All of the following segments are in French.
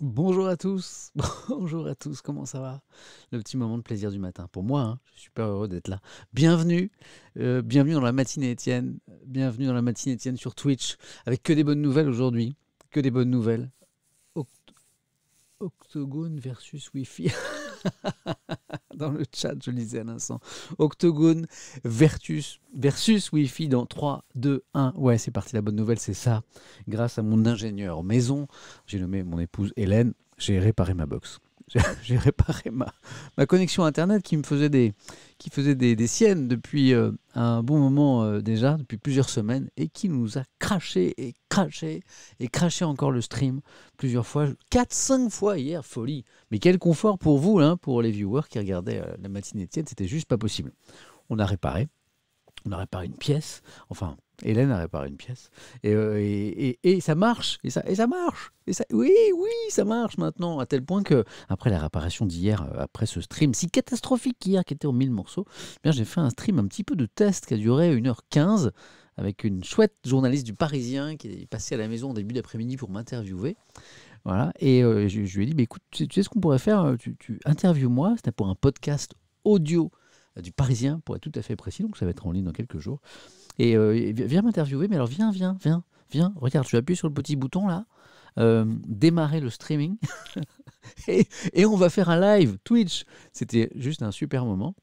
Bonjour à tous, bonjour à tous, comment ça va? Le petit moment de plaisir du matin. Pour moi, hein, je suis super heureux d'être là. Bienvenue, bienvenue dans la matinée Étienne, bienvenue dans la matinée Étienne sur Twitch, avec que des bonnes nouvelles aujourd'hui, que des bonnes nouvelles. Oct- Octogone versus Wi-Fi. Dans le chat, je lisais à l'instant. Octogone versus Wi-Fi dans 3, 2, 1. Ouais, c'est parti, la bonne nouvelle, c'est ça. Grâce à mon ingénieur maison, j'ai nommé mon épouse Hélène, j'ai réparé ma box. J'ai réparé ma connexion Internet qui faisait des siennes depuis un bon moment déjà, depuis plusieurs semaines, et qui nous a craché et craché et craché encore le stream plusieurs fois, 4-5 fois hier, folie. Mais quel confort pour vous, hein, pour les viewers qui regardaient la matinée de tienne, c'était juste pas possible. On a réparé. On a réparé une pièce, enfin, Hélène a réparé une pièce, et ça marche, et ça marche, oui, ça marche maintenant, à tel point que, après la réparation d'hier, après ce stream si catastrophique hier, qui était en 1000 morceaux, eh bien j'ai fait un stream un petit peu de test qui a duré 1h15, avec une chouette journaliste du Parisien qui est passée à la maison en début d'après-midi pour m'interviewer. Voilà, et je lui ai dit, bah, écoute, tu sais ce qu'on pourrait faire, tu interviews-moi, c'était pour un podcast audio du Parisien, pour être tout à fait précis, donc ça va être en ligne dans quelques jours. Et viens m'interviewer, mais alors viens, regarde, je vais appuyer sur le petit bouton là, démarrer le streaming, et on va faire un live Twitch. C'était juste un super moment.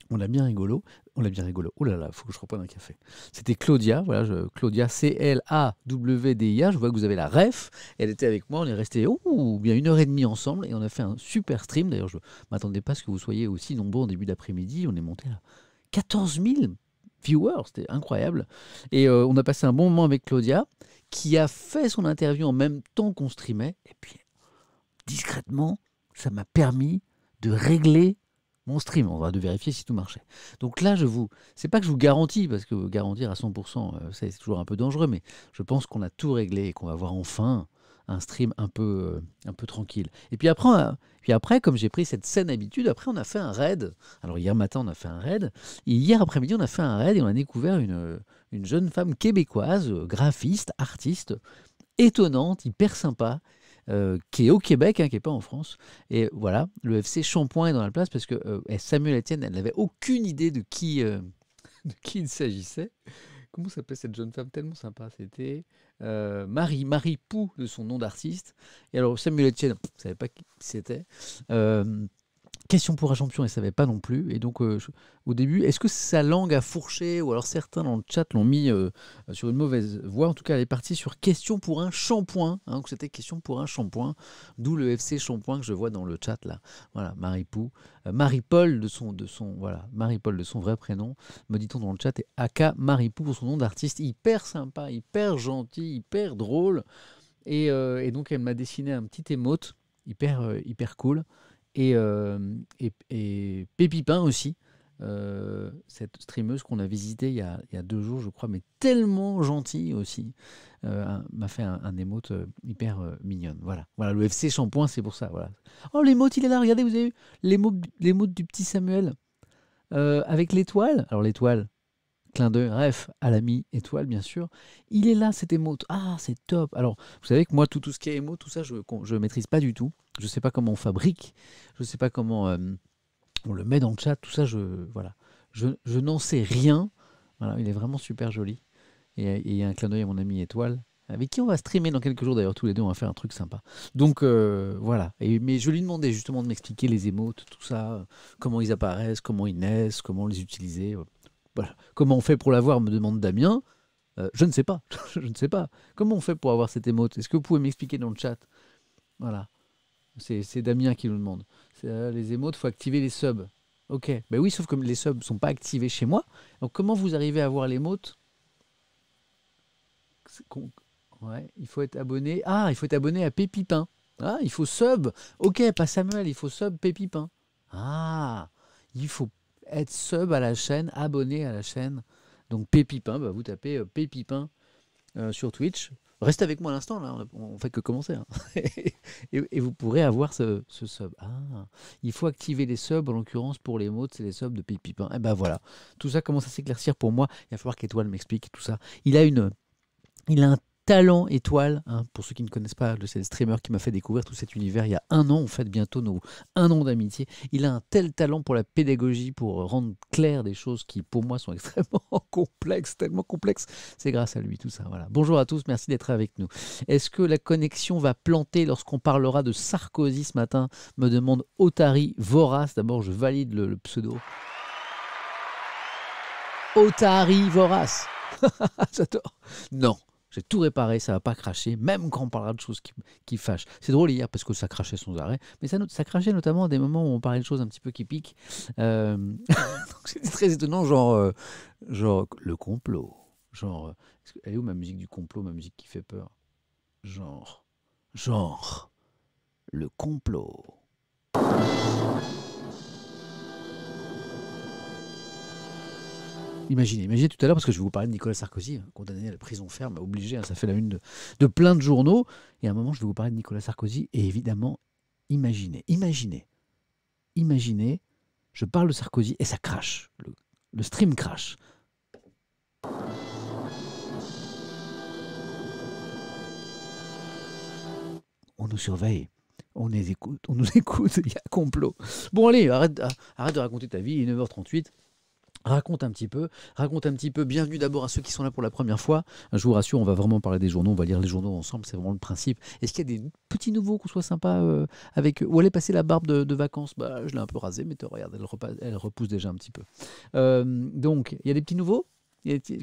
On l'a bien rigolo. On l'a bien rigolo. Oh là là, il faut que je reprenne un café. C'était Claudia, voilà, Claudia, Clawdia. Je vois que vous avez la ref. Elle était avec moi. On est resté bien 1h30 ensemble et on a fait un super stream. D'ailleurs, je ne m'attendais pas à ce que vous soyez aussi nombreux en début d'après-midi. On est monté à 14 000 viewers. C'était incroyable. Et on a passé un bon moment avec Claudia qui a fait son interview en même temps qu'on streamait. Et puis, discrètement, ça m'a permis de régler mon stream. On va de vérifier si tout marchait. Donc là, c'est pas que je vous garantis, parce que garantir à 100%, c'est toujours un peu dangereux, mais je pense qu'on a tout réglé et qu'on va avoir enfin un stream un peu tranquille. Et puis après, comme j'ai pris cette saine habitude, après on a fait un raid. Alors hier matin, on a fait un raid. Et hier après-midi, on a fait un raid et on a découvert une jeune femme québécoise, graphiste, artiste, étonnante, hyper sympa, qui est au Québec, hein, qui n'est pas en France. Et voilà, le FC Champoint est dans la place parce que Samuel Etienne, elle n'avait aucune idée de qui il s'agissait. Comment s'appelait cette jeune femme tellement sympa? C'était Marie Pou, de son nom d'artiste. Et alors Samuel Etienne, ne savait pas qui c'était. Question pour un champion, elle ne savait pas non plus. Et donc, au début, est-ce que sa langue a fourché ou alors certains dans le chat l'ont mis sur une mauvaise voie? En tout cas, elle est partie sur question pour un shampoing. Hein, donc, c'était question pour un shampoing, d'où le FC Shampoing que je vois dans le chat là. Voilà, Marie-Pou. Marie-Paul Marie-Paul de son vrai prénom, me dit-on dans le chat, et Aka Marie-Pou pour son nom d'artiste. Hyper sympa, hyper gentil, hyper drôle. Et donc, elle m'a dessiné un petit émote hyper cool. Et Pépipin aussi, cette streameuse qu'on a visitée il y a 2 jours, je crois, mais tellement gentille aussi, m'a fait un émote hyper mignonne. Voilà, le FC Shampoing, c'est pour ça. Voilà. Oh, l'émote, il est là, regardez, vous avez vu l'émote du petit Samuel avec l'étoile. Alors, l'étoile, clin d'œil, ref, à l'ami étoile, bien sûr. Il est là, cet émote. Ah, c'est top. Alors, vous savez que moi, tout ce qui est émote, tout ça, je ne maîtrise pas du tout. Je ne sais pas comment on fabrique. Je ne sais pas comment on le met dans le chat. Tout ça, voilà. Je n'en sais rien. Voilà, il est vraiment super joli. Et il y a un clin d'œil à mon ami étoile, avec qui on va streamer dans quelques jours. D'ailleurs, tous les deux, on va faire un truc sympa. Donc, voilà. Mais je lui demandais justement de m'expliquer les émotes, tout ça, comment ils apparaissent, comment ils naissent, comment les utiliser. Voilà. Comment on fait pour l'avoir, me demande Damien. Je ne sais pas. Je ne sais pas. Comment on fait pour avoir cette émote? Est-ce que vous pouvez m'expliquer dans le chat? Voilà. C'est Damien qui nous demande. Les émotes, il faut activer les subs. Ok. Ben oui, sauf que les subs ne sont pas activés chez moi. Donc comment vous arrivez à voir l'émote? Ouais, il faut être abonné. Ah, il faut être abonné à Pépipin. Ah, il faut sub. Ok, pas Samuel, il faut sub Pépipin. Ah, il faut être sub à la chaîne, abonné à la chaîne. Donc Pépipin, bah, vous tapez Pépipin sur Twitch. Restez avec moi à l'instant, là, on fait que commencer. Hein. Et vous pourrez avoir ce sub. Ah, il faut activer les subs, en l'occurrence pour les mots, c'est les subs de Pépipin. Et ben voilà, tout ça commence à s'éclaircir pour moi. Il va falloir qu'Étoile m'explique tout ça. Il a un talent étoile, hein, pour ceux qui ne connaissent pas, c'est le streamer qui m'a fait découvrir tout cet univers il y a 1 an, on fête bientôt nos 1 an d'amitié. Il a un tel talent pour la pédagogie, pour rendre clair des choses qui pour moi sont extrêmement complexes, tellement complexes. C'est grâce à lui tout ça. Voilà. Bonjour à tous, merci d'être avec nous. Est-ce que la connexion va planter lorsqu'on parlera de Sarkozy ce matin, me demande Otari Vorace. D'abord je valide le pseudo. Otari Vorace. J'adore. Non. J'ai tout réparé, ça va pas cracher, même quand on parlera de choses qui fâchent. C'est drôle hier parce que ça crachait sans arrêt, mais ça crachait notamment à des moments où on parlait de choses un petit peu qui piquent. Donc c'était très étonnant, genre le complot. Genre, elle est où ma musique du complot, ma musique qui fait peur? Genre, le complot. Imaginez tout à l'heure, parce que je vais vous parler de Nicolas Sarkozy, condamné à la prison ferme, obligé, hein, ça fait la une de plein de journaux. Et à un moment, je vais vous parler de Nicolas Sarkozy. Et évidemment, imaginez, je parle de Sarkozy et ça crache. Le stream crache. On nous surveille. On nous écoute, il y a complot. Bon allez, arrête de raconter ta vie, il est 9h38. Raconte un petit peu. Bienvenue d'abord à ceux qui sont là pour la première fois. Je vous rassure, on va vraiment parler des journaux, on va lire les journaux ensemble, c'est vraiment le principe. Est-ce qu'il y a des petits nouveaux qu'on soit sympa avec eux? Où aller passer la barbe de vacances? Je l'ai un peu rasée, mais regarde, elle repousse déjà un petit peu. Donc, il y a des petits nouveaux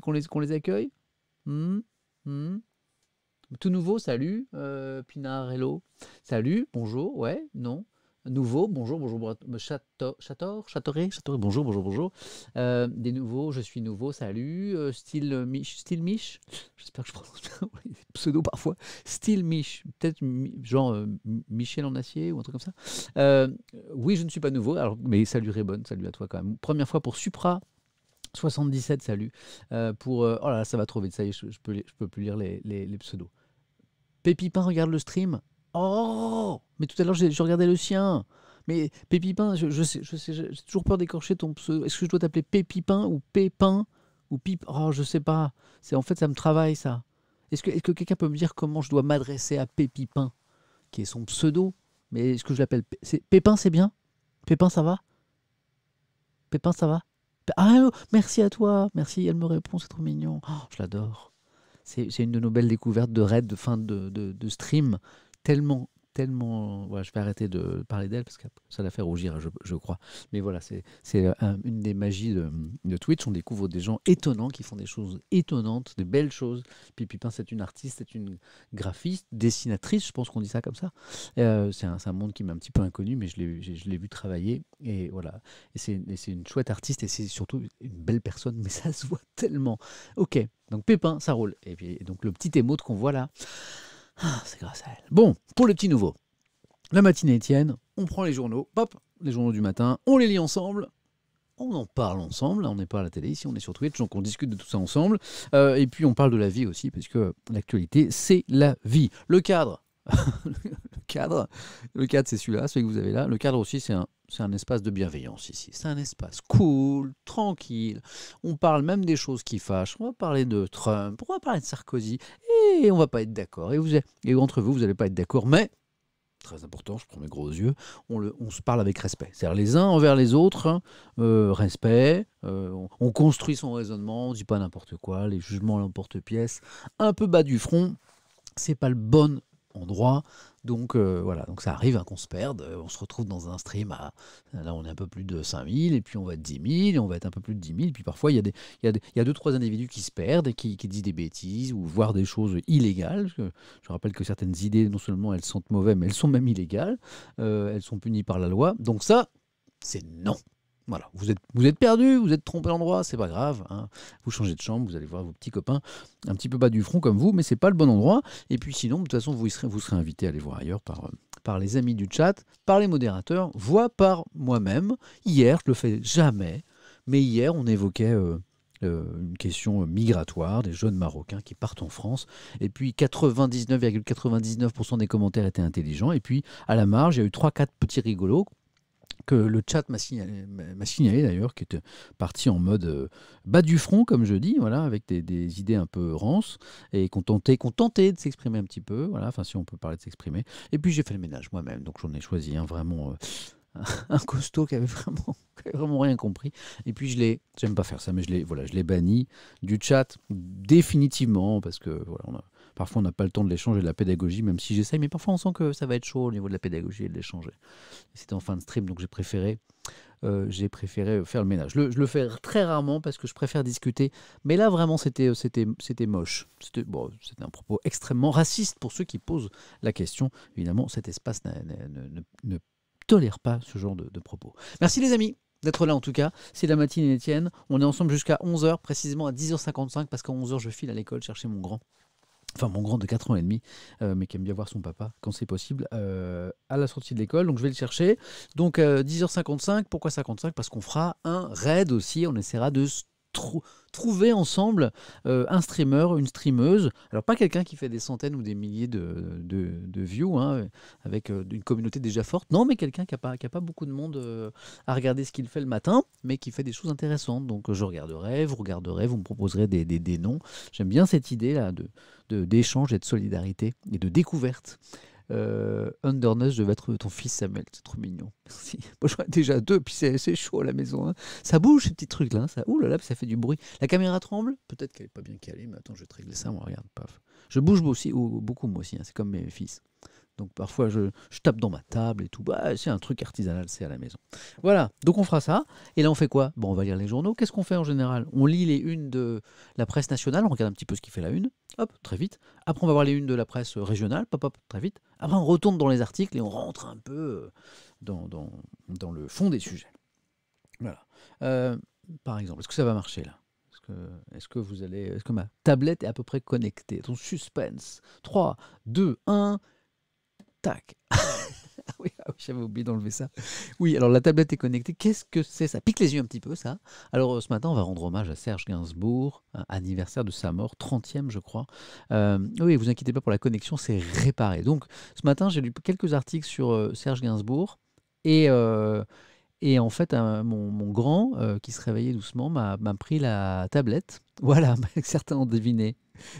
qu'on les accueille. Tout nouveau, salut. Pinarello, salut, bonjour, ouais, non. Nouveau, bonjour, Chatoré, bonjour. Des nouveaux, je suis nouveau, salut. Style Mich, j'espère que je prononce bien, pseudo parfois. Style Mich, peut-être genre Michel en acier ou un truc comme ça. Oui, je ne suis pas nouveau, alors, mais salut Rébonne, salut à toi quand même. Première fois pour Supra. 77, salut. Oh là là, ça va trop vite, ça y est, je peux plus lire les pseudos. Pépipin regarde le stream. Oh, mais tout à l'heure, je regardais le sien. Mais Pépipin, je sais, j'ai toujours peur d'écorcher ton pseudo. Est-ce que je dois t'appeler Pépipin ou Pépin ou Pipe? Oh, je sais pas. En fait, ça me travaille, ça. Est-ce que quelqu'un peut me dire comment je dois m'adresser à Pépipin, qui est son pseudo? Mais est-ce que je l'appelle Pépin, c'est bien? Pépin, ça va? Pépin, ça va? Ah, merci à toi. Merci, elle me répond, c'est trop mignon. Oh, je l'adore. C'est une de nos belles découvertes de raid de fin de stream. Tellement. Voilà, je vais arrêter de parler d'elle parce que ça la fait rougir, je crois. Mais voilà, c'est une des magies de Twitch. On découvre des gens étonnants qui font des choses étonnantes, des belles choses. Puis Pipin, c'est une artiste, c'est une graphiste, dessinatrice, je pense qu'on dit ça comme ça. C'est un monde qui m'est un petit peu inconnu, mais je l'ai vu travailler. Et voilà. Et c'est une chouette artiste et c'est surtout une belle personne, mais ça se voit tellement. Ok, donc Pépin, ça roule. Et puis donc le petit émote qu'on voit là. C'est grâce à elle. Bon, pour le petit nouveau, la matinée Étienne, on prend les journaux, hop, les journaux du matin, on les lit ensemble, on en parle ensemble, là on n'est pas à la télé, ici on est sur Twitch, donc on discute de tout ça ensemble, et puis on parle de la vie aussi, parce que l'actualité c'est la vie. Le cadre, le cadre c'est celui-là, celui que vous avez là, le cadre aussi c'est un espace de bienveillance ici, c'est un espace cool, tranquille, on parle même des choses qui fâchent, on va parler de Trump, on va parler de Sarkozy, et on va pas être d'accord, et entre vous n'allez pas être d'accord, mais, très important, je prends mes gros yeux, on se parle avec respect, c'est-à-dire les uns envers les autres, hein, respect, on construit son raisonnement, on dit pas n'importe quoi, les jugements à l'emporte-pièce, un peu bas du front, c'est pas le bon endroit, donc voilà, donc ça arrive qu'on se perde, on se retrouve dans un stream là on est un peu plus de 5000 et puis on va être 10 000 et on va être un peu plus de 10 000 et puis parfois il y a 2-3 individus qui se perdent et qui disent des bêtises ou voire des choses illégales. Je rappelle que certaines idées non seulement elles sentent mauvais mais elles sont même illégales, elles sont punies par la loi, donc ça c'est non. Voilà, vous êtes perdu, vous êtes trompé d'endroit, c'est pas grave, hein. Vous changez de chambre, vous allez voir vos petits copains un petit peu bas du front comme vous, mais c'est pas le bon endroit. Et puis sinon, de toute façon, vous serez invité à aller voir ailleurs par les amis du chat, par les modérateurs, voire par moi-même. Hier, je le fais jamais, mais hier, on évoquait une question migratoire, des jeunes Marocains qui partent en France, et puis 99,99% des commentaires étaient intelligents, et puis à la marge, il y a eu 3-4 petits rigolos que le chat m'a signalé d'ailleurs, qui était parti en mode bas du front, comme je dis, voilà, avec des idées un peu rances, et qu'on tentait de s'exprimer un petit peu, voilà, enfin si on peut parler de s'exprimer. Et puis j'ai fait le ménage moi-même, donc j'en ai choisi un vraiment un costaud qui avait vraiment rien compris. Et puis j'aime pas faire ça, mais je l'ai banni du chat définitivement, parce que voilà, parfois on n'a pas le temps de l'échange et de la pédagogie, même si j'essaye, mais parfois on sent que ça va être chaud au niveau de la pédagogie et de l'échange. C'était en fin de stream, donc j'ai préféré faire le ménage. Je le fais très rarement parce que je préfère discuter. Mais là, vraiment, c'était moche. C'était un propos extrêmement raciste pour ceux qui posent la question. Évidemment, cet espace ne tolère pas ce genre de propos. Merci les amis d'être là en tout cas. C'est la matinée Étienne. On est ensemble jusqu'à 11h, précisément à 10h55, parce qu'à 11h, je file à l'école chercher mon grand. Enfin, mon grand de 4 ans et demi, mais qui aime bien voir son papa quand c'est possible, à la sortie de l'école. Donc, je vais le chercher. Donc, 10h55. Pourquoi 55? Parce qu'on fera un raid aussi. On essaiera de trouver ensemble un streamer, une streameuse. Alors, pas quelqu'un qui fait des centaines ou des milliers de views, hein, avec une communauté déjà forte. Non, mais quelqu'un qui n'a pas beaucoup de monde à regarder ce qu'il fait le matin, mais qui fait des choses intéressantes. Donc, je regarderai, vous regarderez, vous me proposerez des noms. J'aime bien cette idée-là d'échange et de solidarité et de découverte. Underness, je vais être ton fils Samuel, c'est trop mignon. Merci. Moi, j'en ai déjà 2, puis c'est chaud à la maison. Hein. Ça bouge ces petits trucs là. Ouh là là, ça fait du bruit. La caméra tremble. Peut-être qu'elle est pas bien calée, mais attends, je vais te régler ça. Moi, regarde, paf. Je bouge aussi, beaucoup moi aussi. Hein. C'est comme mes fils. Donc parfois je tape dans ma table et tout. Bah, c'est un truc artisanal, c'est à la maison. Voilà, donc on fera ça. Et là on fait quoi? Bon, on va lire les journaux. Qu'est-ce qu'on fait en général? On lit les unes de la presse nationale, on regarde un petit peu ce qui fait la une. Hop, très vite. Après on va voir les unes de la presse régionale, pop, hop, très vite. Après on retourne dans les articles et on rentre un peu dans le fond des sujets. Voilà. Par exemple, est-ce que ça va marcher là? Est-ce que ma tablette est à peu près connectée? Ton suspense. 3, 2, 1... Tac. Oui, j'avais oublié d'enlever ça. Oui, alors la tablette est connectée. Qu'est-ce que c'est? Ça pique les yeux un petit peu, ça. Alors ce matin, on va rendre hommage à Serge Gainsbourg, anniversaire de sa mort, 30e, je crois. Oui, vous inquiétez pas pour la connexion, c'est réparé. Donc ce matin, j'ai lu quelques articles sur Serge Gainsbourg. Et, et en fait, mon grand, qui se réveillait doucement, m'a pris la tablette. Voilà, certains ont deviné.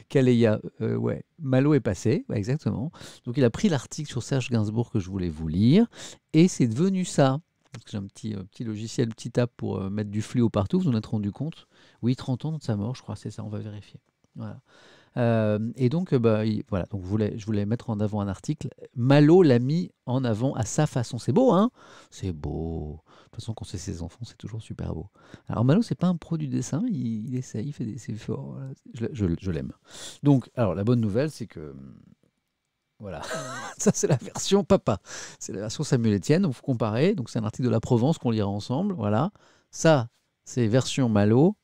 Kaleya, ouais, Malo est passé, ouais, exactement. Donc il a pris l'article sur Serge Gainsbourg que je voulais vous lire, et c'est devenu ça. Parce que j'ai un petit logiciel, petit app pour mettre du fluo partout, vous en êtes rendu compte? Oui, 30 ans de sa mort, je crois, c'est ça, on va vérifier. Voilà. Et donc, voilà, donc je voulais mettre en avant un article. Malo l'a mis en avant à sa façon. C'est beau, hein? C'est beau. De toute façon, quand c'est ses enfants, c'est toujours super beau. Alors Malo, c'est pas un pro du dessin, il essaye, il fait des efforts. Voilà. Je l'aime. Donc, alors la bonne nouvelle, c'est que voilà, ça c'est la version papa. C'est la version Samuel Etienne. Donc, vous comparez. Donc, c'est un article de la Provence qu'on lira ensemble. Voilà. Ça, c'est version Malo.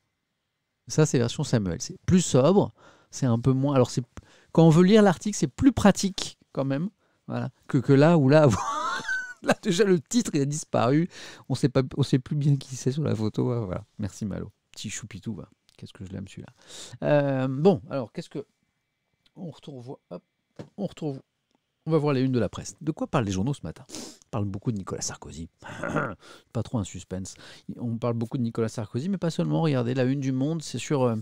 Ça, c'est version Samuel. C'est plus sobre. C'est un peu moins. Alors, quand on veut lire l'article, c'est plus pratique quand même. Voilà. Que là où là. Là, déjà, le titre il a disparu. On sait plus bien qui c'est sur la photo. Voilà. Merci Malo. Petit choupitou. Va. Qu'est-ce que je l'aime celui-là. Bon, alors, qu'est-ce que. On retrouve. Hop. On va voir les unes de la presse. De quoi parlent les journaux ce matin? On parle beaucoup de Nicolas Sarkozy. Pas trop un suspense. On parle beaucoup de Nicolas Sarkozy, mais pas seulement. Regardez, la une du Monde, c'est sur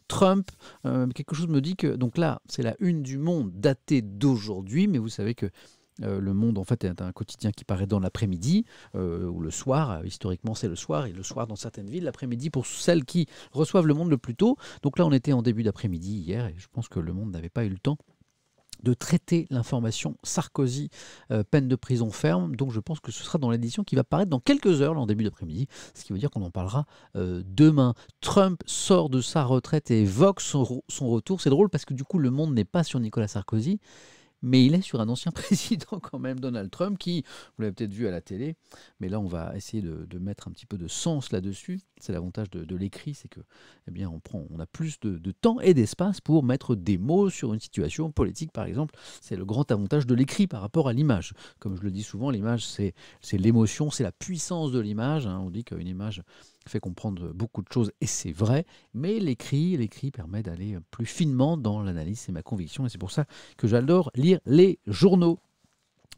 Trump. Quelque chose me dit que... Donc là, c'est la une du Monde datée d'aujourd'hui, mais vous savez que Le Monde, en fait, est un quotidien qui paraît dans l'après-midi, ou le soir. Historiquement, c'est le soir, et le soir dans certaines villes, l'après-midi pour celles qui reçoivent Le Monde le plus tôt. Donc là, on était en début d'après-midi hier, et je pense que Le Monde n'avait pas eu le temps de traiter l'information Sarkozy, peine de prison ferme. Donc je pense que ce sera dans l'édition qui va paraître dans quelques heures, là, en début d'après-midi, ce qui veut dire qu'on en parlera demain. Trump sort de sa retraite et évoque son retour. C'est drôle parce que du coup le Monde n'est pas sur Nicolas Sarkozy, mais il est sur un ancien président quand même, Donald Trump, qui, vous l'avez peut-être vu à la télé, mais là on va essayer de mettre un petit peu de sens là-dessus. C'est l'avantage de l'écrit, c'est que, eh bien, on a plus de temps et d'espace pour mettre des mots sur une situation politique, par exemple. C'est le grand avantage de l'écrit par rapport à l'image. Comme je le dis souvent, l'image, c'est l'émotion, c'est la puissance de l'image. Hein. On dit qu'une image fait comprendre beaucoup de choses, et c'est vrai, mais l'écrit permet d'aller plus finement dans l'analyse, c'est ma conviction, et c'est pour ça que j'adore lire les journaux.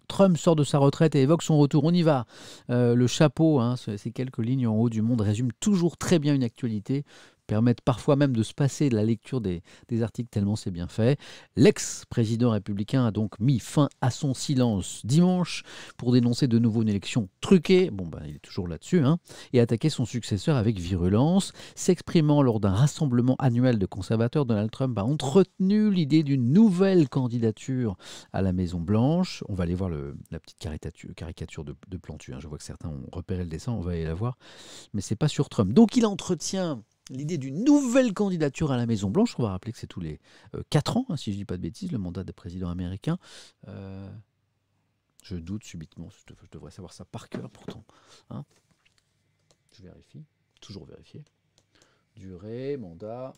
Trump sort de sa retraite et évoque son retour. On y va. Le chapeau, hein, ces quelques lignes en haut du Monde résument toujours très bien une actualité, permettent parfois même de se passer de la lecture des articles tellement c'est bien fait. L'ex-président républicain a donc mis fin à son silence dimanche pour dénoncer de nouveau une élection truquée, il est toujours là-dessus, hein, et attaquer son successeur avec virulence. S'exprimant lors d'un rassemblement annuel de conservateurs, Donald Trump a entretenu l'idée d'une nouvelle candidature à la Maison-Blanche. On va aller voir la petite caricature de Plantu, hein. Je vois que certains ont repéré le dessin, on va aller la voir, mais c'est pas sur Trump. Donc il entretient l'idée d'une nouvelle candidature à la Maison-Blanche. On va rappeler que c'est tous les 4 ans, hein, si je ne dis pas de bêtises, le mandat des présidents américains. Je doute subitement, je devrais savoir ça par cœur pourtant. Hein. Je vérifie, toujours vérifier. Durée, mandat,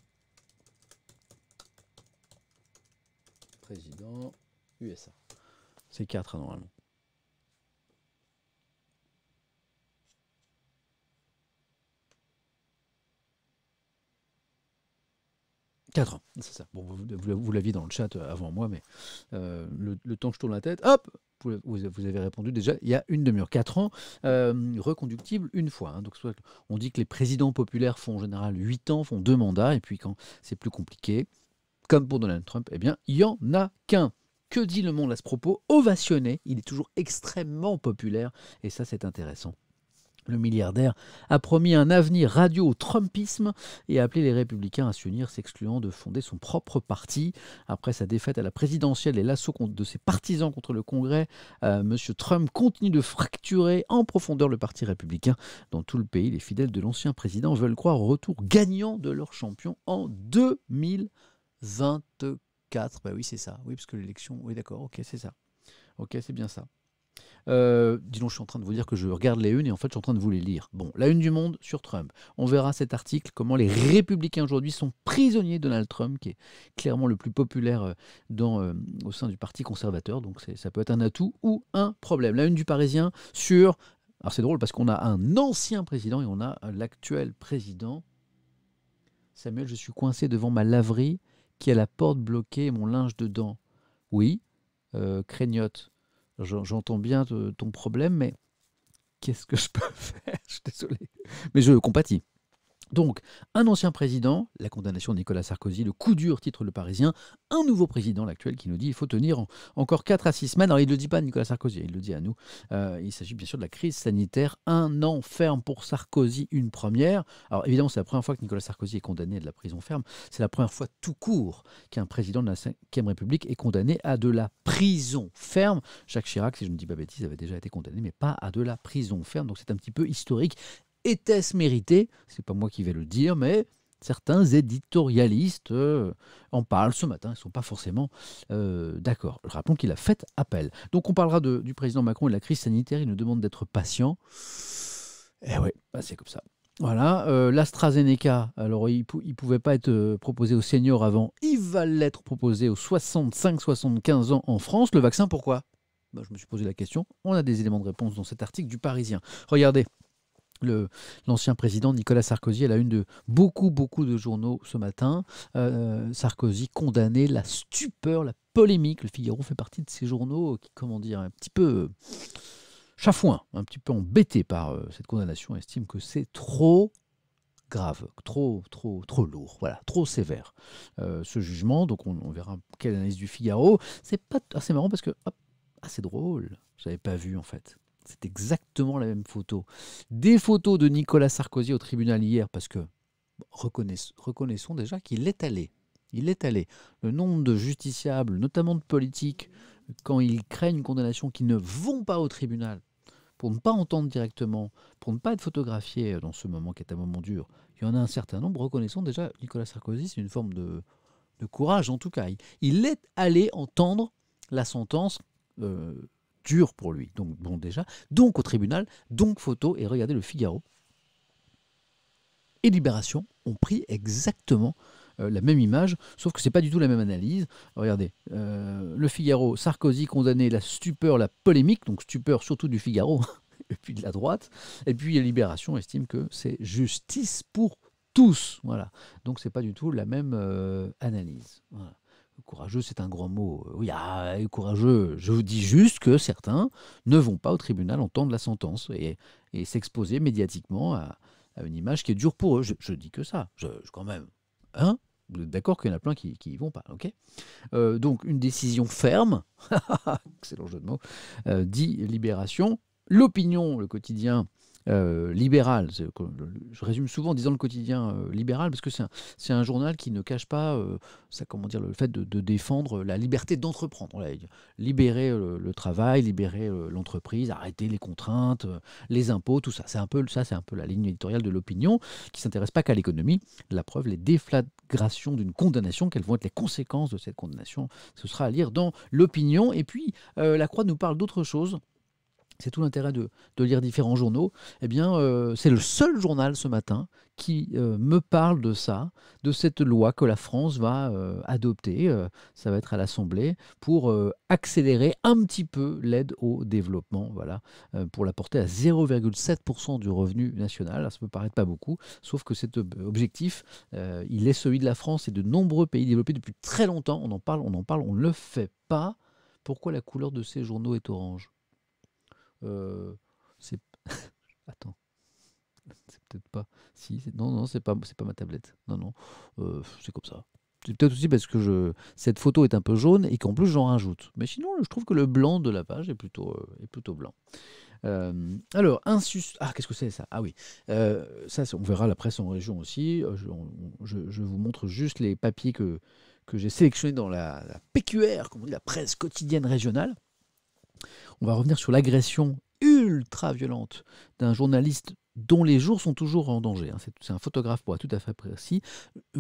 président, USA. C'est 4 normalement. 4 ans, c'est ça. Bon, vous l'aviez dans le chat avant moi, mais le temps que je tourne la tête, hop, vous avez répondu déjà, il y a une demi-heure. 4 ans, reconductible une fois. Hein. Donc, on dit que les présidents populaires font en général 8 ans, font 2 mandats, et puis quand c'est plus compliqué, comme pour Donald Trump, eh bien, il n'y en a qu'un. Que dit le monde à ce propos? Ovationné, il est toujours extrêmement populaire, et ça, c'est intéressant. Le milliardaire a promis un avenir radieux au Trumpisme et a appelé les républicains à s'unir, s'excluant de fonder son propre parti. Après sa défaite à la présidentielle et l'assaut de ses partisans contre le Congrès, M. Trump continue de fracturer en profondeur le parti républicain. Dans tout le pays, les fidèles de l'ancien président veulent croire au retour gagnant de leur champion en 2024. Bah oui, c'est ça. Oui, parce que l'élection... Oui, d'accord, ok, c'est ça. Ok, c'est bien ça. Dis donc, je suis en train de vous dire que je regarde les unes et en fait, je suis en train de vous les lire. Bon, la une du Monde sur Trump. On verra cet article, comment les républicains aujourd'hui sont prisonniers de Donald Trump, qui est clairement le plus populaire au sein du Parti conservateur. Donc, ça peut être un atout ou un problème. La une du Parisien sur... Alors, c'est drôle parce qu'on a un ancien président et on a l'actuel président. Samuel, je suis coincé devant ma laverie qui a la porte bloquée et mon linge dedans. Oui, craignote. J'entends bien ton problème, mais qu'est-ce que je peux faire? Je suis désolé. Mais je compatis. Donc, un ancien président, la condamnation de Nicolas Sarkozy, le coup dur, titre Le Parisien, un nouveau président, l'actuel, qui nous dit qu'il faut tenir encore 4 à 6 semaines. Alors, il ne le dit pas à Nicolas Sarkozy, il le dit à nous. Il s'agit bien sûr de la crise sanitaire. 1 an ferme pour Sarkozy, une première. Alors, évidemment, c'est la première fois que Nicolas Sarkozy est condamné à de la prison ferme. C'est la première fois tout court qu'un président de la Ve République est condamné à de la prison ferme. Jacques Chirac, si je ne dis pas bêtise, avait déjà été condamné, mais pas à de la prison ferme. Donc, c'est un petit peu historique. Était-ce mérité? C'est pas moi qui vais le dire, mais certains éditorialistes en parlent ce matin. Ils ne sont pas forcément d'accord. Rappelons qu'il a fait appel. Donc on parlera du président Macron et de la crise sanitaire. Il nous demande d'être patient. Eh oui, c'est comme ça. Voilà, l'AstraZeneca, alors il ne pouvait pas être proposé aux seniors avant. Il va l'être proposé aux 65-75 ans en France. Le vaccin, pourquoi? Je me suis posé la question. On a des éléments de réponse dans cet article du Parisien. Regardez. L'ancien président Nicolas Sarkozy à la une de beaucoup de journaux ce matin. Sarkozy condamné, la stupeur, la polémique. Le Figaro fait partie de ces journaux qui, comment dire, un petit peu chafouin, un petit peu embêté par cette condamnation, estime que c'est trop grave, trop lourd, voilà, trop sévère ce jugement. Donc on verra quelle analyse du Figaro. C'est pas assez marrant parce que c'est drôle. Je n'avais pas vu en fait. C'est exactement la même photo. Des photos de Nicolas Sarkozy au tribunal hier, parce que reconnaissons déjà qu'il est allé. Il est allé. Le nombre de justiciables, notamment de politiques, quand ils craignent une condamnation, qui ne vont pas au tribunal, pour ne pas entendre directement, pour ne pas être photographiés dans ce moment qui est un moment dur, il y en a un certain nombre. Reconnaissons déjà, Nicolas Sarkozy, c'est une forme de courage en tout cas. Il est allé entendre la sentence dur pour lui. Donc, bon, déjà, donc au tribunal, donc photo, et regardez le Figaro et Libération ont pris exactement la même image, sauf que c'est pas du tout la même analyse. Regardez, le Figaro, Sarkozy condamné, la stupeur, la polémique, donc stupeur surtout du Figaro, et puis de la droite, et puis Libération estime que c'est justice pour tous. Voilà. Donc c'est pas du tout la même analyse. Voilà. Courageux, c'est un grand mot. Oui, courageux. Je vous dis juste que certains ne vont pas au tribunal entendre la sentence et s'exposer médiatiquement à une image qui est dure pour eux. Je dis que ça. Quand même. Hein? Vous êtes d'accord qu'il y en a plein qui y vont pas, ok? Donc, une décision ferme, excellent jeu de mots, dit Libération. L'opinion, le quotidien libéral, je résume souvent en disant le quotidien libéral, parce que c'est un journal qui ne cache pas comment dire, le fait de défendre la liberté d'entreprendre. Voilà, libérer le travail, libérer l'entreprise, arrêter les contraintes, les impôts, tout ça. C'est un peu la ligne éditoriale de l'opinion, qui ne s'intéresse pas qu'à l'économie. La preuve, les déflagrations d'une condamnation, quelles vont être les conséquences de cette condamnation, ce sera à lire dans l'opinion. Et puis, la Croix nous parle d'autre chose. C'est tout l'intérêt de lire différents journaux. Eh bien, c'est le seul journal ce matin qui me parle de ça, de cette loi que la France va adopter, ça va être à l'Assemblée, pour accélérer un petit peu l'aide au développement, voilà, pour la porter à 0,7% du revenu national. Alors, ça peut paraître pas beaucoup, sauf que cet objectif, il est celui de la France et de nombreux pays développés depuis très longtemps. On en parle, on ne le fait pas. Pourquoi la couleur de ces journaux est orange? C'est attends, c'est peut-être pas. Si, non, c'est pas ma tablette. Non, c'est comme ça. C'est peut-être aussi parce que cette photo est un peu jaune et qu'en plus j'en rajoute. Mais sinon, je trouve que le blanc de la page est plutôt blanc. Alors, qu'est-ce que c'est ça? Ah oui, ça, on verra la presse en région aussi. Je vous montre juste les papiers que j'ai sélectionnés dans la PQR, comme on dit, la presse quotidienne régionale. On va revenir sur l'agression ultra violente d'un journaliste dont les jours sont toujours en danger. Hein. C'est un photographe, pour être tout à fait précis,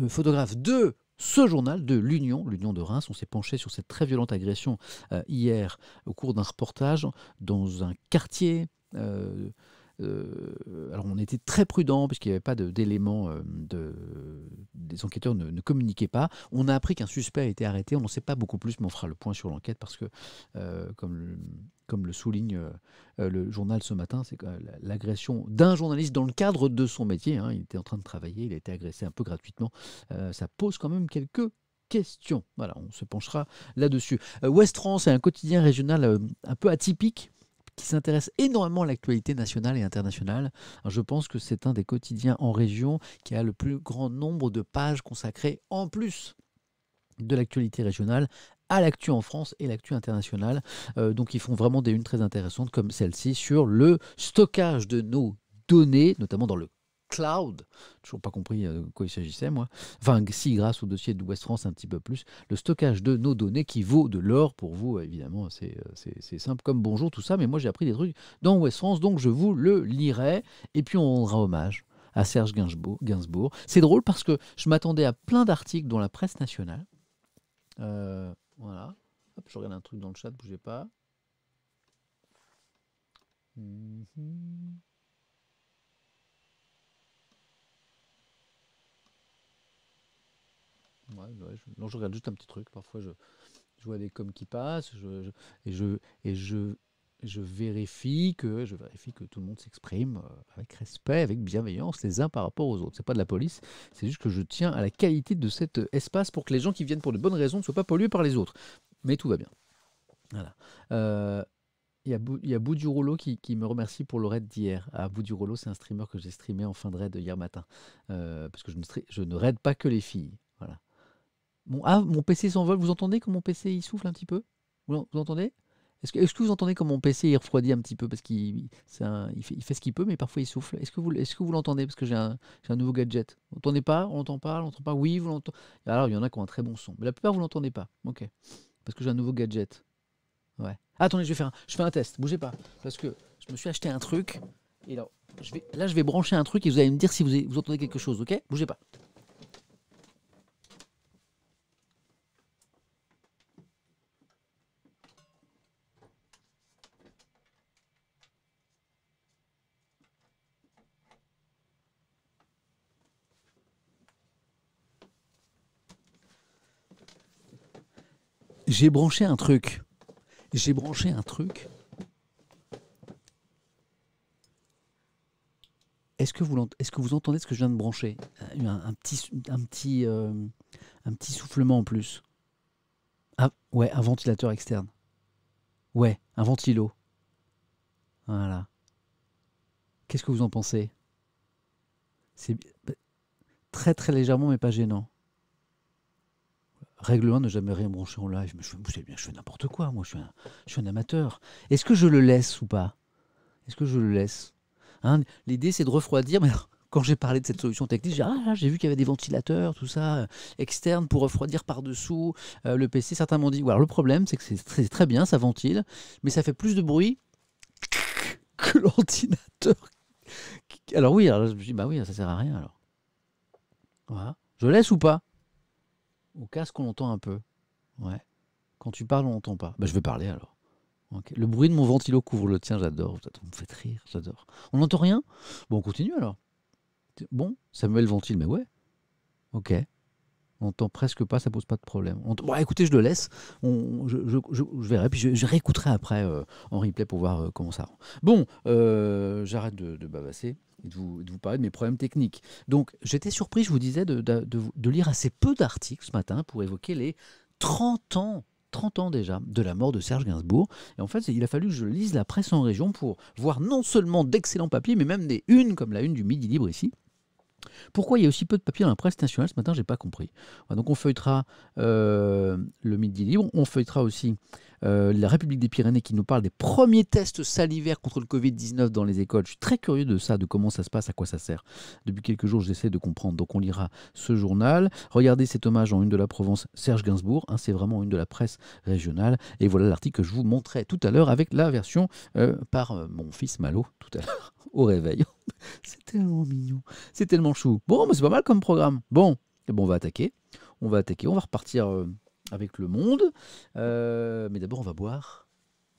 photographe de ce journal, de l'Union de Reims. On s'est penché sur cette très violente agression hier au cours d'un reportage dans un quartier. Alors on était très prudents puisqu'il n'y avait pas d'éléments, des enquêteurs ne communiquaient pas. On a appris qu'un suspect a été arrêté, on n'en sait pas beaucoup plus, mais on fera le point sur l'enquête parce que, comme le souligne le journal ce matin, c'est l'agression d'un journaliste dans le cadre de son métier, hein, il était en train de travailler, il a été agressé un peu gratuitement, ça pose quand même quelques questions. Voilà, on se penchera là-dessus. Ouest France est un quotidien régional un peu atypique, qui s'intéresse énormément à l'actualité nationale et internationale. Alors, je pense que c'est un des quotidiens en région qui a le plus grand nombre de pages consacrées, en plus de l'actualité régionale, à l'actu en France et l'actu internationale. Donc ils font vraiment des unes très intéressantes, comme celle-ci, sur le stockage de nos données, notamment dans le cloud. Toujours pas compris de quoi il s'agissait, moi. Enfin, si, grâce au dossier de Ouest France, un petit peu plus. Le stockage de nos données qui vaut de l'or pour vous, évidemment. C'est simple comme bonjour, tout ça. Mais moi, j'ai appris des trucs dans Ouest France, donc je vous le lirai. Et puis, on rendra hommage à Serge Gainsbourg. C'est drôle parce que je m'attendais à plein d'articles dans la presse nationale. Voilà. Hop, je regarde un truc dans le chat, bougez pas. Ouais, non, je regarde juste un petit truc. Parfois, je vois des coms qui passent, je vérifie que tout le monde s'exprime avec respect, avec bienveillance, les uns par rapport aux autres. C'est pas de la police, c'est juste que je tiens à la qualité de cet espace pour que les gens qui viennent pour de bonnes raisons ne soient pas pollués par les autres. Mais tout va bien. Voilà. Il y a Bout du Rouleau qui me remercie pour le raid d'hier. Bout du Rouleau, c'est un streamer que j'ai streamé en fin de raid hier matin. Parce que je ne raid pas que les filles. Voilà. Mon PC s'envole. Vous entendez comme mon PC il souffle un petit peu? Vous entendez? Est-ce que vous entendez comme mon PC il refroidit un petit peu? Parce il fait ce qu'il peut, mais parfois il souffle. Est-ce que vous l'entendez? Parce que j'ai un nouveau gadget. Vous l'entendez pas? On l'entend pas? On l'entend pas? Oui, vous l'entendez. Alors, il y en a qui ont un très bon son. Mais la plupart, vous l'entendez pas. Ok. Parce que j'ai un nouveau gadget. Ouais. Attendez, je fais un test. Bougez pas. Parce que je me suis acheté un truc. Et là, je vais brancher un truc et vous allez me dire si vous entendez quelque chose. Ok? Bougez pas. J'ai branché un truc. Est-ce que vous entendez ce que je viens de brancher? Un petit soufflement en plus. Ouais, un ventilateur externe. Ouais, un ventilo. Voilà. Qu'est-ce que vous en pensez? C'est très très légèrement, mais pas gênant. Règle 1, ne jamais rien brancher en live. Mais vous savez bien, je fais n'importe quoi. Moi, je suis un amateur. Est-ce que je le laisse ou pas? Est-ce que je le laisse? Hein, l'idée, c'est de refroidir. Mais alors, quand j'ai parlé de cette solution technique, j'ai vu qu'il y avait des ventilateurs, tout ça, externes pour refroidir par-dessous le PC. Certains m'ont dit, alors le problème, c'est que c'est très bien, ça ventile, mais ça fait plus de bruit que l'ordinateur. Alors oui, alors, je me dis, bah oui, ça sert à rien alors. Voilà. Je laisse ou pas? Au casque, on l'entend un peu. Ouais. Quand tu parles, on n'entend pas. Bah, je vais parler alors. Ok. Le bruit de mon ventilo couvre le tien, j'adore. Vous me faites rire, j'adore. On n'entend rien? Bon, on continue alors. Bon, Samuel ventile, mais ouais. Ok. On n'entend presque pas, ça pose pas de problème. Bon, écoutez, je le laisse. Je verrai, puis je réécouterai après en replay pour voir comment ça rend. Bon, j'arrête de bavasser et de vous parler de mes problèmes techniques. Donc, j'étais surpris, je vous disais, de lire assez peu d'articles ce matin pour évoquer les 30 ans. 30 ans déjà de la mort de Serge Gainsbourg. Et en fait, il a fallu que je lise la presse en région pour voir non seulement d'excellents papiers, mais même des unes comme la une du Midi Libre ici. Pourquoi il y a aussi peu de papier dans la presse nationale ce matin, j'ai pas compris. Voilà, donc on feuilletera le Midi Libre, on feuilletera aussi la République des Pyrénées qui nous parle des premiers tests salivaires contre le Covid-19 dans les écoles. Je suis très curieux de ça, de comment ça se passe, à quoi ça sert. Depuis quelques jours, j'essaie de comprendre. Donc on lira ce journal. Regardez cet hommage en une de la Provence, Serge Gainsbourg. Hein, c'est vraiment une de la presse régionale. Et voilà l'article que je vous montrais tout à l'heure avec la version par mon fils Malo tout à l'heure au réveil. C'est tellement mignon. C'est tellement chou. Bon, mais c'est pas mal comme programme. Bon, et bon, on va attaquer. On va repartir avec le monde. Mais d'abord, on va boire.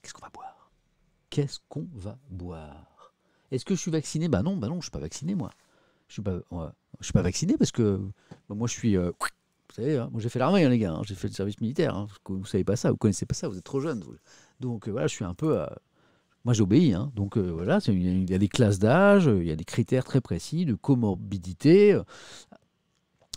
Qu'est-ce qu'on va boire? Qu'est-ce qu'on va boire? Est-ce que je suis vacciné? Bah non, je suis pas vacciné, moi. Je suis pas vacciné parce que moi, je suis... vous savez, hein, moi j'ai fait l'armée, hein, les gars. Hein, j'ai fait le service militaire. Hein, vous savez pas ça, vous connaissez pas ça, vous êtes trop jeunes. Donc voilà, je suis un peu... moi, j'obéis, hein. Donc voilà, il y a des classes d'âge, il y a des critères très précis de comorbidité.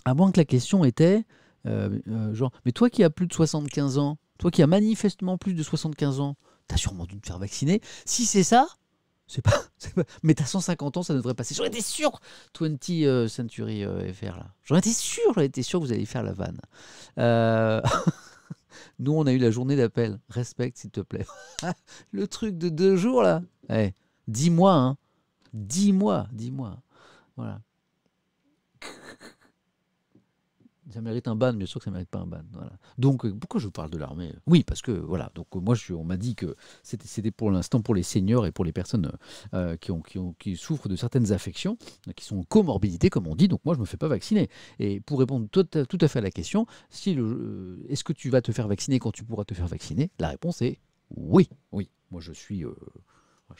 À moins que la question était, genre, mais toi qui as plus de 75 ans, toi qui as manifestement plus de 75 ans, t'as sûrement dû te faire vacciner. Si c'est ça, mais t'as 150 ans, ça devrait passer. J'aurais été sûr, 20th Century FR, là. J'aurais été sûr que vous alliez faire la vanne. Nous, on a eu la journée d'appel. Respecte, s'il te plaît. Le truc de 2 jours, là. Eh, 10 mois, hein. 10 mois. Voilà. Ça mérite un ban, bien sûr que ça mérite pas un ban. Voilà. Donc, pourquoi je vous parle de l'armée? Oui, parce que, voilà. Donc, moi, on m'a dit que c'était pour l'instant pour les seniors et pour les personnes qui souffrent de certaines affections, qui sont en comorbidité, comme on dit. Donc, moi, je me fais pas vacciner. Et pour répondre tout à fait à la question, est-ce que tu vas te faire vacciner quand tu pourras te faire vacciner? La réponse est oui. Oui. Moi, je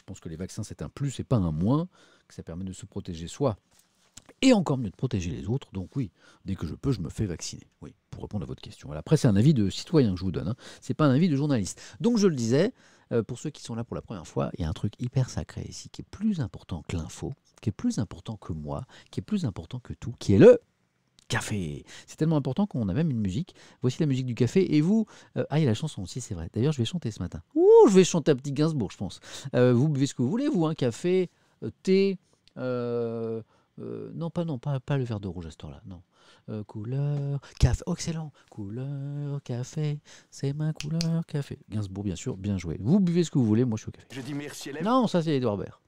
pense que les vaccins, c'est un plus et pas un moins, que ça permet de se protéger soi et encore mieux de protéger les autres. Donc oui, dès que je peux, je me fais vacciner. Oui, pour répondre à votre question. Voilà. Après, c'est un avis de citoyen que je vous donne. Hein. C'est pas un avis de journaliste. Donc je le disais, pour ceux qui sont là pour la première fois, il y a un truc hyper sacré ici qui est plus important que l'info, qui est plus important que moi, qui est plus important que tout, qui est le café. C'est tellement important qu'on a même une musique. Voici la musique du café. Et vous, il y a la chanson aussi, c'est vrai. D'ailleurs, je vais chanter ce matin. Ouh, je vais chanter un petit Gainsbourg, je pense. Vous buvez ce que vous voulez, vous, hein, café, thé. Non, pas le verre de rouge à cette heure-là, non. Couleur café, oh, excellent. Couleur café, c'est ma couleur café. Gainsbourg, bien sûr, bien joué. Vous buvez ce que vous voulez, moi je suis au café. Je dis merci à la vie. Non, ça c'est Edouard Baird.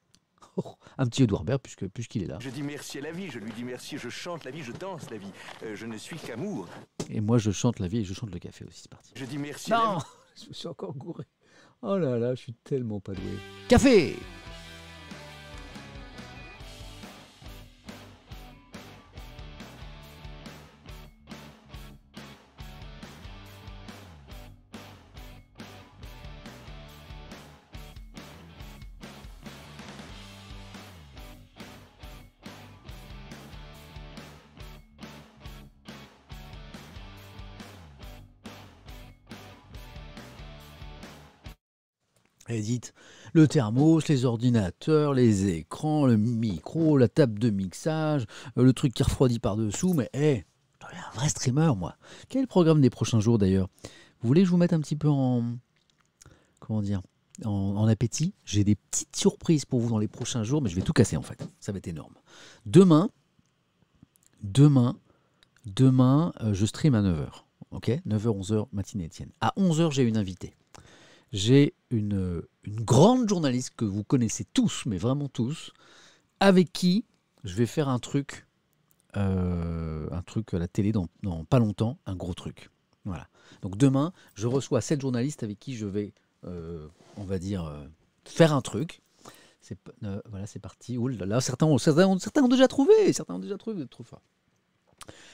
Oh, un petit Edouard Baird puisqu'il est là. Je dis merci à la vie, je lui dis merci, je chante la vie, je danse la vie. Je ne suis qu'amour. Et moi je chante la vie et je chante le café aussi, c'est parti. Je dis merci à la Non, vie. je me suis encore gouré. Oh là là, je suis tellement pas doué. Café. Et dites, le thermos, les ordinateurs, les écrans, le micro, la table de mixage, le truc qui refroidit par-dessous, mais je deviens un vrai streamer, moi. Quel est le programme des prochains jours, d'ailleurs? Vous voulez que je vous mette un petit peu en... Comment dire en appétit? J'ai des petites surprises pour vous dans les prochains jours, mais je vais tout casser en fait. Ça va être énorme. Demain, demain, je stream à 9h. Ok, 9h, 11h, matinée Étienne. À 11h, j'ai une invitée. J'ai une grande journaliste que vous connaissez tous, mais vraiment tous, avec qui je vais faire un truc à la télé dans pas longtemps, un gros truc. Voilà. Donc demain, je reçois 7 journalistes avec qui je vais, on va dire, faire un truc. Voilà, c'est parti. Ouh là là, certains ont déjà trouvé. Certains ont déjà trouvé, vous êtes trop fort.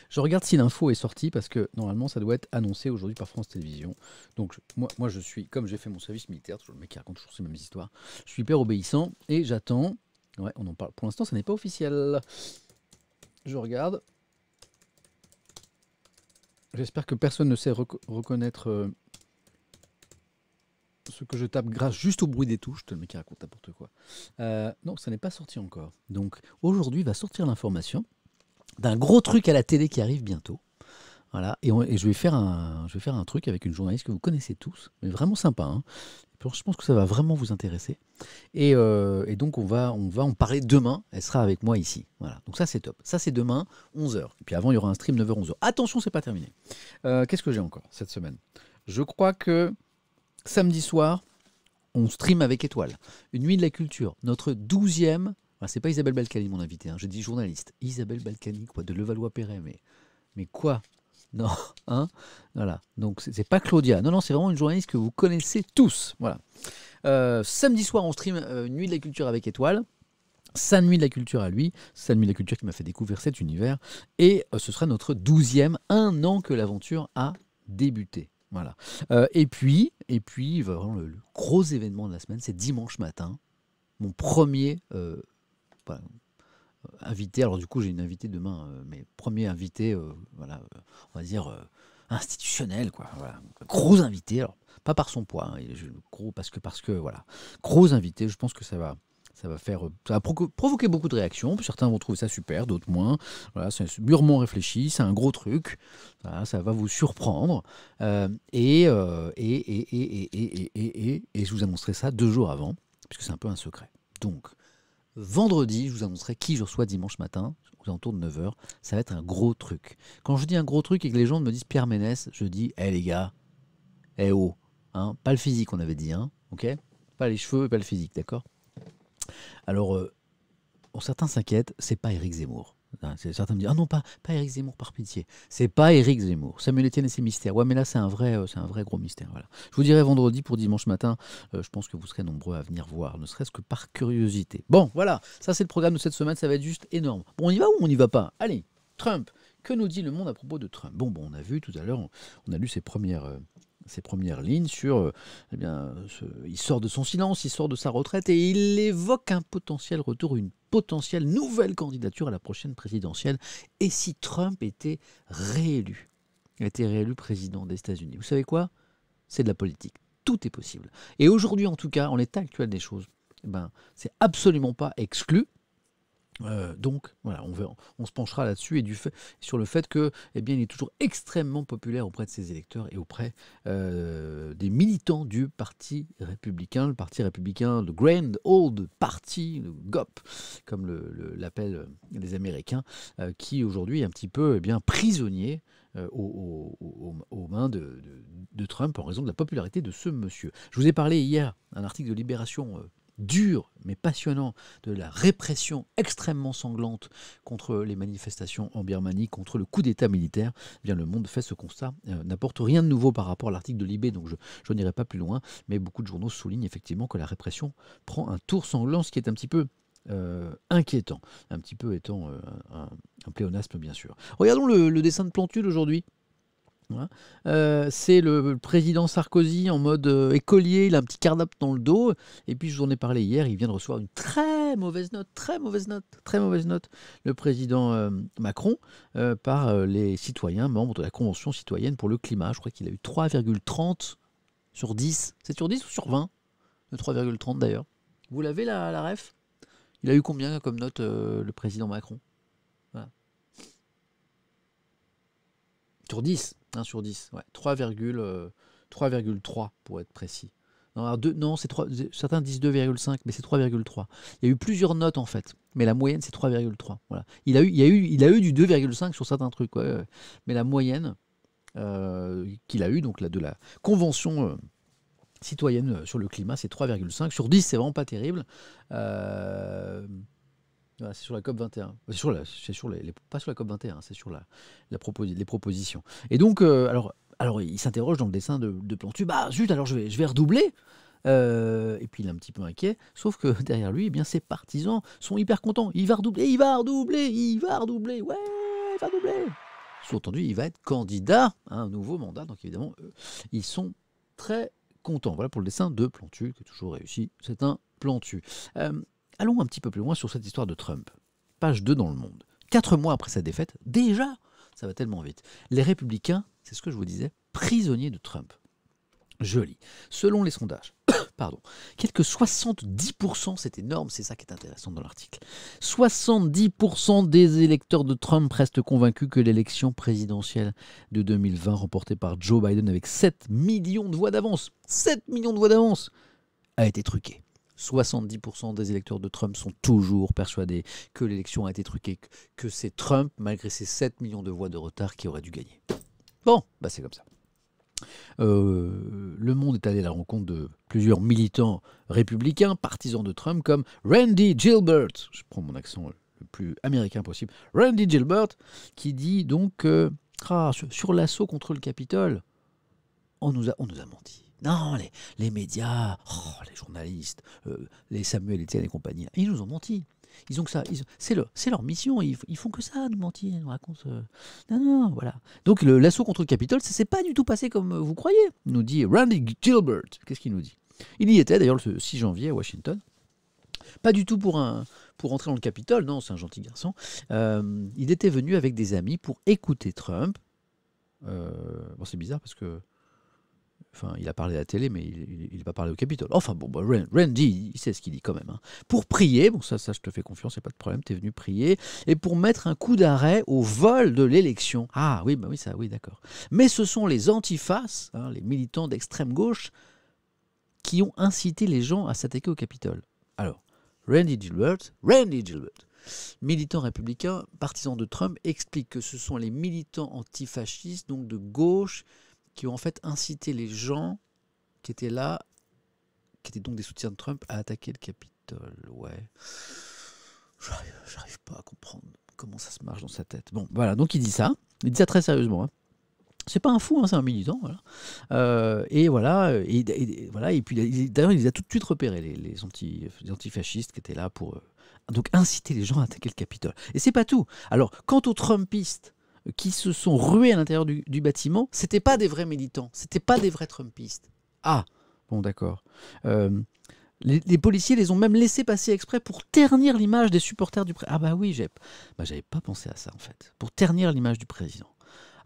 Je regarde si l'info est sortie parce que normalement ça doit être annoncé aujourd'hui par France Télévisions. Donc moi je suis, comme j'ai fait mon service militaire, toujours le mec qui raconte toujours ces mêmes histoires, je suis hyper obéissant et j'attends. Ouais, on en parle. Pour l'instant, ça n'est pas officiel. Je regarde. J'espère que personne ne sait reconnaître ce que je tape grâce juste au bruit des touches. Le mec qui raconte n'importe quoi. Non, ça n'est pas sorti encore. Donc aujourd'hui va sortir l'information d'un gros truc à la télé qui arrive bientôt. Voilà, et je vais faire un truc avec une journaliste que vous connaissez tous, mais vraiment sympa. Hein. Je pense que ça va vraiment vous intéresser. Et donc on va en parler demain. Elle sera avec moi ici. Voilà, donc ça c'est top. Ça c'est demain 11h. Et puis avant il y aura un stream 9h 11h. Attention, c'est pas terminé. Qu'est-ce que j'ai encore cette semaine? Je crois que samedi soir on stream avec Étoile. Une nuit de la culture. Notre 12e. C'est pas Isabelle Balkany mon invité. Hein. J'ai dit journaliste. Isabelle Balkany quoi, de Levallois-Perret. Mais quoi? Non, hein? Voilà. Donc c'est pas Claudia. Non, c'est vraiment une journaliste que vous connaissez tous. Voilà. Samedi soir, on stream Nuit de la culture avec Étoile. Sa nuit de la culture à lui. Sa nuit de la culture qui m'a fait découvrir cet univers. Et ce sera notre 12e, un an que l'aventure a débuté. Voilà. Et puis vraiment le gros événement de la semaine, c'est dimanche matin. Mon premier invité, alors du coup j'ai une invitée demain, mais premier invité, voilà, on va dire institutionnel, quoi. Voilà. Gros invité, alors pas par son poids, hein, gros parce que voilà, gros invité. Je pense que ça va provoquer beaucoup de réactions. Certains vont trouver ça super, d'autres moins. Voilà, c'est mûrement réfléchi, c'est un gros truc. Voilà, ça va vous surprendre. Et je vous annoncerai ça 2 jours avant, puisque c'est un peu un secret. Donc vendredi, je vous annoncerai qui je reçois dimanche matin, aux alentours de 9h. Ça va être un gros truc. Quand je dis un gros truc et que les gens me disent Pierre Ménès, je dis les gars, oh, hein, pas le physique, on avait dit, hein, ok? Pas les cheveux et pas le physique, d'accord? Alors, certains s'inquiètent, c'est pas Éric Zemmour. Certains me disent, ah non, pas Éric Zemmour, par pitié. C'est pas Éric Zemmour. Samuel Etienne et ses mystères. Ouais, mais là, c'est un vrai gros mystère. Voilà. Je vous dirai vendredi pour dimanche matin. Je pense que vous serez nombreux à venir voir, ne serait-ce que par curiosité. Bon, voilà. Ça, c'est le programme de cette semaine. Ça va être juste énorme. Bon, on y va ou on n'y va pas? Allez, Trump. Que nous dit le monde à propos de Trump? Bon, on a vu tout à l'heure, on a lu ses premières lignes sur, il sort de son silence, il sort de sa retraite et il évoque un potentiel retour, une potentielle nouvelle candidature à la prochaine présidentielle. Et si Trump était réélu, président des États-Unis, vous savez quoi? C'est de la politique. Tout est possible. Et aujourd'hui, en tout cas, en l'état actuel des choses, c'est absolument pas exclu. Donc voilà, on se penchera là-dessus et sur le fait que, il est toujours extrêmement populaire auprès de ses électeurs et auprès des militants du Parti républicain, le Grand Old Party, le GOP, comme l'appellent les Américains, qui aujourd'hui est un petit peu prisonnier aux mains de Trump en raison de la popularité de ce monsieur. Je vous ai parlé hier d'un article de Libération dur mais passionnant de la répression extrêmement sanglante contre les manifestations en Birmanie, contre le coup d'État militaire. Bien, le Monde fait ce constat, n'apporte rien de nouveau par rapport à l'article de Libé, donc je n'irai pas plus loin, mais beaucoup de journaux soulignent effectivement que la répression prend un tour sanglant, ce qui est un petit peu inquiétant, un petit peu étant un pléonasme bien sûr. Regardons le dessin de Plantule aujourd'hui. Voilà. C'est le président Sarkozy en mode écolier, il a un petit carnap dans le dos, et puis je vous en ai parlé hier, il vient de recevoir une très mauvaise note, le président Macron, par les citoyens, membres de la Convention citoyenne pour le climat. Je crois qu'il a eu 3,30 sur 10. C'est sur 10 ou sur 20? Le 3,30 d'ailleurs. Vous l'avez la ref? Il a eu combien comme note le président Macron? Voilà. Sur 10, 1 sur 10, ouais. 3, 3,3 pour être précis. Non, alors non, certains disent 2,5, mais c'est 3,3. Il y a eu plusieurs notes en fait, mais la moyenne c'est 3,3. Voilà. Il a eu du 2,5 sur certains trucs, ouais. Mais la moyenne qu'il a eu, donc de la convention citoyenne sur le climat, c'est 3,5. Sur 10, c'est vraiment pas terrible. Voilà, c'est sur la COP 21. Pas sur la COP 21, c'est sur les propositions. Et donc, alors il s'interroge dans le dessin de Plantu. Bah zut, alors je vais redoubler. Et puis il est un petit peu inquiet, sauf que derrière lui, eh bien, ses partisans sont hyper contents. Il va redoubler, ouais, il va redoubler. Sous-entendu, il va être candidat à un nouveau mandat. Donc évidemment, ils sont très contents. Voilà pour le dessin de Plantu, qui a toujours réussi. C'est un Plantu. Allons un petit peu plus loin sur cette histoire de Trump. Page 2 dans Le Monde. 4 mois après sa défaite, déjà, ça va tellement vite. Les républicains, c'est ce que je vous disais, prisonniers de Trump. Je lis. Selon les sondages, quelques 70%, c'est énorme, c'est ça qui est intéressant dans l'article. 70% des électeurs de Trump restent convaincus que l'élection présidentielle de 2020, remportée par Joe Biden avec 7 millions de voix d'avance, a été truquée. 70% des électeurs de Trump sont toujours persuadés que l'élection a été truquée, que c'est Trump, malgré ses 7 millions de voix de retard, qui aurait dû gagner. Bon, bah c'est comme ça. Le Monde est allé à la rencontre de plusieurs militants républicains, partisans de Trump, comme Randy Gilbert, je prends mon accent le plus américain possible, Randy Gilbert, qui dit donc sur l'assaut contre le Capitole, on nous a menti. Non, les médias, les journalistes, les Samuel Etienne et compagnie, ils nous ont menti. Ils ont que ça, c'est leur mission, ils font que ça, nous mentir, ils nous racontent. Non, voilà. Donc l'assaut contre le Capitole, ça s'est pas du tout passé comme vous croyez, nous dit Randy Gilbert. Qu'est-ce qu'il nous dit? Il y était d'ailleurs le 6 janvier à Washington. Pas du tout pour entrer dans le Capitole, non, c'est un gentil garçon. Il était venu avec des amis pour écouter Trump. Bon, c'est bizarre parce que. Enfin, il a parlé à la télé, mais il n'a pas parlé au Capitole. Enfin, bon, Randy, il sait ce qu'il dit quand même. Hein. Pour prier, bon, ça je te fais confiance, il n'y a pas de problème, tu es venu prier, et pour mettre un coup d'arrêt au vol de l'élection. Ah oui, bah oui, ça, oui, d'accord. Mais ce sont les antifas, les militants d'extrême gauche, qui ont incité les gens à s'attaquer au Capitole. Alors, Randy Gilbert, militant républicain, partisan de Trump, explique que ce sont les militants antifascistes, donc de gauche, qui ont en fait incité les gens qui étaient là, qui étaient donc des soutiens de Trump, à attaquer le Capitole. Ouais. J'arrive pas à comprendre comment ça se marche dans sa tête. Bon, voilà, donc il dit ça très sérieusement. Hein. C'est pas un fou, hein, c'est un militant. Voilà. Et voilà, et puis d'ailleurs, il les a tout de suite repérés, les antifascistes qui étaient là pour donc inciter les gens à attaquer le Capitole. Et c'est pas tout. Alors, quant aux Trumpistes, qui se sont rués à l'intérieur du bâtiment, c'était pas des vrais militants, c'était pas des vrais Trumpistes. Ah, bon d'accord. Les policiers les ont même laissés passer exprès pour ternir l'image des supporters du président. Ah bah oui, j'avais pas pensé à ça en fait, pour ternir l'image du président.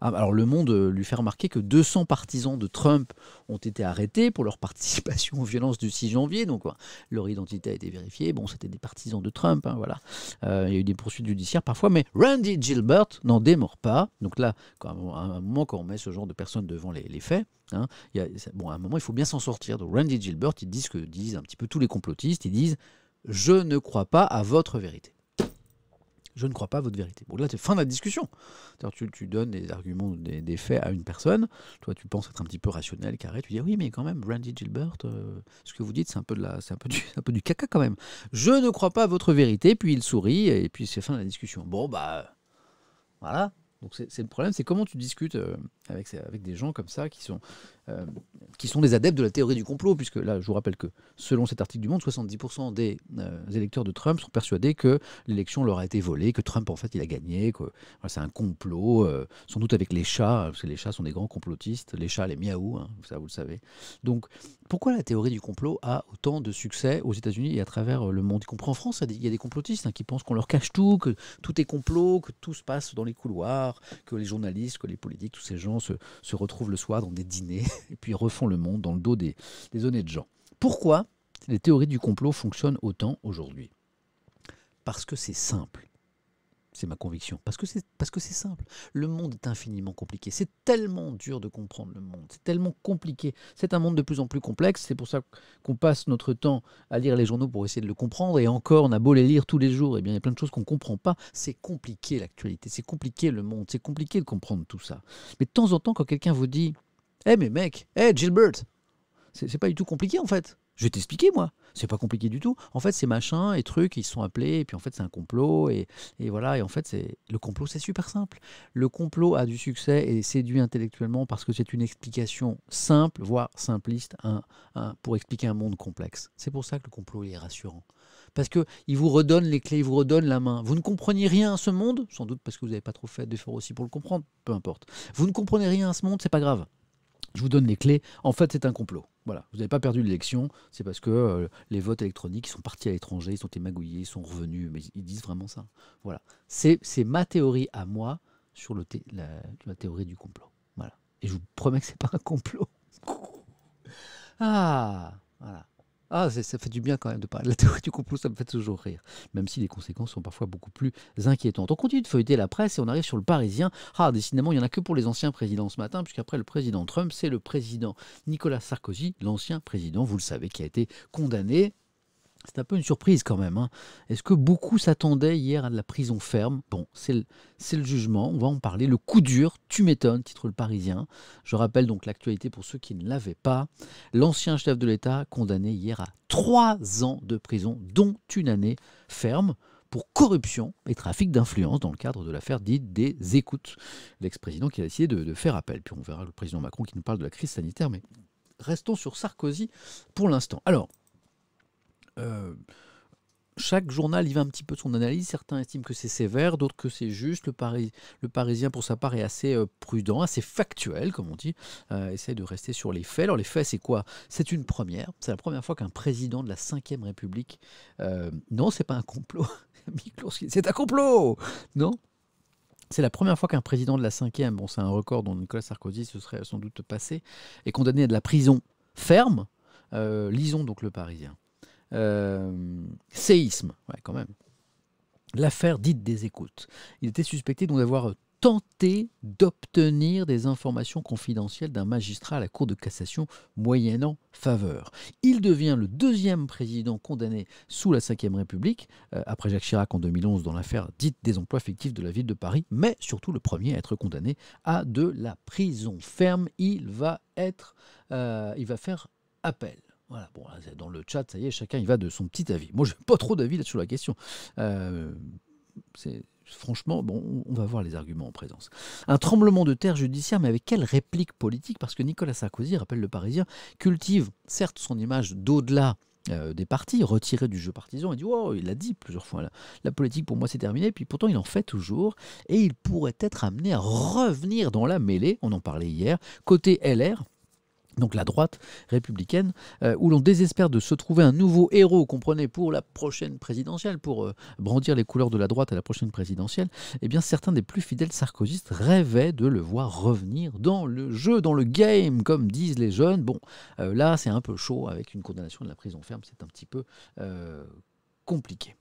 Alors Le Monde lui fait remarquer que 200 partisans de Trump ont été arrêtés pour leur participation aux violences du 6 janvier. Donc leur identité a été vérifiée. Bon, c'était des partisans de Trump. Hein, voilà. Il y a eu des poursuites judiciaires parfois. Mais Randy Gilbert n'en démord pas. Donc là, à un moment, quand on met ce genre de personnes devant les faits, hein, à un moment, il faut bien s'en sortir. Donc Randy Gilbert, ils disent ce que disent un petit peu tous les complotistes. Ils disent « Je ne crois pas à votre vérité ». Je ne crois pas à votre vérité. Bon, là, c'est fin de la discussion. Tu donnes des arguments, des faits à une personne. Toi, tu penses être un petit peu rationnel, carré. Tu dis, oui, mais quand même, Randy Gilbert, ce que vous dites, c'est un peu du caca quand même. Je ne crois pas à votre vérité. Puis il sourit, et puis c'est fin de la discussion. Bon, bah, voilà. Donc c'est le problème, c'est comment tu discutes avec des gens comme ça qui sont des adeptes de la théorie du complot, puisque là, je vous rappelle que selon cet article du Monde, 70% des électeurs de Trump sont persuadés que l'élection leur a été volée, que Trump, en fait, il a gagné, que c'est un complot, sans doute avec les chats, parce que les chats sont des grands complotistes, les chats, les miaou, hein, ça vous le savez. Donc, pourquoi la théorie du complot a autant de succès aux États-Unis et à travers le monde, y compris en France? Il y a des complotistes qui pensent qu'on leur cache tout, que tout est complot, que tout se passe dans les couloirs, que les journalistes, que les politiques, tous ces gens se retrouvent le soir dans des dîners et puis refont le monde dans le dos des honnêtes gens. Pourquoi les théories du complot fonctionnent autant aujourd'hui? Parce que c'est simple. C'est ma conviction. Parce que c'est simple. Le monde est infiniment compliqué. C'est tellement dur de comprendre le monde. C'est tellement compliqué. C'est un monde de plus en plus complexe. C'est pour ça qu'on passe notre temps à lire les journaux pour essayer de le comprendre. Et encore, on a beau les lire tous les jours, eh bien, il y a plein de choses qu'on ne comprend pas. C'est compliqué l'actualité. C'est compliqué le monde. C'est compliqué de comprendre tout ça. Mais de temps en temps, quand quelqu'un vous dit « Eh mais mec, Gilbert !» C'est pas du tout compliqué en fait. Je vais t'expliquer moi. C'est pas compliqué du tout. En fait, c'est machin et trucs, ils se sont appelés, et puis en fait, c'est un complot, et voilà. Et en fait, le complot, c'est super simple. Le complot a du succès et séduit intellectuellement parce que c'est une explication simple, voire simpliste, pour expliquer un monde complexe. C'est pour ça que le complot il est rassurant. Parce qu'il vous redonne les clés, il vous redonne la main. Vous ne comprenez rien à ce monde, sans doute parce que vous n'avez pas trop fait d'efforts aussi pour le comprendre, peu importe. Vous ne comprenez rien à ce monde, c'est pas grave. Je vous donne les clés. En fait, c'est un complot. Voilà. Vous n'avez pas perdu l'élection. C'est parce que les votes électroniques ils sont partis à l'étranger, ils sont émagouillés, ils sont revenus. Mais ils disent vraiment ça. Voilà. C'est ma théorie à moi sur la théorie du complot. Voilà. Et je vous promets que c'est pas un complot. Ah, voilà. Ah, ça fait du bien quand même de parler de la théorie du complot, ça me fait toujours rire. Même si les conséquences sont parfois beaucoup plus inquiétantes. On continue de feuilleter la presse et on arrive sur le Parisien. Ah, décidément, il n'y en a que pour les anciens présidents ce matin, puisqu'après le président Trump, c'est le président Nicolas Sarkozy, l'ancien président, vous le savez, qui a été condamné. C'est un peu une surprise quand même. Hein. Est-ce que beaucoup s'attendaient hier à de la prison ferme? Bon, c'est le jugement, on va en parler. Le coup dur, tu m'étonnes, titre le Parisien. Je rappelle donc l'actualité pour ceux qui ne l'avaient pas. L'ancien chef de l'État condamné hier à 3 ans de prison, dont une année ferme, pour corruption et trafic d'influence dans le cadre de l'affaire dite des écoutes. L'ex-président qui a décidé de faire appel. Puis on verra le président Macron qui nous parle de la crise sanitaire, mais restons sur Sarkozy pour l'instant. Alors, chaque journal y va un petit peu de son analyse. Certains estiment que c'est sévère, d'autres que c'est juste. Le Parisien, pour sa part, est assez prudent, assez factuel, comme on dit. Essaie de rester sur les faits. Alors les faits, c'est quoi? C'est une première. C'est la première fois qu'un président de la Ve République... non, c'est pas un complot. C'est un complot. Non. C'est la première fois qu'un président de la Ve, bon c'est un record dont Nicolas Sarkozy se serait sans doute passé, est condamné à de la prison ferme. Lisons donc le Parisien. Séisme, ouais, quand même. L'affaire dite des écoutes. Il était suspecté donc d'avoir tenté d'obtenir des informations confidentielles d'un magistrat à la Cour de cassation moyennant faveur. Il devient le deuxième président condamné sous la Ve République, après Jacques Chirac en 2011 dans l'affaire dite des emplois fictifs de la ville de Paris, mais surtout le premier à être condamné à de la prison ferme. Il va faire appel. Voilà, bon, dans le chat, ça y est, chacun y va de son petit avis. Moi, je n'ai pas trop d'avis là sur la question. Franchement, bon, on va voir les arguments en présence. Un tremblement de terre judiciaire, mais avec quelle réplique politique? Parce que Nicolas Sarkozy, rappelle le Parisien, cultive certes son image d'au-delà des partis, retiré du jeu partisan. Il dit, oh, il l'a dit plusieurs fois, la politique pour moi c'est terminé, puis pourtant il en fait toujours, et il pourrait être amené à revenir dans la mêlée, on en parlait hier, côté LR, donc la droite républicaine, où l'on désespère de se trouver un nouveau héros, comprenez, pour la prochaine présidentielle, pour brandir les couleurs de la droite à la prochaine présidentielle, eh bien certains des plus fidèles sarkozystes rêvaient de le voir revenir dans le jeu, dans le game, comme disent les jeunes. Bon, là c'est un peu chaud avec une condamnation de la prison ferme, c'est un petit peu... compliqué.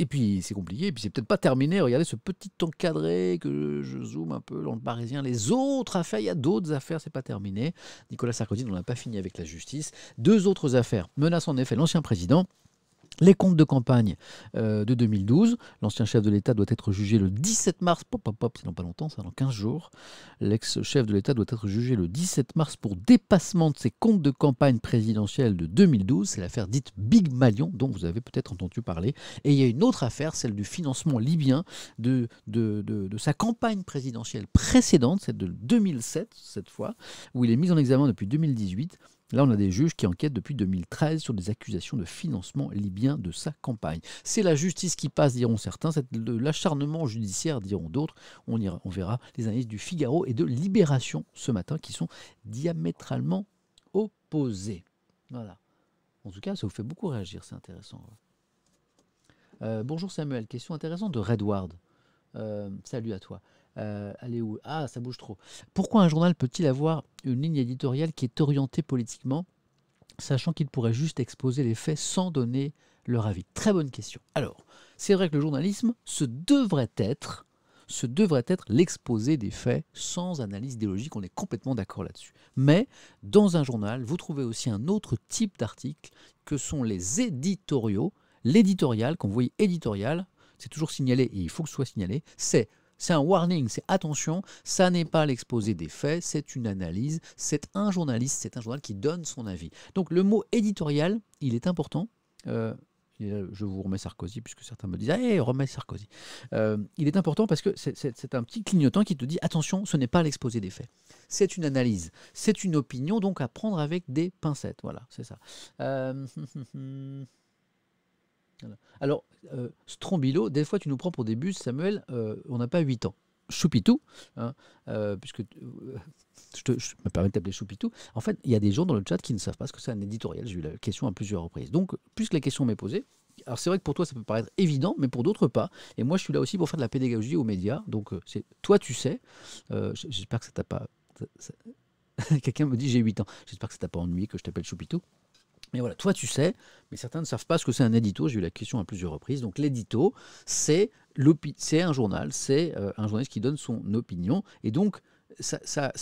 Et puis c'est compliqué, et puis c'est peut-être pas terminé. Regardez ce petit encadré que je zoome un peu dans le Parisien. Les autres affaires, il y a d'autres affaires, c'est pas terminé. Nicolas Sarkozy n'en a pas fini avec la justice. 2 autres affaires menacent en effet l'ancien président. Les comptes de campagne de 2012. L'ancien chef de l'État doit être jugé le 17 mars. C'est dans pas longtemps, ça, dans 15 jours. L'ex-chef de l'État doit être jugé le 17 mars pour dépassement de ses comptes de campagne présidentielle de 2012. C'est l'affaire dite Big Malion, dont vous avez peut-être entendu parler. Et il y a une autre affaire, celle du financement libyen de sa campagne présidentielle précédente, celle de 2007, cette fois, où il est mis en examen depuis 2018. Là, on a des juges qui enquêtent depuis 2013 sur des accusations de financement libyen de sa campagne. C'est la justice qui passe, diront certains, c'est de l'acharnement judiciaire, diront d'autres. On verra les analyses du Figaro et de Libération ce matin qui sont diamétralement opposées. Voilà. En tout cas, ça vous fait beaucoup réagir, c'est intéressant. Bonjour Samuel, question intéressante de Redward. Salut à toi. Allez où? Ah, ça bouge trop. Pourquoi un journal peut-il avoir une ligne éditoriale qui est orientée politiquement, sachant qu'il pourrait juste exposer les faits sans donner leur avis? Très bonne question. Alors, C'est vrai que le journalisme, ce devrait être l'exposé des faits sans analyse idéologique, on est complètement d'accord là-dessus. Mais dans un journal, vous trouvez aussi un autre type d'article que sont les éditoriaux. L'éditorial, quand vous voyez éditorial, c'est toujours signalé, et il faut que ce soit signalé, c'est un warning, c'est attention, ça n'est pas l'exposé des faits, c'est une analyse, c'est un journaliste, c'est un journal qui donne son avis. Donc le mot éditorial, il est important. Et là, je vous remets Sarkozy, puisque certains me disent « Hey, remets Sarkozy ». Il est important parce que c'est un petit clignotant qui te dit « Attention, ce n'est pas l'exposé des faits. C'est une analyse, c'est une opinion, donc à prendre avec des pincettes. » Voilà, c'est ça. Voilà. Alors, Strombilo, des fois tu nous prends pour des bus, Samuel, on n'a pas 8 ans. Choupitou, hein, puisque je me permets de t'appeler Choupitou. En fait, il y a des gens dans le chat qui ne savent pas ce que c'est un éditorial. J'ai eu la question à plusieurs reprises. Donc, puisque la question m'est posée, alors c'est vrai que pour toi ça peut paraître évident, mais pour d'autres pas. Et moi je suis là aussi pour faire de la pédagogie aux médias. Donc, c'est toi tu sais. J'espère que ça t'a pas. Quelqu'un me dit j'ai 8 ans. J'espère que ça t'a pas ennuyé que je t'appelle Choupitou. Mais voilà, toi tu sais, mais certains ne savent pas ce que c'est un édito. J'ai eu la question à plusieurs reprises. Donc l'édito, c'est un journal, c'est un journaliste qui donne son opinion. Et donc ça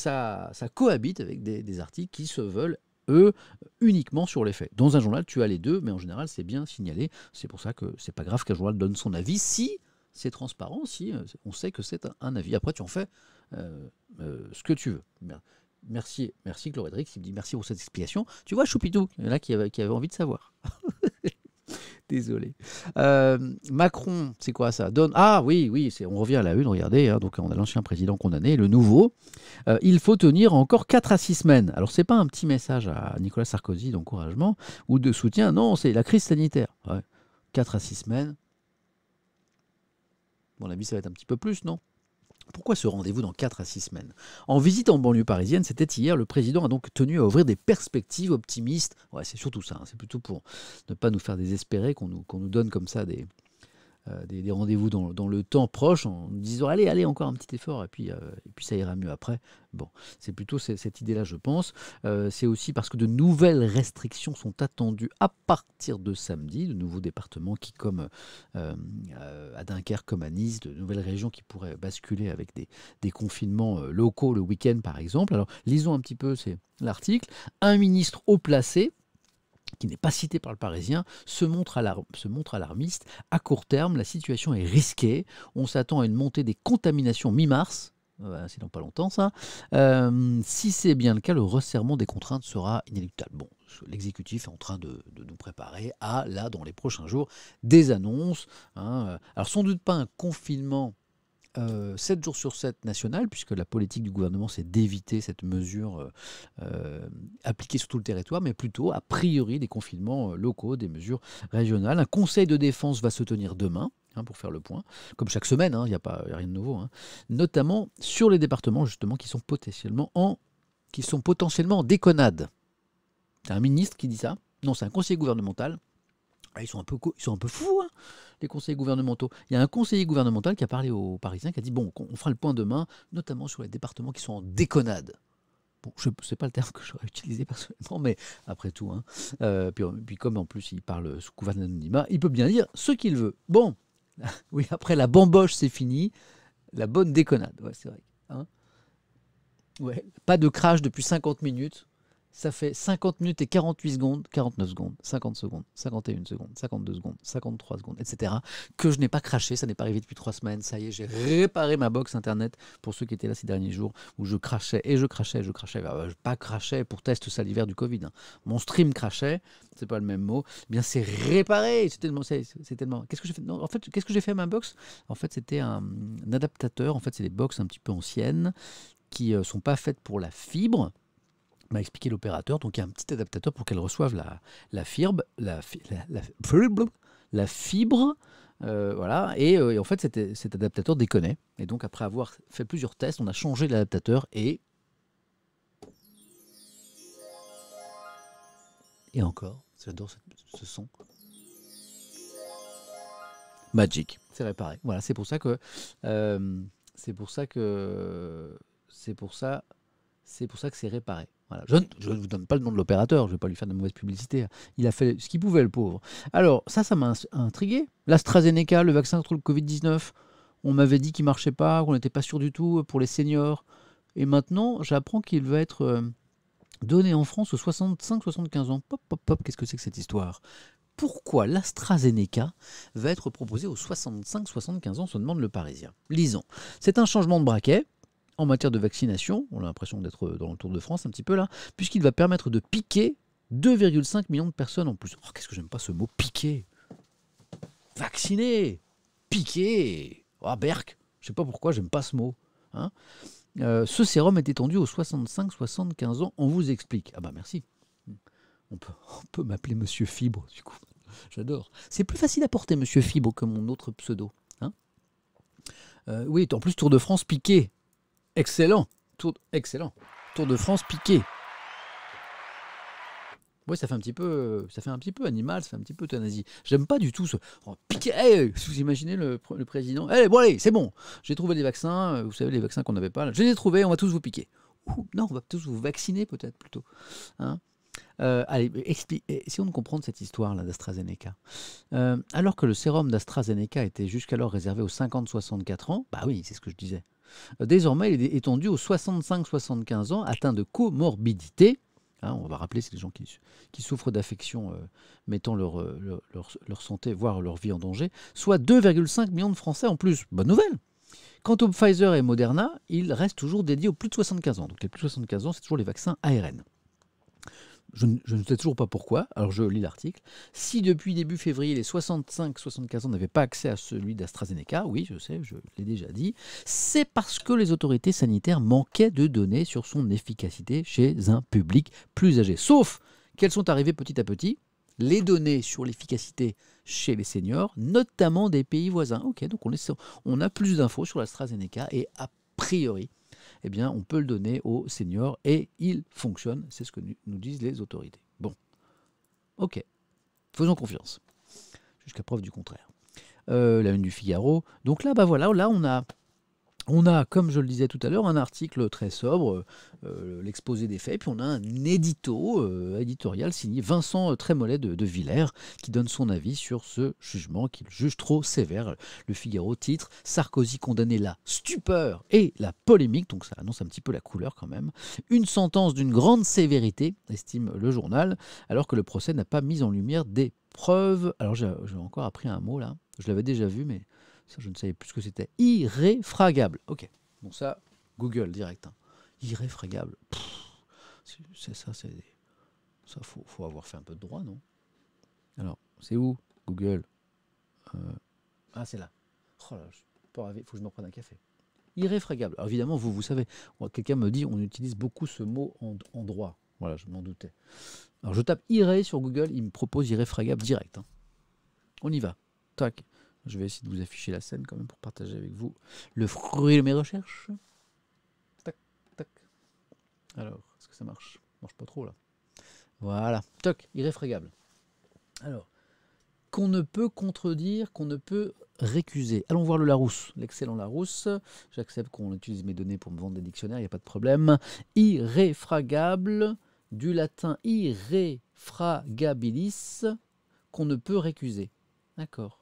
cohabite avec des articles qui se veulent, eux, uniquement sur les faits. Dans un journal, tu as les deux, mais en général, c'est bien signalé. C'est pour ça que c'est pas grave qu'un journal donne son avis si c'est transparent, si on sait que c'est un avis. Après, tu en fais ce que tu veux. Merci Chlorédrix, il me dit merci pour cette explication. Tu vois, Choupitou, il y en a qui avait envie de savoir. Désolé. Macron, c'est quoi ça? Ah oui, on revient à la une, regardez. Hein, donc on a l'ancien président condamné, le nouveau. Il faut tenir encore 4 à 6 semaines. Alors c'est pas un petit message à Nicolas Sarkozy d'encouragement ou de soutien, non, c'est la crise sanitaire. Ouais. 4 à 6 semaines. Bon, la vie, ça va être un petit peu plus, non? Pourquoi ce rendez-vous dans 4 à 6 semaines? En visite en banlieue parisienne, c'était hier, le président a donc tenu à ouvrir des perspectives optimistes. Ouais, c'est surtout ça, hein, c'est plutôt pour ne pas nous faire désespérer qu'on nous donne comme ça des rendez-vous dans le temps proche en disant allez, encore un petit effort et puis ça ira mieux après. Bon, c'est plutôt cette idée-là, je pense. C'est aussi parce que de nouvelles restrictions sont attendues à partir de samedi, de nouveaux départements qui, comme à Dunkerque, comme à Nice, de nouvelles régions qui pourraient basculer avec des confinements locaux le week-end, par exemple. Alors, lisons un petit peu l'article. Un ministre haut placé, qui n'est pas cité par le Parisien, se montre alarmiste. À court terme, la situation est risquée. On s'attend à une montée des contaminations mi-mars. C'est dans pas longtemps ça. Si c'est bien le cas, le resserrement des contraintes sera inéluctable. Bon, l'exécutif est en train de nous préparer à, là, dans les prochains jours, des annonces. Hein. Alors sans doute pas un confinement 7 jours sur 7 national, puisque la politique du gouvernement, c'est d'éviter cette mesure appliquée sur tout le territoire, mais plutôt, a priori, des confinements locaux, des mesures régionales. Un conseil de défense va se tenir demain, pour faire le point, comme chaque semaine, il n'y a rien de nouveau, notamment sur les départements, justement, qui sont potentiellement en déconnade. C'est un ministre qui dit ça. Non, c'est un conseiller gouvernemental. Ils sont un peu fous, les conseillers gouvernementaux. Il y a un conseiller gouvernemental qui a parlé aux Parisiens, qui a dit bon, on fera le point demain, notamment sur les départements qui sont en déconnade. Bon, je ne sais pas le terme que j'aurais utilisé personnellement, mais après tout, puis comme en plus il parle sous couvert d'anonymat, il peut bien dire ce qu'il veut. Bon, oui, après la bamboche, c'est fini, la bonne déconnade, ouais, c'est vrai. Ouais, pas de crash depuis 50 minutes. Ça fait 50 minutes et 48 secondes, 49 secondes, 50 secondes, 51 secondes, 52 secondes, 53 secondes, etc. Que je n'ai pas craché, ça n'est pas arrivé depuis 3 semaines. Ça y est, j'ai réparé ma box internet pour ceux qui étaient là ces derniers jours où je crachais et je crachais. Je pas crachais pour test salivaire du Covid. Mon stream crachait, c'est pas le même mot. Eh bien, c'est réparé. C'est tellement. Qu'est-ce que j'ai fait? Non, en fait, qu'est-ce que j'ai fait à ma box? En fait, c'était un adaptateur. En fait, c'est des box un petit peu anciennes qui sont pas faites pour la fibre. M'a expliqué l'opérateur, donc il y a un petit adaptateur pour qu'elle reçoive la fibre, voilà, et en fait cet adaptateur déconnait, et donc après avoir fait plusieurs tests, on a changé l'adaptateur, et encore, j'adore ce son. Magic, c'est réparé. Voilà, c'est pour ça que c'est réparé. Voilà. Je ne vous donne pas le nom de l'opérateur, je ne vais pas lui faire de mauvaise publicité. Il a fait ce qu'il pouvait, le pauvre. Alors, ça m'a intrigué. L'AstraZeneca, le vaccin contre le Covid-19, on m'avait dit qu'il ne marchait pas, qu'on n'était pas sûr du tout pour les seniors. Et maintenant, j'apprends qu'il va être donné en France aux 65-75 ans. Pop, pop, pop, qu'est-ce que c'est que cette histoire? Pourquoi l'AstraZeneca va être proposé aux 65-75 ans, se demande le Parisien. Lisons. C'est un changement de braquet en matière de vaccination. On a l'impression d'être dans le Tour de France un petit peu là, puisqu'il va permettre de piquer 2,5 millions de personnes en plus. Oh, qu'est-ce que j'aime pas ce mot piquer. Vacciner. Piquer. Oh, Berk. Je sais pas pourquoi j'aime pas ce mot. Hein. Ce sérum est étendu aux 65-75 ans. On vous explique. Ah bah merci. On peut m'appeler Monsieur Fibre, du coup. J'adore. C'est plus facile à porter, Monsieur Fibre, que mon autre pseudo. Hein. Oui, en plus, Tour de France piqué. Excellent. Excellent. Tour de France piqué. Oui, ça fait un petit peu animal, ça fait un petit peu euthanasie. J'aime pas du tout ce piqué. Hey, vous imaginez le président. Bon, allez, c'est bon. J'ai trouvé des vaccins. Vous savez, les vaccins qu'on n'avait pas. Là. Je les ai trouvés. On va tous vous piquer. Non, on va tous vous vacciner peut-être plutôt. Hein. Allez, essayons de comprendre cette histoire-là d'AstraZeneca. Alors que le sérum d'AstraZeneca était jusqu'alors réservé aux 50-64 ans, bah oui, c'est ce que je disais. Désormais, il est étendu aux 65-75 ans atteints de comorbidité. Hein, on va rappeler, c'est les gens qui souffrent d'affections mettant leur santé, voire leur vie en danger, soit 2,5 millions de Français en plus. Bonne nouvelle. Quant au Pfizer et Moderna, ils restent toujours dédiés aux plus de 75 ans. Donc les plus de 75 ans, c'est toujours les vaccins ARN. Je ne sais toujours pas pourquoi, alors je lis l'article. Si depuis début février, les 65-75 ans n'avaient pas accès à celui d'AstraZeneca, oui, je sais, je l'ai déjà dit, c'est parce que les autorités sanitaires manquaient de données sur son efficacité chez un public plus âgé. Sauf qu'elles sont arrivées petit à petit, les données sur l'efficacité chez les seniors, notamment des pays voisins. Ok, donc on a plus d'infos sur l'AstraZeneca et a priori, eh bien, on peut le donner aux seniors et il fonctionne. C'est ce que nous disent les autorités. Bon, ok, faisons confiance. Jusqu'à preuve du contraire. La une du Figaro. Donc là, bah voilà, là on a, comme je le disais tout à l'heure, un article très sobre, l'exposé des faits, puis on a un éditorial signé Vincent Trémollet de Villers, qui donne son avis sur ce jugement qu'il juge trop sévère. Le Figaro titre « Sarkozy condamné la stupeur et la polémique », donc ça annonce un petit peu la couleur quand même. Une sentence d'une grande sévérité, estime le journal, alors que le procès n'a pas mis en lumière des preuves. Alors j'ai encore appris un mot là, je l'avais déjà vu, mais... ça, je ne savais plus ce que c'était. Irréfragable. Ok. Bon, ça, Google direct. Hein. Irréfragable. C'est ça, c'est. Ça, faut avoir fait un peu de droit, non? Alors, c'est où Google? Ah, c'est là. Oh là, il faut que je me reprenne un café. Irréfragable. Alors, évidemment, vous savez, quelqu'un me dit on utilise beaucoup ce mot en droit. Voilà, je m'en doutais. Alors, je tape irré sur Google, il me propose irréfragable direct. Hein. On y va. Tac. Je vais essayer de vous afficher la scène quand même pour partager avec vous le fruit de mes recherches. Tac, tac. Alors, est-ce que ça marche? Ça marche pas trop là. Voilà. Toc, irréfragable. Alors, qu'on ne peut contredire, qu'on ne peut récuser. Allons voir le Larousse, l'excellent Larousse. J'accepte qu'on utilise mes données pour me vendre des dictionnaires, il n'y a pas de problème. Irréfragable, du latin irrefragabilis, qu'on ne peut récuser. D'accord.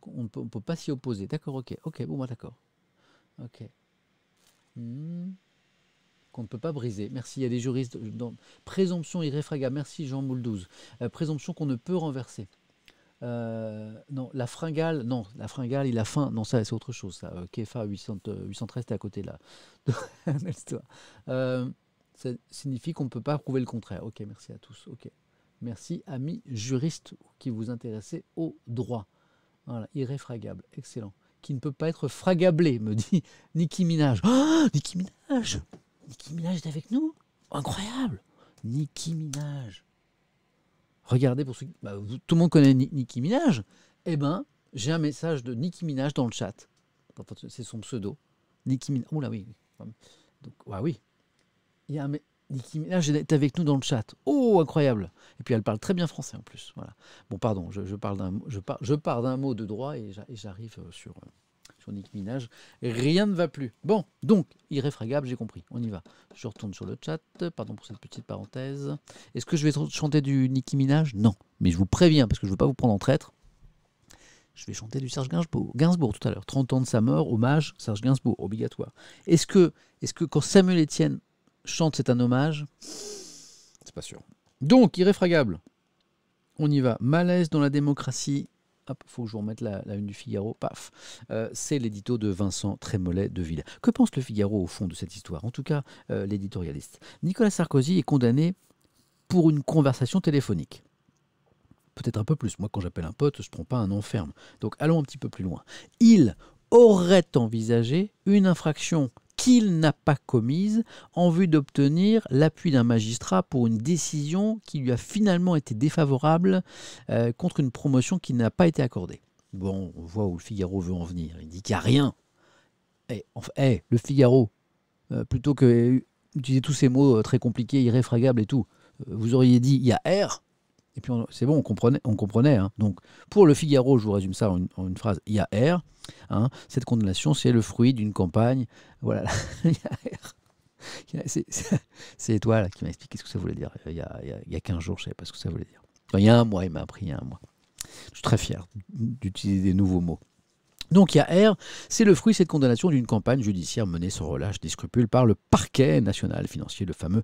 On ne peut pas s'y opposer. D'accord, ok, bon, bah, d'accord. Ok. Qu'on ne peut pas briser. Merci, il y a des juristes. Présomption irréfragable. Merci, Jean Mouldouz. Présomption qu'on ne peut renverser. Non, la fringale, il a faim. Non, ça, c'est autre chose. Ça. Kefa 813, t'es à côté là. Ça signifie qu'on ne peut pas prouver le contraire. Ok, merci à tous. Ok. Merci, amis juristes qui vous intéressez au droit. Voilà, irréfragable, excellent. Qui ne peut pas être fragablé, me dit Nicki Minaj. Oh, Nicki Minaj! Nicki Minaj est avec nous? Incroyable! Nicki Minaj. Regardez, pour ceux qui... tout le monde connaît Nicki Minaj. Eh ben, j'ai un message de Nicki Minaj dans le chat. C'est son pseudo. Nicki Minaj. Oh là, oui. Donc, oui. Il y a un... Nicki Minaj est avec nous dans le chat. Oh, incroyable. Et puis elle parle très bien français en plus. Voilà. Bon, pardon, je pars d'un mot de droit et j'arrive sur sur Nicki Minaj. Rien ne va plus. Bon, donc, irréfragable, j'ai compris. On y va. Je retourne sur le chat. Pardon pour cette petite parenthèse. Est-ce que je vais chanter du Nicki Minaj? Non. Mais je vous préviens, parce que je ne veux pas vous prendre en traître. Je vais chanter du Serge Gainsbourg tout à l'heure. 30 ans de sa mort, hommage, Serge Gainsbourg, obligatoire. Est-ce que quand Samuel Etienne chante, c'est un hommage? C'est pas sûr. Donc, irréfragable. On y va. Malaise dans la démocratie. Hop, faut que je vous remette la une du Figaro. Paf. C'est l'édito de Vincent Trémollet de Ville. Que pense le Figaro au fond de cette histoire? En tout cas, l'éditorialiste. Nicolas Sarkozy est condamné pour une conversation téléphonique. Peut-être un peu plus. Moi, quand j'appelle un pote, je ne prends pas un enferme. Donc, allons un petit peu plus loin. Il aurait envisagé une infraction qu'il n'a pas commise en vue d'obtenir l'appui d'un magistrat pour une décision qui lui a finalement été défavorable contre une promotion qui n'a pas été accordée. Bon, on voit où le Figaro veut en venir. Il dit qu'il n'y a rien. Le Figaro, plutôt que d'utiliser tous ces mots très compliqués, irréfragables et tout, vous auriez dit il y a R. Et puis c'est bon, on comprenait. Hein. Donc, pour le Figaro, je vous résume ça en une phrase, il y a R. Hein. Cette condamnation, c'est le fruit d'une campagne. Voilà, il y a R. C'est toi là, qui m'a expliqué ce que ça voulait dire. Il y a 15 jours, je ne savais pas ce que ça voulait dire. Enfin, il y a un mois, il m'a appris il y a un mois. Je suis très fier d'utiliser des nouveaux mots. Donc il y a R, c'est le fruit de cette condamnation d'une campagne judiciaire menée sans relâche des scrupules par le parquet national financier, le fameux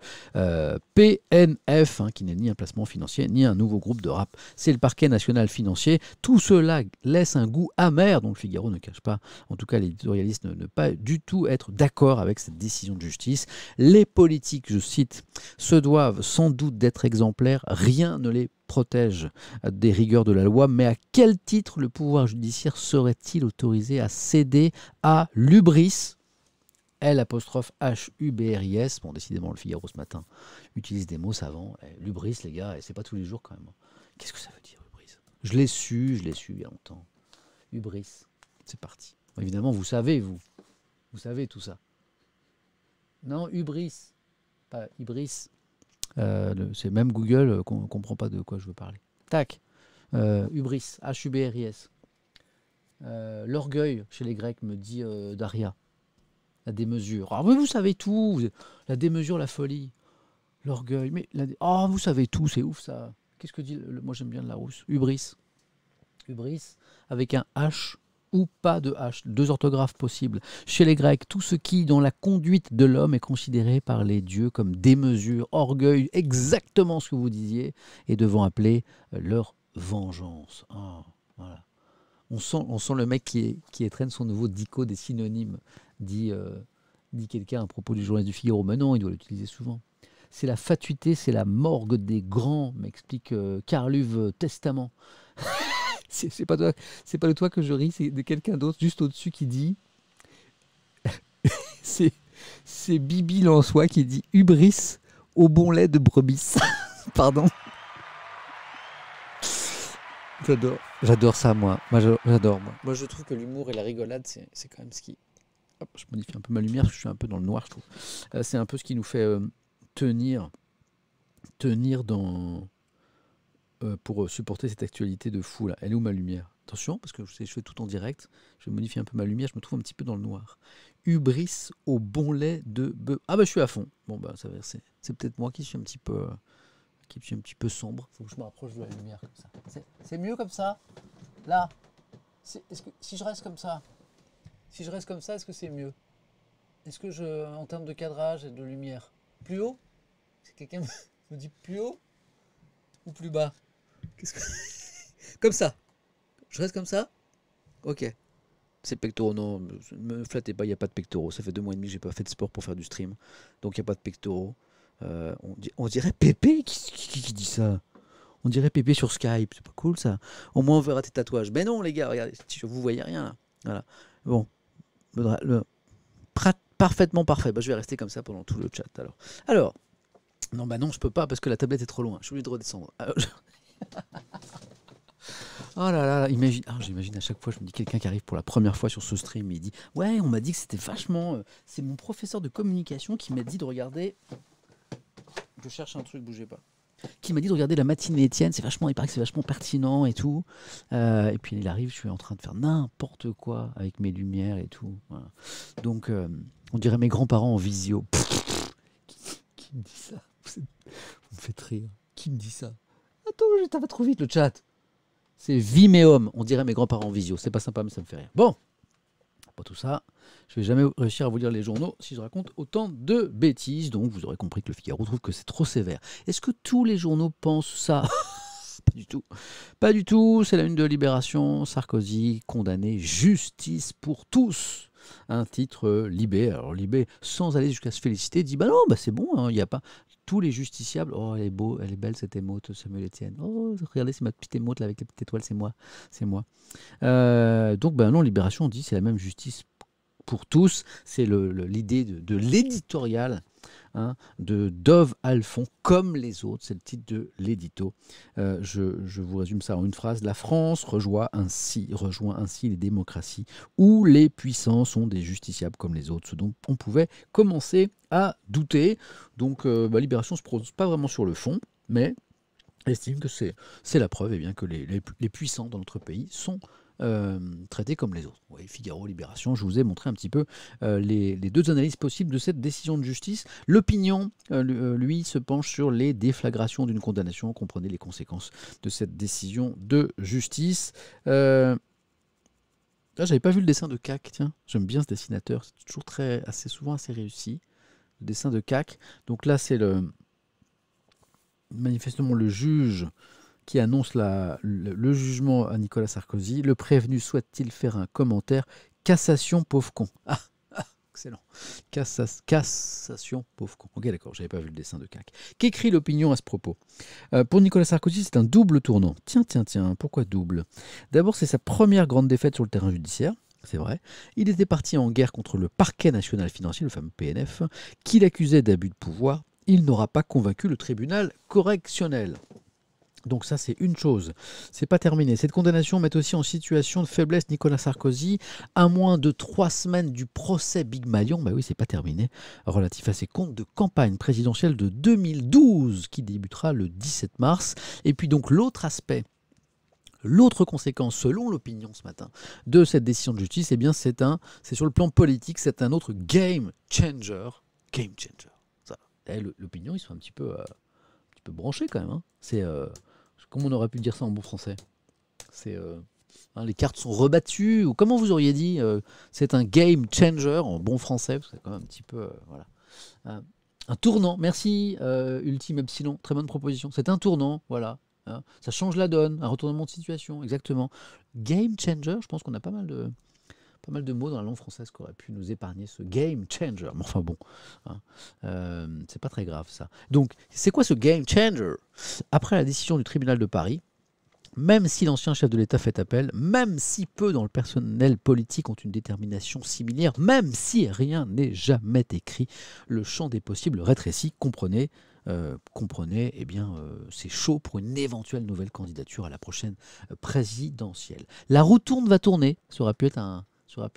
PNF, qui n'est ni un placement financier ni un nouveau groupe de rap. C'est le parquet national financier. Tout cela laisse un goût amer dont le Figaro ne cache pas, en tout cas l'éditorialiste, ne pas du tout être d'accord avec cette décision de justice. Les politiques, je cite, se doivent sans doute d'être exemplaires, rien ne les protège des rigueurs de la loi, mais à quel titre le pouvoir judiciaire serait-il autorisé à céder à l'ubris, L''H-U-B-R-I-S, bon décidément le Figaro ce matin utilise des mots savants, l'ubris les gars, et c'est pas tous les jours quand même. Qu'est-ce que ça veut dire ubris? Je l'ai su il y a longtemps. Ubris, c'est parti. Évidemment vous savez tout ça. Non, ubris, pas ibris. C'est même Google qu'on ne comprend pas de quoi je veux parler. Tac. Hubris, H-U-B-R-I-S. L'orgueil, chez les Grecs, me dit Daria. La démesure. Ah, mais vous savez tout. La démesure, la folie. L'orgueil. Mais vous savez tout, c'est ouf ça. Qu'est-ce que dit moi j'aime bien le Larousse. Hubris. Hubris, avec un H ou pas de H, 2 orthographes possibles. Chez les Grecs, tout ce qui, dans la conduite de l'homme, est considéré par les dieux comme démesure, orgueil, exactement ce que vous disiez, et devant appeler leur vengeance. Oh, voilà. On sent le mec qui étrenne son nouveau dico des synonymes, dit quelqu'un à propos du journal du Figaro. Mais non, il doit l'utiliser souvent. C'est la fatuité, c'est la morgue des grands, m'explique Carluve Testament. C'est pas de toi que je ris, c'est de quelqu'un d'autre juste au-dessus qui dit c'est Bibi Lançois qui dit hubris au bon lait de brebis. Pardon. J'adore ça moi j'adore. Moi je trouve que l'humour et la rigolade c'est quand même ce qui... Hop, je modifie un peu ma lumière parce que je suis un peu dans le noir, je trouve. C'est un peu ce qui nous fait tenir dans... pour supporter cette actualité de fou là. Elle est où ma lumière? Attention, parce que je fais tout en direct. Je vais modifier un peu ma lumière, je me trouve un petit peu dans le noir. Hubris au bon lait de bœuf. Ah bah je suis à fond. Bon bah ça va, c'est peut-être moi qui suis un petit peu sombre. Faut que je me rapproche de la lumière comme ça. C'est mieux comme ça? Là. Si je reste comme ça, est-ce que c'est mieux? Est-ce que en termes de cadrage et de lumière, plus haut? Si quelqu'un me dit plus haut ou plus bas? Comme ça. Je reste comme ça? Ok. C'est pectoraux, non, ne me flattez pas, il n'y a pas de pectoraux. Ça fait 2 mois et demi que j'ai pas fait de sport pour faire du stream. Donc il n'y a pas de pectoraux. On dirait Pépé qui dit ça. On dirait Pépé sur Skype. C'est pas cool ça. Au moins on verra tes tatouages. Mais non les gars, regardez, vous voyez rien là. Voilà. Bon. Parfaitement parfait. Bah, je vais rester comme ça pendant tout le chat alors. Non, bah non, je peux pas parce que la tablette est trop loin. Je suis obligé de redescendre. Oh là là, j'imagine à chaque fois, je me dis quelqu'un qui arrive pour la première fois sur ce stream, il dit « Ouais, on m'a dit que c'était vachement... c'est mon professeur de communication qui m'a dit de regarder... » Je cherche un truc, bougez pas. qui m'a dit de regarder la matinée Étienne, il paraît que c'est vachement pertinent et tout. Et puis il arrive, je suis en train de faire n'importe quoi avec mes lumières et tout. Voilà. Donc on dirait mes grands-parents en visio. Qui me dit ça? Vous me faites rire. Qui me dit ça? Attends, ça va trop vite le chat. C'est Vimeo, on dirait mes grands-parents en visio. C'est pas sympa, mais ça me fait rire. Bon, pas tout ça. Je vais jamais réussir à vous lire les journaux si je raconte autant de bêtises. Donc vous aurez compris que le Figaro trouve que c'est trop sévère. Est-ce que tous les journaux pensent ça? Pas du tout. Pas du tout. C'est la une de Libération. Sarkozy condamné, justice pour tous. Un titre Libé. Alors Libé, sans aller jusqu'à se féliciter, dit bah non, bah c'est bon, il n'y a pas tous les justiciables. Oh, elle est beau, elle est belle cette émote, Samuel Etienne. Oh, regardez, c'est ma petite émote là avec la petite étoile, c'est moi, c'est moi. Donc bah non, Libération dit c'est la même justice pour tous. C'est l'idée de l'éditorial. De Dove Alphon, comme les autres, c'est le titre de l'édito. Je vous résume ça en une phrase. La France rejoint ainsi les démocraties où les puissants sont des justiciables comme les autres, ce dont on pouvait commencer à douter. Donc Libération ne se prononce pas vraiment sur le fond, mais estime que c'est la preuve bien, que les puissants dans notre pays sont traités comme les autres. Oui, Figaro, Libération, je vous ai montré un petit peu les deux analyses possibles de cette décision de justice. L'opinion, lui, se penche sur les déflagrations d'une condamnation. Comprenez les conséquences de cette décision de justice. J'avais pas vu le dessin de Cac, tiens, j'aime bien ce dessinateur, c'est toujours assez souvent assez réussi, le dessin de Cac. Donc là, c'est manifestement le juge qui annonce le jugement à Nicolas Sarkozy. Le prévenu souhaite-t-il faire un commentaire? Cassation, pauvre con. Excellent. Cassation, pauvre con. Ok, d'accord, j'avais pas vu le dessin de Cac. Qu'écrit l'opinion à ce propos? Pour Nicolas Sarkozy, c'est un double tournant. Tiens, pourquoi double? D'abord, c'est sa première grande défaite sur le terrain judiciaire. C'est vrai. Il était parti en guerre contre le parquet national financier, le fameux PNF, qui l'accusait d'abus de pouvoir. Il n'aura pas convaincu le tribunal correctionnel. Donc ça, c'est une chose. C'est pas terminé. Cette condamnation met aussi en situation de faiblesse Nicolas Sarkozy à moins de 3 semaines du procès Big Malion. Bah oui, c'est pas terminé. Relatif à ses comptes de campagne présidentielle de 2012 qui débutera le 17 mars. Et puis donc l'autre aspect, l'autre conséquence, selon l'opinion ce matin, de cette décision de justice, eh bien c'est sur le plan politique, c'est un autre game changer. Game changer. Ça. L'opinion, ils sont un petit peu branchés quand même. Hein. C'est comment on aurait pu dire ça en bon français? C'est les cartes sont rebattues, ou comment vous auriez dit c'est un game changer en bon français, c'est quand même un petit peu voilà. Un tournant. Merci Ultime Epsilon, très bonne proposition. C'est un tournant, voilà. Hein. Ça change la donne, un retournement de situation, exactement. Game changer, je pense qu'on a pas mal de mots dans la langue française qui auraient pu nous épargner ce game changer. Mais enfin bon, c'est pas très grave ça. Donc, c'est quoi ce game changer? Après la décision du tribunal de Paris, même si l'ancien chef de l'État fait appel, même si peu dans le personnel politique ont une détermination similaire, même si rien n'est jamais écrit, le champ des possibles rétrécit. Comprenez, c'est chaud pour une éventuelle nouvelle candidature à la prochaine présidentielle. La roue va tourner. Ça aurait pu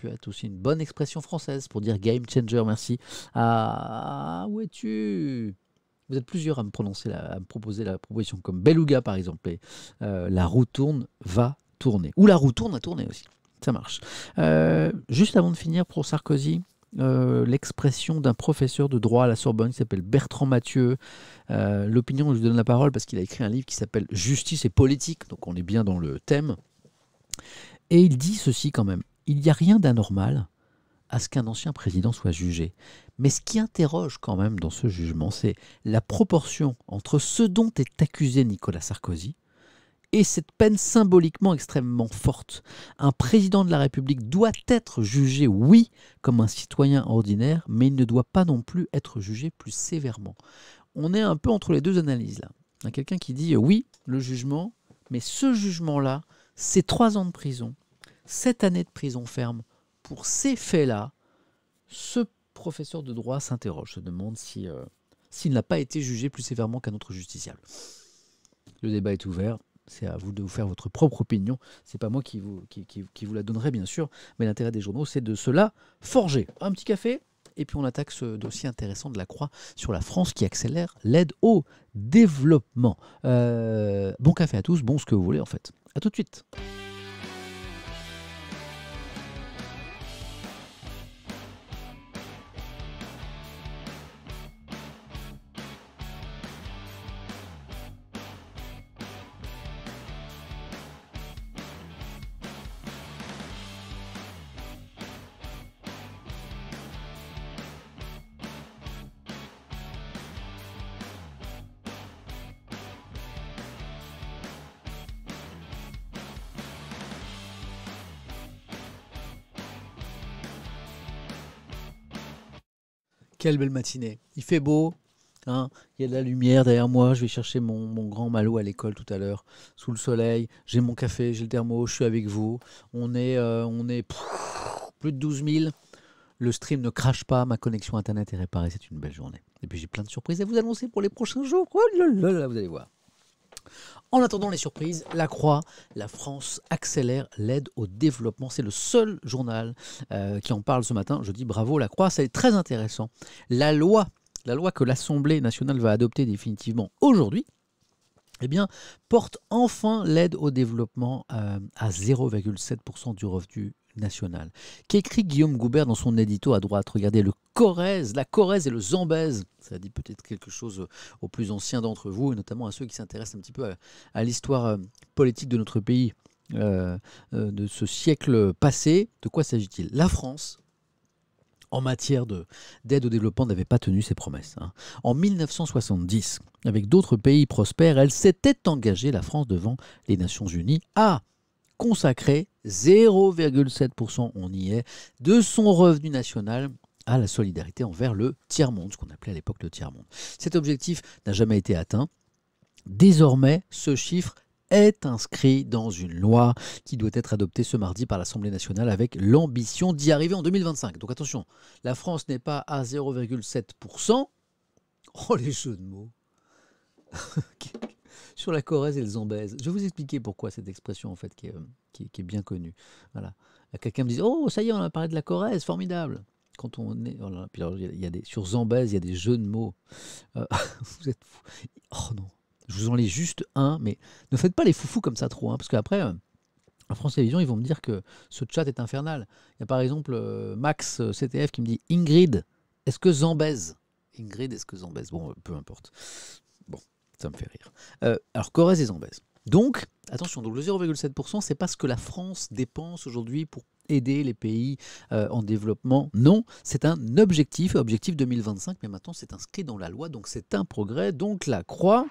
être aussi une bonne expression française pour dire game changer. Merci. Ah, où es-tu? Vous êtes plusieurs à me proposer la proposition, comme Beluga par exemple. Et, la roue va tourner. Ou la roue tourne à tourner aussi. Ça marche. Juste avant de finir, pour Sarkozy, l'expression d'un professeur de droit à la Sorbonne qui s'appelle Bertrand Mathieu. L'opinion, je lui donne la parole parce qu'il a écrit un livre qui s'appelle Justice et politique. Donc on est bien dans le thème. Et il dit ceci quand même. Il n'y a rien d'anormal à ce qu'un ancien président soit jugé. Mais ce qui interroge quand même dans ce jugement, c'est la proportion entre ce dont est accusé Nicolas Sarkozy et cette peine symboliquement extrêmement forte. Un président de la République doit être jugé, oui, comme un citoyen ordinaire, mais il ne doit pas non plus être jugé plus sévèrement. On est un peu entre les deux analyses là. Il y a quelqu'un qui dit oui, le jugement, mais ce jugement-là, c'est 3 ans de prison, 7 années de prison ferme. Pour ces faits-là, ce professeur de droit s'interroge, se demande s'il n'a pas été jugé plus sévèrement qu'un autre justiciable. Le débat est ouvert, c'est à vous de vous faire votre propre opinion. C'est pas moi qui vous la donnerai bien sûr, mais l'intérêt des journaux, c'est de cela forger. Un petit café Et puis on attaque ce dossier intéressant de la Croix sur la France qui accélère l'aide au développement. Bon café à tous, bon ce que vous voulez en fait. À tout de suite. Quelle belle matinée. Il fait beau, hein, il y a de la lumière derrière moi. Je vais chercher mon grand Malo à l'école tout à l'heure, sous le soleil. J'ai mon café, j'ai le thermo, je suis avec vous. On est plus de 12 000. Le stream ne crache pas, ma connexion Internet est réparée. C'est une belle journée. Et puis j'ai plein de surprises à vous annoncer pour les prochains jours. Oh là là là, vous allez voir. En attendant les surprises, la Croix, la France accélère l'aide au développement. C'est le seul journal qui en parle ce matin. Je dis bravo, la Croix, c'est très intéressant. La loi que l'Assemblée nationale va adopter définitivement aujourd'hui, eh bien, porte enfin l'aide au développement à 0,7% du revenu national. Qu'écrit Guillaume Goubert dans son édito à droite? Regardez, la Corrèze et le Zambèze. Ça dit peut-être quelque chose aux plus anciens d'entre vous, et notamment à ceux qui s'intéressent un petit peu à l'histoire politique de notre pays, de ce siècle passé. De quoi s'agit-il? La France, en matière d'aide au développement, n'avait pas tenu ses promesses. En 1970, avec d'autres pays prospères, elle s'était engagée, la France, devant les Nations Unies, à consacrer 0,7%, on y est, de son revenu national à la solidarité envers le tiers-monde, ce qu'on appelait à l'époque le tiers-monde. Cet objectif n'a jamais été atteint. Désormais, ce chiffre est inscrit dans une loi qui doit être adoptée ce mardi par l'Assemblée nationale avec l'ambition d'y arriver en 2025. Donc attention, la France n'est pas à 0,7%. Oh, les jeux de mots sur la Corrèze et le Zambèze. Je vais vous expliquer pourquoi cette expression en fait qui est bien connue. Voilà. Quelqu'un me dit oh ça y est on a parlé de la Corrèze, formidable. Quand on est voilà. Puis alors, il y a sur Zambèze il y a des jeux de mots. Vous êtes fous. Oh non, je vous en lis juste un, mais ne faites pas les foufous comme ça trop, parce qu'après en France Télévisions ils vont me dire que ce chat est infernal. Il y a par exemple Max CTF qui me dit Ingrid, est-ce que Zambèze? Ingrid, est-ce que Zambèze? Bon, peu importe. Bon. Ça me fait rire. Alors, Corrèze et Zambèze. Donc, attention, donc le 0,7%, c'est pas ce que la France dépense aujourd'hui pour aider les pays en développement. Non, c'est un objectif 2025, mais maintenant c'est inscrit dans la loi, donc c'est un progrès. Donc la Croix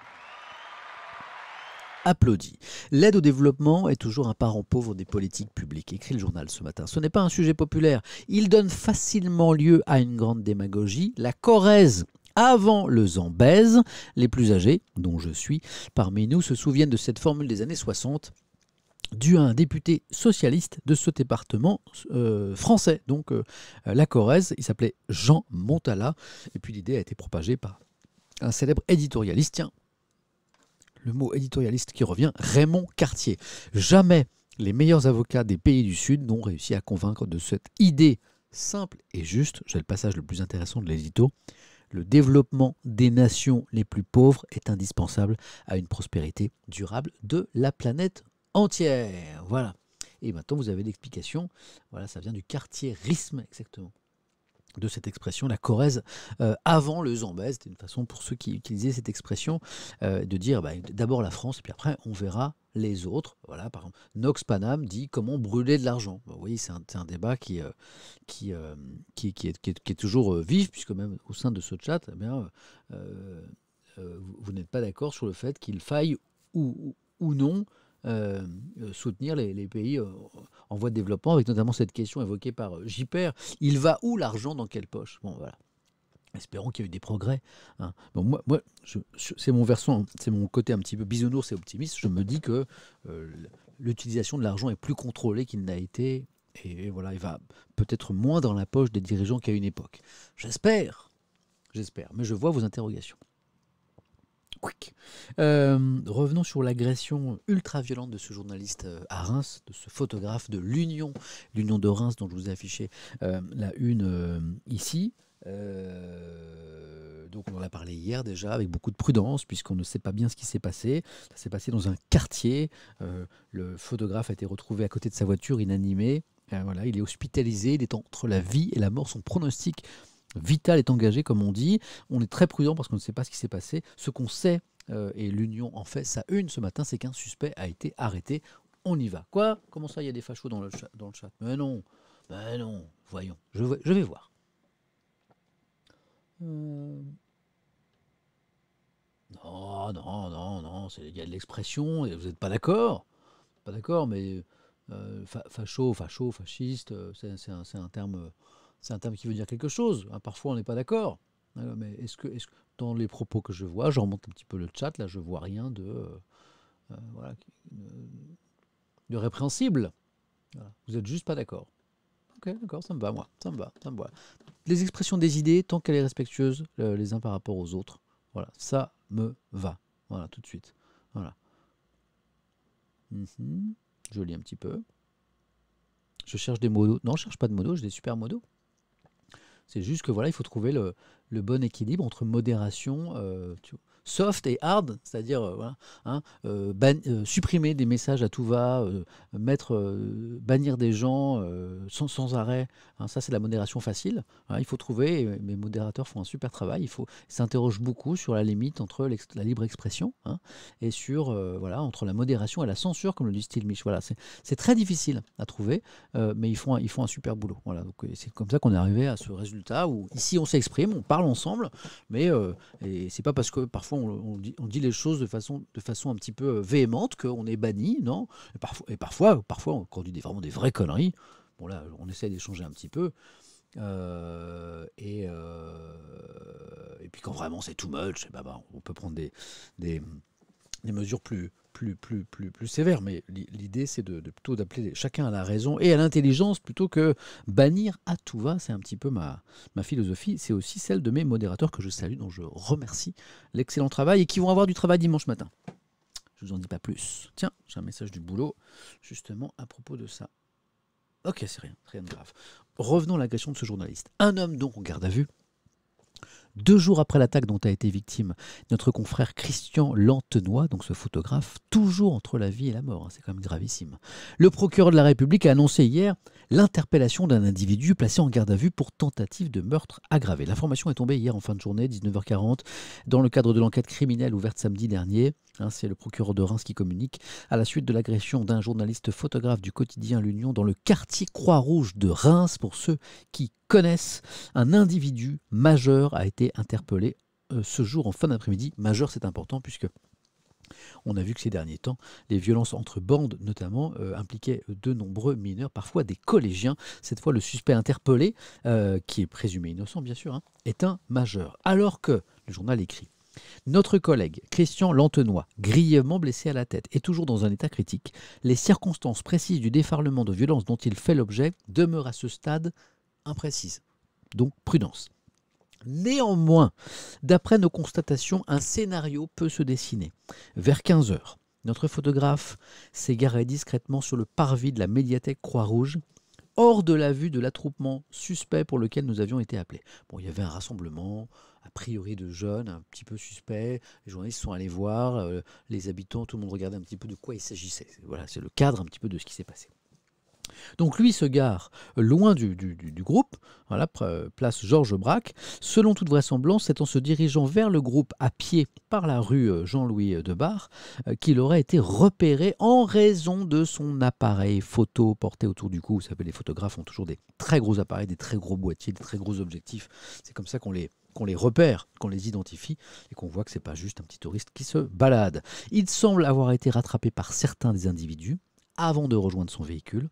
applaudit. L'aide au développement est toujours un parent pauvre des politiques publiques, écrit le journal ce matin. Ce n'est pas un sujet populaire. Il donne facilement lieu à une grande démagogie. La Corrèze avant le Zambèze, les plus âgés, dont je suis, parmi nous, se souviennent de cette formule des années 60, due à un député socialiste de ce département français, donc la Corrèze. Il s'appelait Jean Montala, et puis l'idée a été propagée par un célèbre éditorialiste, tiens, le mot éditorialiste qui revient, Raymond Cartier. Jamais les meilleurs avocats des pays du Sud n'ont réussi à convaincre de cette idée simple et juste. J'ai le passage le plus intéressant de l'édito. Le développement des nations les plus pauvres est indispensable à une prospérité durable de la planète entière. Voilà. Et maintenant, vous avez l'explication. Voilà, ça vient du cartiérisme, exactement, de cette expression, la Corrèze avant le Zambèze. C'était une façon pour ceux qui utilisaient cette expression de dire d'abord la France, et puis après, on verra les autres. Voilà, par exemple, Nox Panam dit comment brûler de l'argent. Vous voyez, c'est un débat qui est toujours vif, puisque même au sein de ce chat, eh bien, vous n'êtes pas d'accord sur le fait qu'il faille ou non soutenir les pays en voie de développement, avec notamment cette question évoquée par JPR. Il va où l'argent, dans quelle poche? Bon, voilà. Espérons qu'il y a eu des progrès. Hein. Bon, moi c'est mon versant, c'est mon côté un petit peu bisounours et optimiste. Je me dis que l'utilisation de l'argent est plus contrôlée qu'il n'a été. Et voilà, il va peut-être moins dans la poche des dirigeants qu'à une époque. J'espère. Mais je vois vos interrogations. Revenons sur l'agression ultra-violente de ce journaliste à Reims, de ce photographe de l'Union de Reims dont je vous ai affiché la une ici. Donc on en a parlé hier déjà avec beaucoup de prudence puisqu'on ne sait pas bien ce qui s'est passé. Ça s'est passé dans un quartier. Le photographe a été retrouvé à côté de sa voiture inanimé. Voilà, il est hospitalisé, il est entre la vie et la mort. Son pronostic vital est engagé, comme on dit. On est très prudent parce qu'on ne sait pas ce qui s'est passé. Ce qu'on sait, et l'Union en fait sa une ce matin, c'est qu'un suspect a été arrêté. On y va. Quoi? Comment ça, il y a des fachos dans le chat? Mais non, voyons. Je vais voir. Non, il y a de l'expression, et vous n'êtes pas d'accord? Pas d'accord, mais facho, fasciste, c'est un terme qui veut dire quelque chose. Hein, parfois, on n'est pas d'accord. Mais est-ce que dans les propos que je vois, je remonte un petit peu le chat, là, je vois rien voilà, de répréhensible. Voilà. Vous n'êtes juste pas d'accord. Ok, d'accord, ça me va, moi. Ça me va. Les expressions des idées, tant qu'elle est respectueuse les uns par rapport aux autres, voilà, ça me va. Voilà, tout de suite. Voilà. Je lis un petit peu. Je cherche des modos. Non, je cherche pas de modos, j'ai des super modos. C'est juste que voilà, il faut trouver le bon équilibre entre modération, soft et hard, c'est-à-dire voilà, hein, supprimer des messages à tout va, bannir des gens sans arrêt. Hein, ça, c'est la modération facile. Hein, il faut trouver, et mes modérateurs font un super travail. Ils s'interrogent beaucoup sur la limite entre la libre expression et sur voilà, entre la modération et la censure, comme le dit Steel Mich. Voilà, c'est très difficile à trouver, mais ils font un super boulot. Voilà, donc c'est comme ça qu'on est arrivé à ce résultat où ici on s'exprime, on parle ensemble, mais et c'est pas parce que parfois on dit les choses de façon un petit peu véhémente qu'on est banni, non. Et parfois quand on dit vraiment des vraies conneries, bon là on essaie d'échanger un petit peu. Et puis quand vraiment c'est too much, on peut prendre des mesures plus sévères, mais l'idée c'est plutôt d'appeler chacun à la raison et à l'intelligence plutôt que bannir à tout va. C'est un petit peu ma philosophie. C'est aussi celle de mes modérateurs que je salue, dont je remercie l'excellent travail et qui vont avoir du travail dimanche matin. Je vous en dis pas plus. Tiens, j'ai un message du boulot justement à propos de ça. Ok, c'est rien de grave. Revenons à l'agression de ce journaliste. Un homme donc en garde à vue. 2 jours après l'attaque dont a été victime notre confrère Christian Lantenois, donc ce photographe, toujours entre la vie et la mort, hein, c'est quand même gravissime. Le procureur de la République a annoncé hier l'interpellation d'un individu placé en garde à vue pour tentative de meurtre aggravé. L'information est tombée hier en fin de journée, 19h40, dans le cadre de l'enquête criminelle ouverte samedi dernier. Hein, c'est le procureur de Reims qui communique à la suite de l'agression d'un journaliste photographe du quotidien L'Union dans le quartier Croix-Rouge de Reims. Pour ceux qui connaissent, un individu majeur a été interpellé ce jour en fin d'après-midi. Majeur, c'est important puisque on a vu que ces derniers temps, les violences entre bandes notamment impliquaient de nombreux mineurs, parfois des collégiens. Cette fois, le suspect interpellé, qui est présumé innocent bien sûr, hein, est un majeur. Alors que, le journal écrit, notre collègue Christian Lantenois, grièvement blessé à la tête, est toujours dans un état critique. Les circonstances précises du déferlement de violence dont il fait l'objet demeurent à ce stade imprécises. Donc prudence. Néanmoins, d'après nos constatations, un scénario peut se dessiner. Vers 15h, notre photographe s'est garé discrètement sur le parvis de la médiathèque Croix-Rouge, hors de la vue de l'attroupement suspect pour lequel nous avions été appelés. Bon, il y avait un rassemblement, a priori de jeunes, un petit peu suspect. Les journalistes sont allés voir, les habitants, tout le monde regardait un petit peu de quoi il s'agissait. Voilà, c'est le cadre un petit peu de ce qui s'est passé. Donc lui se gare loin du groupe, voilà, place Georges Braque. Selon toute vraisemblance, c'est en se dirigeant vers le groupe à pied par la rue Jean-Louis Debarre qu'il aurait été repéré en raison de son appareil photo porté autour du cou. Vous savez, les photographes ont toujours des très gros appareils, des très gros boîtiers, des très gros objectifs. C'est comme ça qu'on les repère, qu'on les identifie et qu'on voit que ce n'est pas juste un petit touriste qui se balade. Il semble avoir été rattrapé par certains des individus avant de rejoindre son véhicule,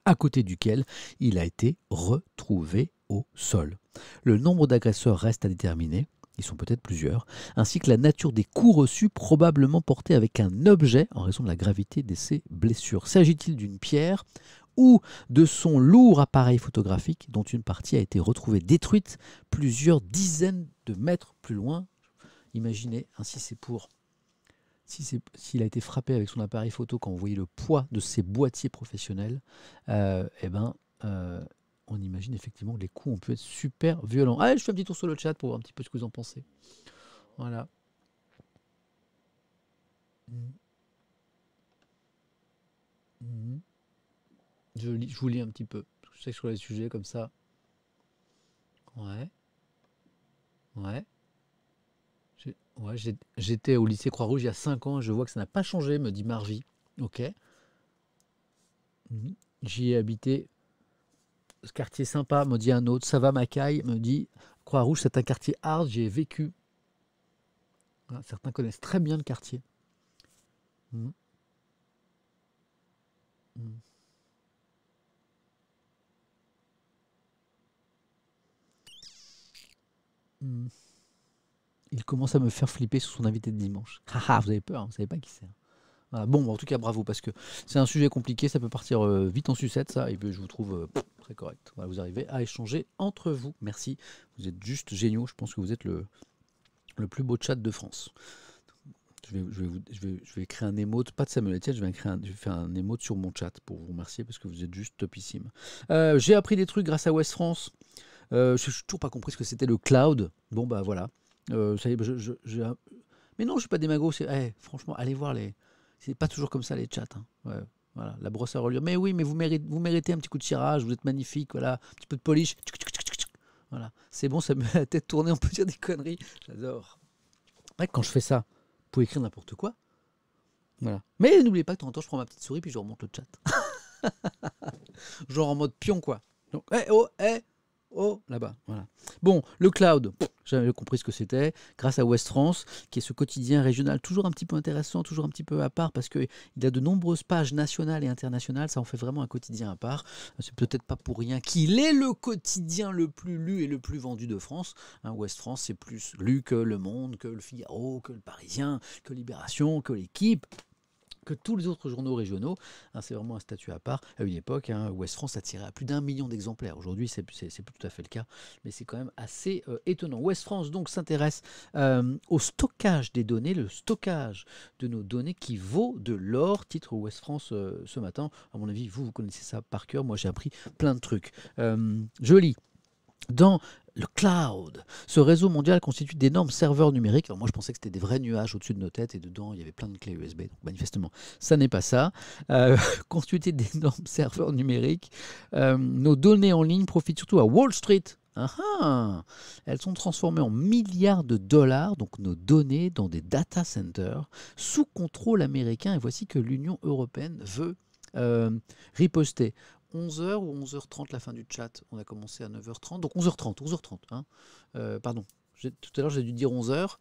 à côté duquel il a été retrouvé au sol. Le nombre d'agresseurs reste à déterminer, ils sont peut-être plusieurs, ainsi que la nature des coups reçus probablement portés avec un objet en raison de la gravité de ses blessures. S'agit-il d'une pierre ou de son lourd appareil photographique dont une partie a été retrouvée détruite plusieurs dizaines de mètres plus loin? Imaginez, ainsi c'est pour... S'il a été frappé avec son appareil photo, quand vous voyez le poids de ses boîtiers professionnels, on imagine effectivement que les coups ont pu être super violents. Allez, je fais un petit tour sur le chat pour voir un petit peu ce que vous en pensez. Voilà. Mhm. Mhm. Je vous lis un petit peu. Je sais que sur les sujets comme ça. Ouais. Ouais. J'étais au lycée Croix-Rouge il y a 5 ans et je vois que ça n'a pas changé, me dit Marvie. Ok. Mhm. J'y ai habité. Ce quartier sympa, me dit un autre. Ça va, Macaille, me dit Croix-Rouge, c'est un quartier hard, j'y ai vécu. Voilà, certains connaissent très bien le quartier. Mhm. Mhm. Mhm. Il commence à me faire flipper sur son invité de dimanche. Haha, vous avez peur, hein, vous savez pas qui c'est. Voilà. Bon, en tout cas, bravo, parce que c'est un sujet compliqué, ça peut partir vite en sucette, ça, et puis je vous trouve très correct. Voilà, vous arrivez à échanger entre vous. Merci, vous êtes juste géniaux. Je pense que vous êtes le plus beau chat de France. Je vais créer un émote, pas de Samuel Etienne, je vais faire un émote sur mon chat pour vous remercier parce que vous êtes juste topissime. J'ai appris des trucs grâce à West France. Je n'ai toujours pas compris ce que c'était le cloud. Bon, bah voilà. Ça y est, mais non, je suis pas démago. Franchement, allez voir les. C'est pas toujours comme ça les chats. Hein. Ouais, voilà, la brosse à reliure. Mais oui, mais vous méritez un petit coup de cirage. Vous êtes magnifique. Voilà, un petit peu de polish. Voilà, c'est bon, ça me met la tête tournée. On peut dire des conneries. J'adore. Ouais, quand je fais ça, vous pouvez écrire n'importe quoi. Voilà. Mais n'oubliez pas que de temps en temps, je prends ma petite souris puis je remonte le chat. Genre en mode pion, quoi. Donc, oh, là-bas. Voilà. Bon, le cloud, j'avais compris ce que c'était, grâce à West France, qui est ce quotidien régional toujours un petit peu intéressant, toujours un petit peu à part, parce qu'il a de nombreuses pages nationales et internationales, ça en fait vraiment un quotidien à part. C'est peut-être pas pour rien qu'il est le quotidien le plus lu et le plus vendu de France. Hein, West France, c'est plus lu que Le Monde, que Le Figaro, que Le Parisien, que Libération, que L'Équipe, que tous les autres journaux régionaux. Hein, c'est vraiment un statut à part. À une époque, hein, Ouest France attirait à plus d'1 million d'exemplaires. Aujourd'hui, c'est plus tout à fait le cas, mais c'est quand même assez étonnant. Ouest France donc s'intéresse au stockage des données, le stockage de nos données qui vaut de l'or. Titre Ouest France ce matin. À mon avis, vous connaissez ça par cœur. Moi, j'ai appris plein de trucs. Je lis. Dans le cloud, ce réseau mondial constitue d'énormes serveurs numériques. Alors moi, je pensais que c'était des vrais nuages au-dessus de nos têtes et dedans, il y avait plein de clés USB. Donc, manifestement, ça n'est pas ça. Constitué d'énormes serveurs numériques, nos données en ligne profitent surtout à Wall Street. Elles sont transformées en milliards de dollars, donc nos données, dans des data centers sous contrôle américain. Et voici que l'Union européenne veut riposter. 11h ou 11h30 la fin du chat. On a commencé à 9h30, donc 11h30. Hein. Pardon, tout à l'heure j'ai dû dire 11h,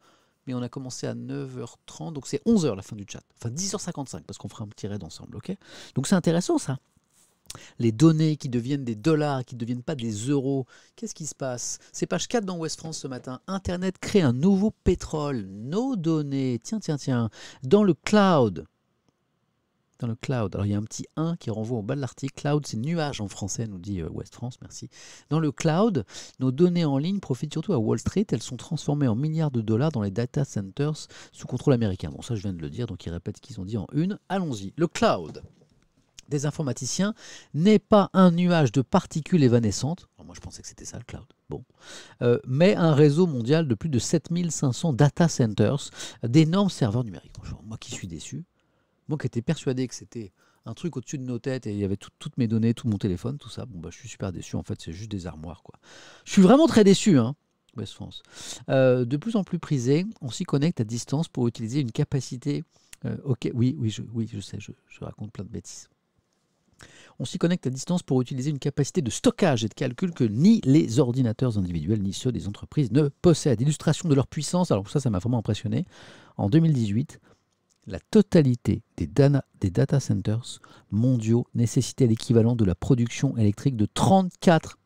mais on a commencé à 9h30, donc c'est 11h la fin du chat. Enfin 10h55, parce qu'on fera un petit raid ensemble, ok? Donc c'est intéressant ça. Les données qui deviennent des dollars, qui ne deviennent pas des euros. Qu'est-ce qui se passe? C'est page 4 dans Ouest France ce matin. Internet crée un nouveau pétrole. Nos données, tiens, dans le cloud. Dans le cloud. Alors il y a un petit 1 qui renvoie au bas de l'article. Cloud, c'est nuage en français, nous dit Ouest France, merci. Dans le cloud, nos données en ligne profitent surtout à Wall Street. Elles sont transformées en milliards de dollars dans les data centers sous contrôle américain. Bon, ça je viens de le dire, donc ils répètent ce qu'ils ont dit en une. Allons-y. Le cloud des informaticiens n'est pas un nuage de particules évanescentes. Alors moi je pensais que c'était ça le cloud. Bon. Mais un réseau mondial de plus de 7500 data centers, d'énormes serveurs numériques. Bonjour, moi qui suis déçu. Moi qui étais persuadé que c'était un truc au-dessus de nos têtes et il y avait toutes mes données, tout mon téléphone, tout ça. Bon, bah, je suis super déçu. En fait, c'est juste des armoires, quoi. Je suis vraiment très déçu, hein, West France. De plus en plus prisé, on s'y connecte à distance pour utiliser une capacité. Ok, oui, je sais, je raconte plein de bêtises. On s'y connecte à distance pour utiliser une capacité de stockage et de calcul que ni les ordinateurs individuels ni ceux des entreprises ne possèdent. Illustration de leur puissance. Alors ça m'a vraiment impressionné. En 2018. La totalité des data centers mondiaux nécessitait l'équivalent de la production électrique de 34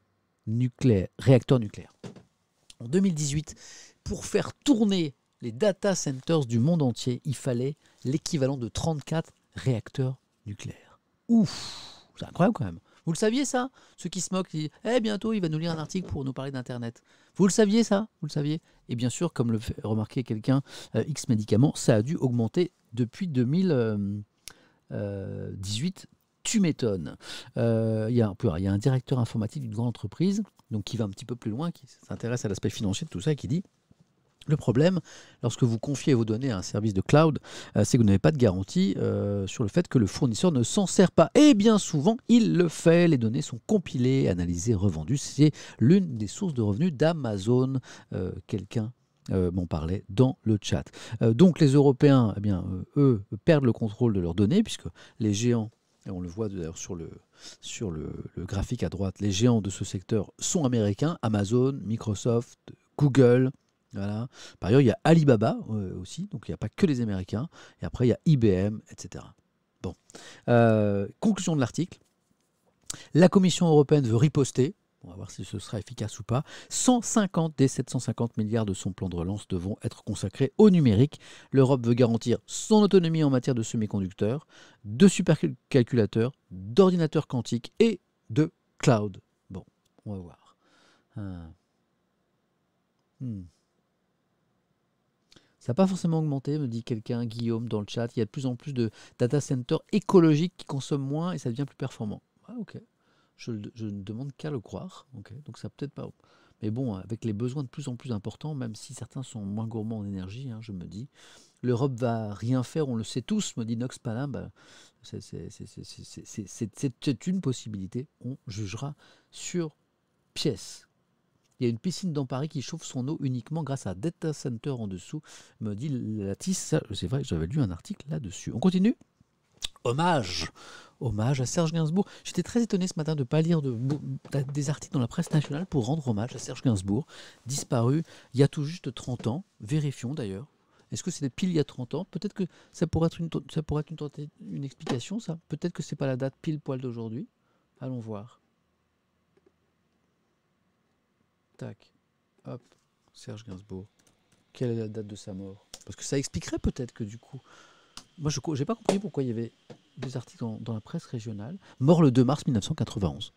réacteurs nucléaires. En 2018, pour faire tourner les data centers du monde entier, il fallait l'équivalent de 34 réacteurs nucléaires. Ouf, c'est incroyable quand même. Vous le saviez ça? Ceux qui se moquent, qui disent bientôt il va nous lire un article pour nous parler d'Internet. Vous le saviez ça? Vous le saviez? Et bien sûr, comme le fait remarquer quelqu'un, X médicaments, ça a dû augmenter depuis 2018 Tu m'étonnes. Il y a un directeur informatique d'une grande entreprise, donc qui va un petit peu plus loin, qui s'intéresse à l'aspect financier de tout ça et qui dit: le problème, lorsque vous confiez vos données à un service de cloud, c'est que vous n'avez pas de garantie sur le fait que le fournisseur ne s'en sert pas. Et bien souvent, il le fait. Les données sont compilées, analysées, revendues. C'est l'une des sources de revenus d'Amazon. Quelqu'un m'en parlait dans le chat. Donc les Européens, eh bien, eux, perdent le contrôle de leurs données, puisque les géants, et on le voit d'ailleurs sur le graphique à droite, les géants de ce secteur sont américains: Amazon, Microsoft, Google. Voilà. Par ailleurs, il y a Alibaba aussi, donc il n'y a pas que les Américains. Et après, il y a IBM, etc. Bon. Conclusion de l'article. La Commission européenne veut riposter. On va voir si ce sera efficace ou pas. 150 des 750 milliards de son plan de relance devront être consacrés au numérique. L'Europe veut garantir son autonomie en matière de semi-conducteurs, de supercalculateurs, d'ordinateurs quantiques et de cloud. Bon, on va voir. Ça n'a pas forcément augmenté, me dit quelqu'un, Guillaume, dans le chat. Il y a de plus en plus de data centers écologiques qui consomment moins et ça devient plus performant. Ah, ok. Je ne demande qu'à le croire. Okay. Donc ça peut-être pas. Mais bon, avec les besoins de plus en plus importants, même si certains sont moins gourmands en énergie, je me dis, l'Europe va rien faire, on le sait tous, me dit Nox Palin. C'est une possibilité. On jugera sur pièce. Il y a une piscine dans Paris qui chauffe son eau uniquement grâce à un data center en dessous, me dit Latis. C'est vrai, j'avais lu un article là-dessus. On continue. Hommage à Serge Gainsbourg. J'étais très étonné ce matin de ne pas lire des articles dans la presse nationale pour rendre hommage à Serge Gainsbourg, disparu il y a tout juste 30 ans. Vérifions d'ailleurs. Est-ce que c'était pile il y a 30 ans? Peut-être que ça pourrait être une explication, ça. Peut-être que ce n'est pas la date pile poil d'aujourd'hui. Allons voir. Tac, hop, Serge Gainsbourg. Quelle est la date de sa mort? Parce que ça expliquerait peut-être que du coup... Moi, je n'ai pas compris pourquoi il y avait des articles dans la presse régionale. Mort le 2 mars 1991.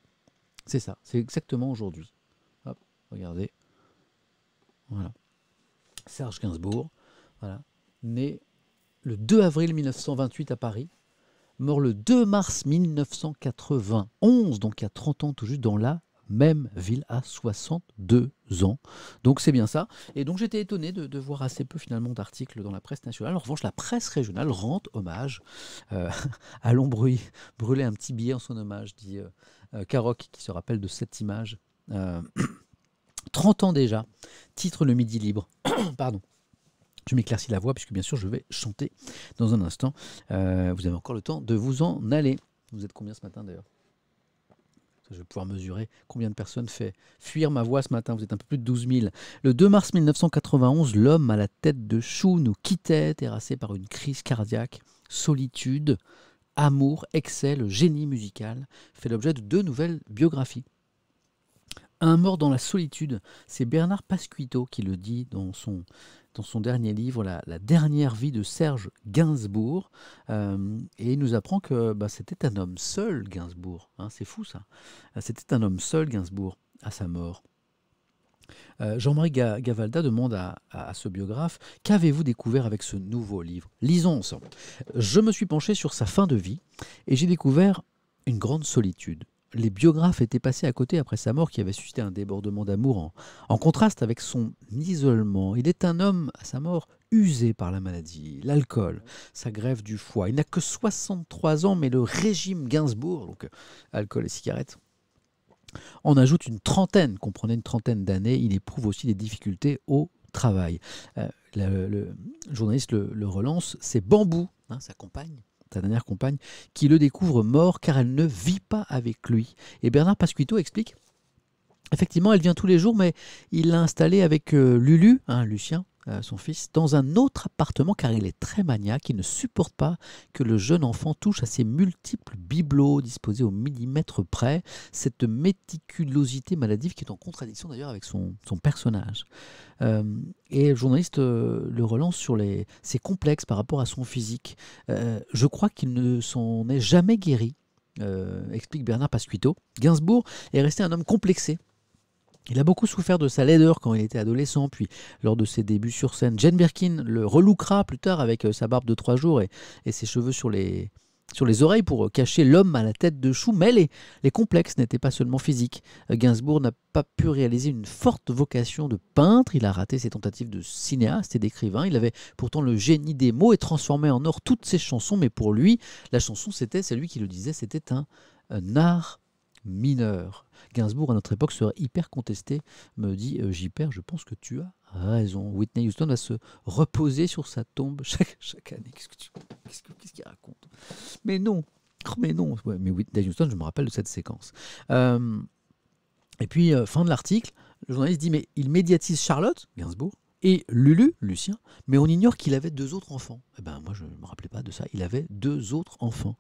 C'est ça, c'est exactement aujourd'hui. Hop, regardez. Voilà. Serge Gainsbourg, voilà. Né le 2 avril 1928 à Paris. Mort le 2 mars 1991, donc il y a 30 ans tout juste, dans la même ville, à 62 ans. Donc c'est bien ça. Et donc j'étais étonné de voir assez peu finalement d'articles dans la presse nationale. En revanche, la presse régionale rend hommage. Allons brûler un petit billet en son hommage, dit Caroc, qui se rappelle de cette image. 30 ans déjà. Titre Le Midi Libre. Pardon. Je m'éclaircis la voix puisque bien sûr je vais chanter dans un instant. Vous avez encore le temps de vous en aller. Vous êtes combien ce matin d'ailleurs? Je vais pouvoir mesurer combien de personnes fait fuir ma voix ce matin. Vous êtes un peu plus de 12 000. Le 2 mars 1991, l'homme à la tête de chou nous quittait, terrassé par une crise cardiaque. Solitude, amour, excès, le génie musical fait l'objet de 2 nouvelles biographies. Un mort dans la solitude, c'est Bernard Pasquito qui le dit dans son dernier livre, la dernière vie de Serge Gainsbourg. Et il nous apprend que c'était un homme seul, Gainsbourg. C'est fou ça. C'était un homme seul, Gainsbourg, à sa mort. Jean-Marie Gavalda demande à ce biographe: qu'avez-vous découvert avec ce nouveau livre? Lisons ensemble. Je me suis penché sur sa fin de vie et j'ai découvert une grande solitude. Les biographes étaient passés à côté après sa mort qui avait suscité un débordement d'amour en contraste avec son isolement. Il est un homme, à sa mort, usé par la maladie, l'alcool, sa greffe du foie. Il n'a que 63 ans, mais le régime Gainsbourg, donc alcool et cigarettes, en ajoute une trentaine, comprenez une trentaine d'années. Il éprouve aussi des difficultés au travail. Le journaliste le relance, c'est Bambou, sa compagne, sa dernière compagne, qui le découvre mort car elle ne vit pas avec lui. Et Bernard Pasquito explique, effectivement, elle vient tous les jours, mais il l'a installée avec Lulu, Lucien, son fils, dans un autre appartement car il est très maniaque. Il ne supporte pas que le jeune enfant touche à ces multiples bibelots disposés au millimètre près, cette méticulosité maladive qui est en contradiction d'ailleurs avec son personnage. Et le journaliste le relance sur ses complexes par rapport à son physique. Je crois qu'il ne s'en est jamais guéri, explique Bernard Pasquito. Gainsbourg est resté un homme complexé. Il a beaucoup souffert de sa laideur quand il était adolescent, puis lors de ses débuts sur scène. Jane Birkin le relookera plus tard avec sa barbe de 3 jours et ses cheveux sur les sur les oreilles pour cacher l'homme à la tête de chou, mais les complexes n'étaient pas seulement physiques. Gainsbourg n'a pas pu réaliser une forte vocation de peintre, il a raté ses tentatives de cinéaste et d'écrivain, il avait pourtant le génie des mots et transformait en or toutes ses chansons, mais pour lui, la chanson, c'est lui qui le disait, c'était un art mineur. Gainsbourg, à notre époque, serait hyper contesté, me dit J-Per, je pense que tu as raison. Whitney Houston va se reposer sur sa tombe chaque année. Qu'est-ce qu'il raconte? Mais non, Ouais, mais Whitney Houston, je me rappelle de cette séquence. Et puis, fin de l'article, le journaliste dit, mais il médiatise Charlotte, Gainsbourg, et Lulu, Lucien, mais on ignore qu'il avait 2 autres enfants. Eh ben, moi, je ne me rappelais pas de ça. Il avait 2 autres enfants.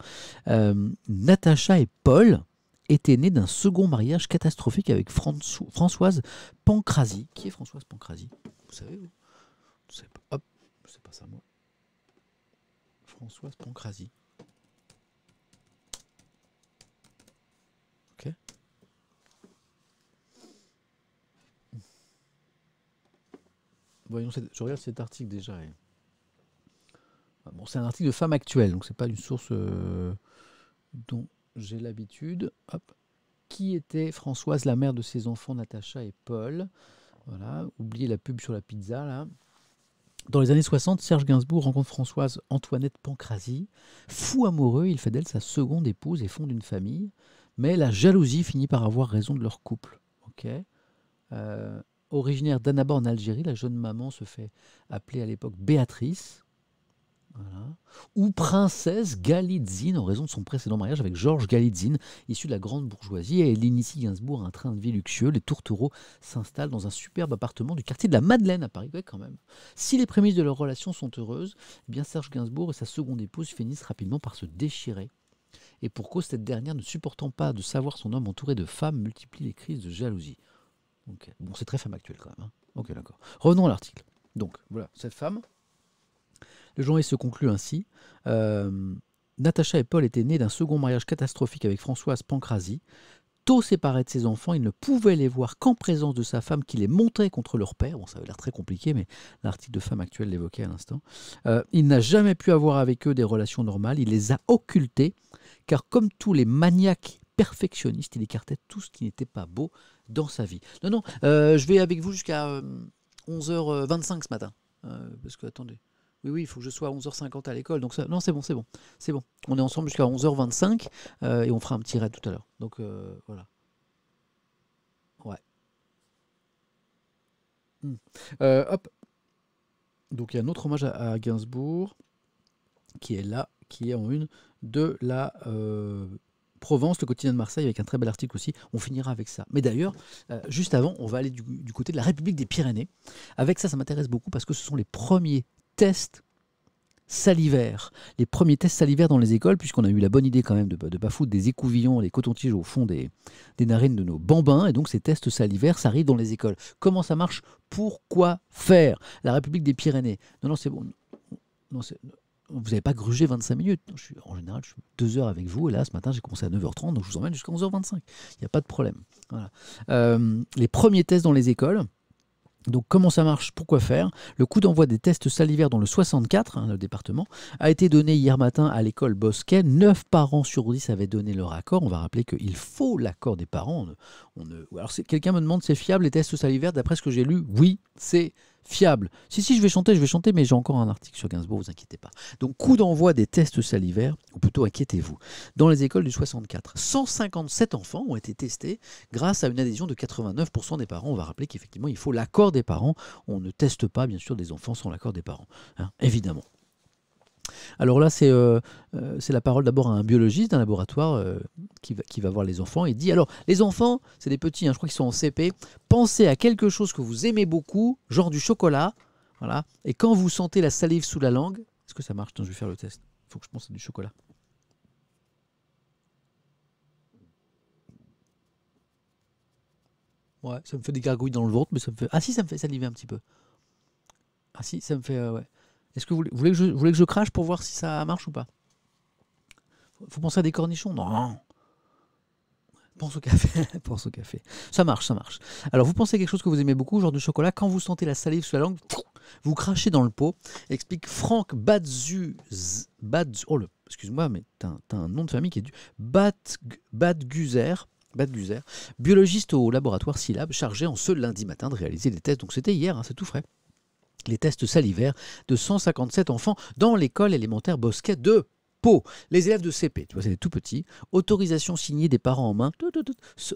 Natacha et Paul étaient nés d'un second mariage catastrophique avec Françoise Pancrazi. Qui est Françoise Pancrazi? Vous savez, vous? Je sais pas. Hop, c'est pas ça, moi. Françoise Pancrazi. Ok. Voyons, je regarde cet article déjà. Bon, c'est un article de Femme Actuelle, donc c'est pas une source dont j'ai l'habitude. Hop. Qui était Françoise, la mère de ses enfants, Natacha et Paul? Voilà, oubliez la pub sur la pizza, là. Dans les années 60, Serge Gainsbourg rencontre Françoise Antoinette Pancrazi. Fou amoureux, il fait d'elle sa seconde épouse et fonde une famille. Mais la jalousie finit par avoir raison de leur couple. Okay. Originaire d'Annaba en Algérie, la jeune maman se fait appeler à l'époque Béatrice. Voilà. Ou princesse Galitzine en raison de son précédent mariage avec Georges Galitzine, issu de la grande bourgeoisie, et elle initie Gainsbourg à un train de vie luxueux. Les tourtereaux s'installent dans un superbe appartement du quartier de la Madeleine à Paris. Ouais, quand même. Si les prémices de leur relation sont heureuses, eh bien Serge Gainsbourg et sa seconde épouse finissent rapidement par se déchirer. Et pour cause, cette dernière, ne supportant pas de savoir son homme entouré de femmes, multiplie les crises de jalousie. Okay. Bon, c'est très Femme Actuelle quand même. Hein. Ok, d'accord. Revenons à l'article. Donc, voilà, cette femme. Le journal se conclut ainsi. Natacha et Paul étaient nés d'un second mariage catastrophique avec Françoise Pancrazi. Tôt séparés de ses enfants, il ne pouvait les voir qu'en présence de sa femme qui les montait contre leur père. Bon, ça avait l'air très compliqué, mais l'article de Femme Actuelle l'évoquait à l'instant. Il n'a jamais pu avoir avec eux des relations normales. Il les a occultés, car comme tous les maniaques perfectionnistes, il écartait tout ce qui n'était pas beau dans sa vie. Non, je vais avec vous jusqu'à 11h25 ce matin. Parce que, attendez. Oui, il faut que je sois à 11h50 à l'école. Donc ça, non, c'est bon. On est ensemble jusqu'à 11h25 et on fera un petit raid tout à l'heure. Donc voilà. Ouais. Hop. Donc il y a un autre hommage à Gainsbourg qui est là, qui est en une de la Provence, le quotidien de Marseille, avec un très bel article aussi. On finira avec ça. Mais d'ailleurs, juste avant, on va aller du côté de la République des Pyrénées. Avec ça m'intéresse beaucoup parce que ce sont les premiers tests salivaires. Les premiers tests salivaires dans les écoles, puisqu'on a eu la bonne idée quand même de ne pas foutre des écouvillons, des cotons-tiges au fond des narines de nos bambins. Et donc ces tests salivaires, ça arrive dans les écoles. Comment ça marche? Pourquoi faire? La République des Pyrénées. Non, c'est bon. Non, vous n'avez pas grugé 25 minutes. En général, je suis 2 heures avec vous. Et là, ce matin, j'ai commencé à 9h30. Donc je vous emmène jusqu'à 11h25. Il n'y a pas de problème. Voilà. Les premiers tests dans les écoles. Donc comment ça marche? Pourquoi faire? Le coup d'envoi des tests salivaires dans le 64, le département, a été donné hier matin à l'école Bosquet. 9 parents sur 10 avaient donné leur accord. On va rappeler qu'il faut l'accord des parents. Alors quelqu'un me demande, c'est fiable les tests salivaires? D'après ce que j'ai lu, oui, c'est fiable. Si, je vais chanter, mais j'ai encore un article sur Gainsbourg, vous inquiétez pas. Donc coup d'envoi des tests salivaires, ou plutôt inquiétez-vous, dans les écoles du 64. 157 enfants ont été testés grâce à une adhésion de 89% des parents. On va rappeler qu'effectivement, il faut l'accord des parents. On ne teste pas, bien sûr, des enfants sans l'accord des parents, hein, évidemment. Alors là, c'est la parole d'abord à un biologiste d'un laboratoire qui va voir les enfants et dit, alors, les enfants, c'est des petits, je crois qu'ils sont en CP, pensez à quelque chose que vous aimez beaucoup, genre du chocolat, voilà, et quand vous sentez la salive sous la langue, est-ce que ça marche? Je vais faire le test. Il faut que je pense à du chocolat. Ouais, ça me fait des gargouilles dans le ventre, mais ça me fait... Ah si, ça me fait saliver un petit peu. Ah si, ça me fait... ouais. Est-ce que vous voulez que je crache pour voir si ça marche ou pas? Faut penser à des cornichons? Non. Pense au café. Pense au café. Ça marche. Alors, vous pensez à quelque chose que vous aimez beaucoup, genre du chocolat. Quand vous sentez la salive sous la langue, vous crachez dans le pot. Explique Franck Badzu. Oh, excuse-moi, mais t'as un nom de famille qui est du Badguzer, biologiste au laboratoire Scilab, chargé en ce lundi matin de réaliser les tests. Donc c'était hier, hein, c'est tout frais. Les tests salivaires de 157 enfants dans l'école élémentaire Bosquet de Pau. Les élèves de CP, tu vois, c'est des tout petits. Autorisation signée des parents en main.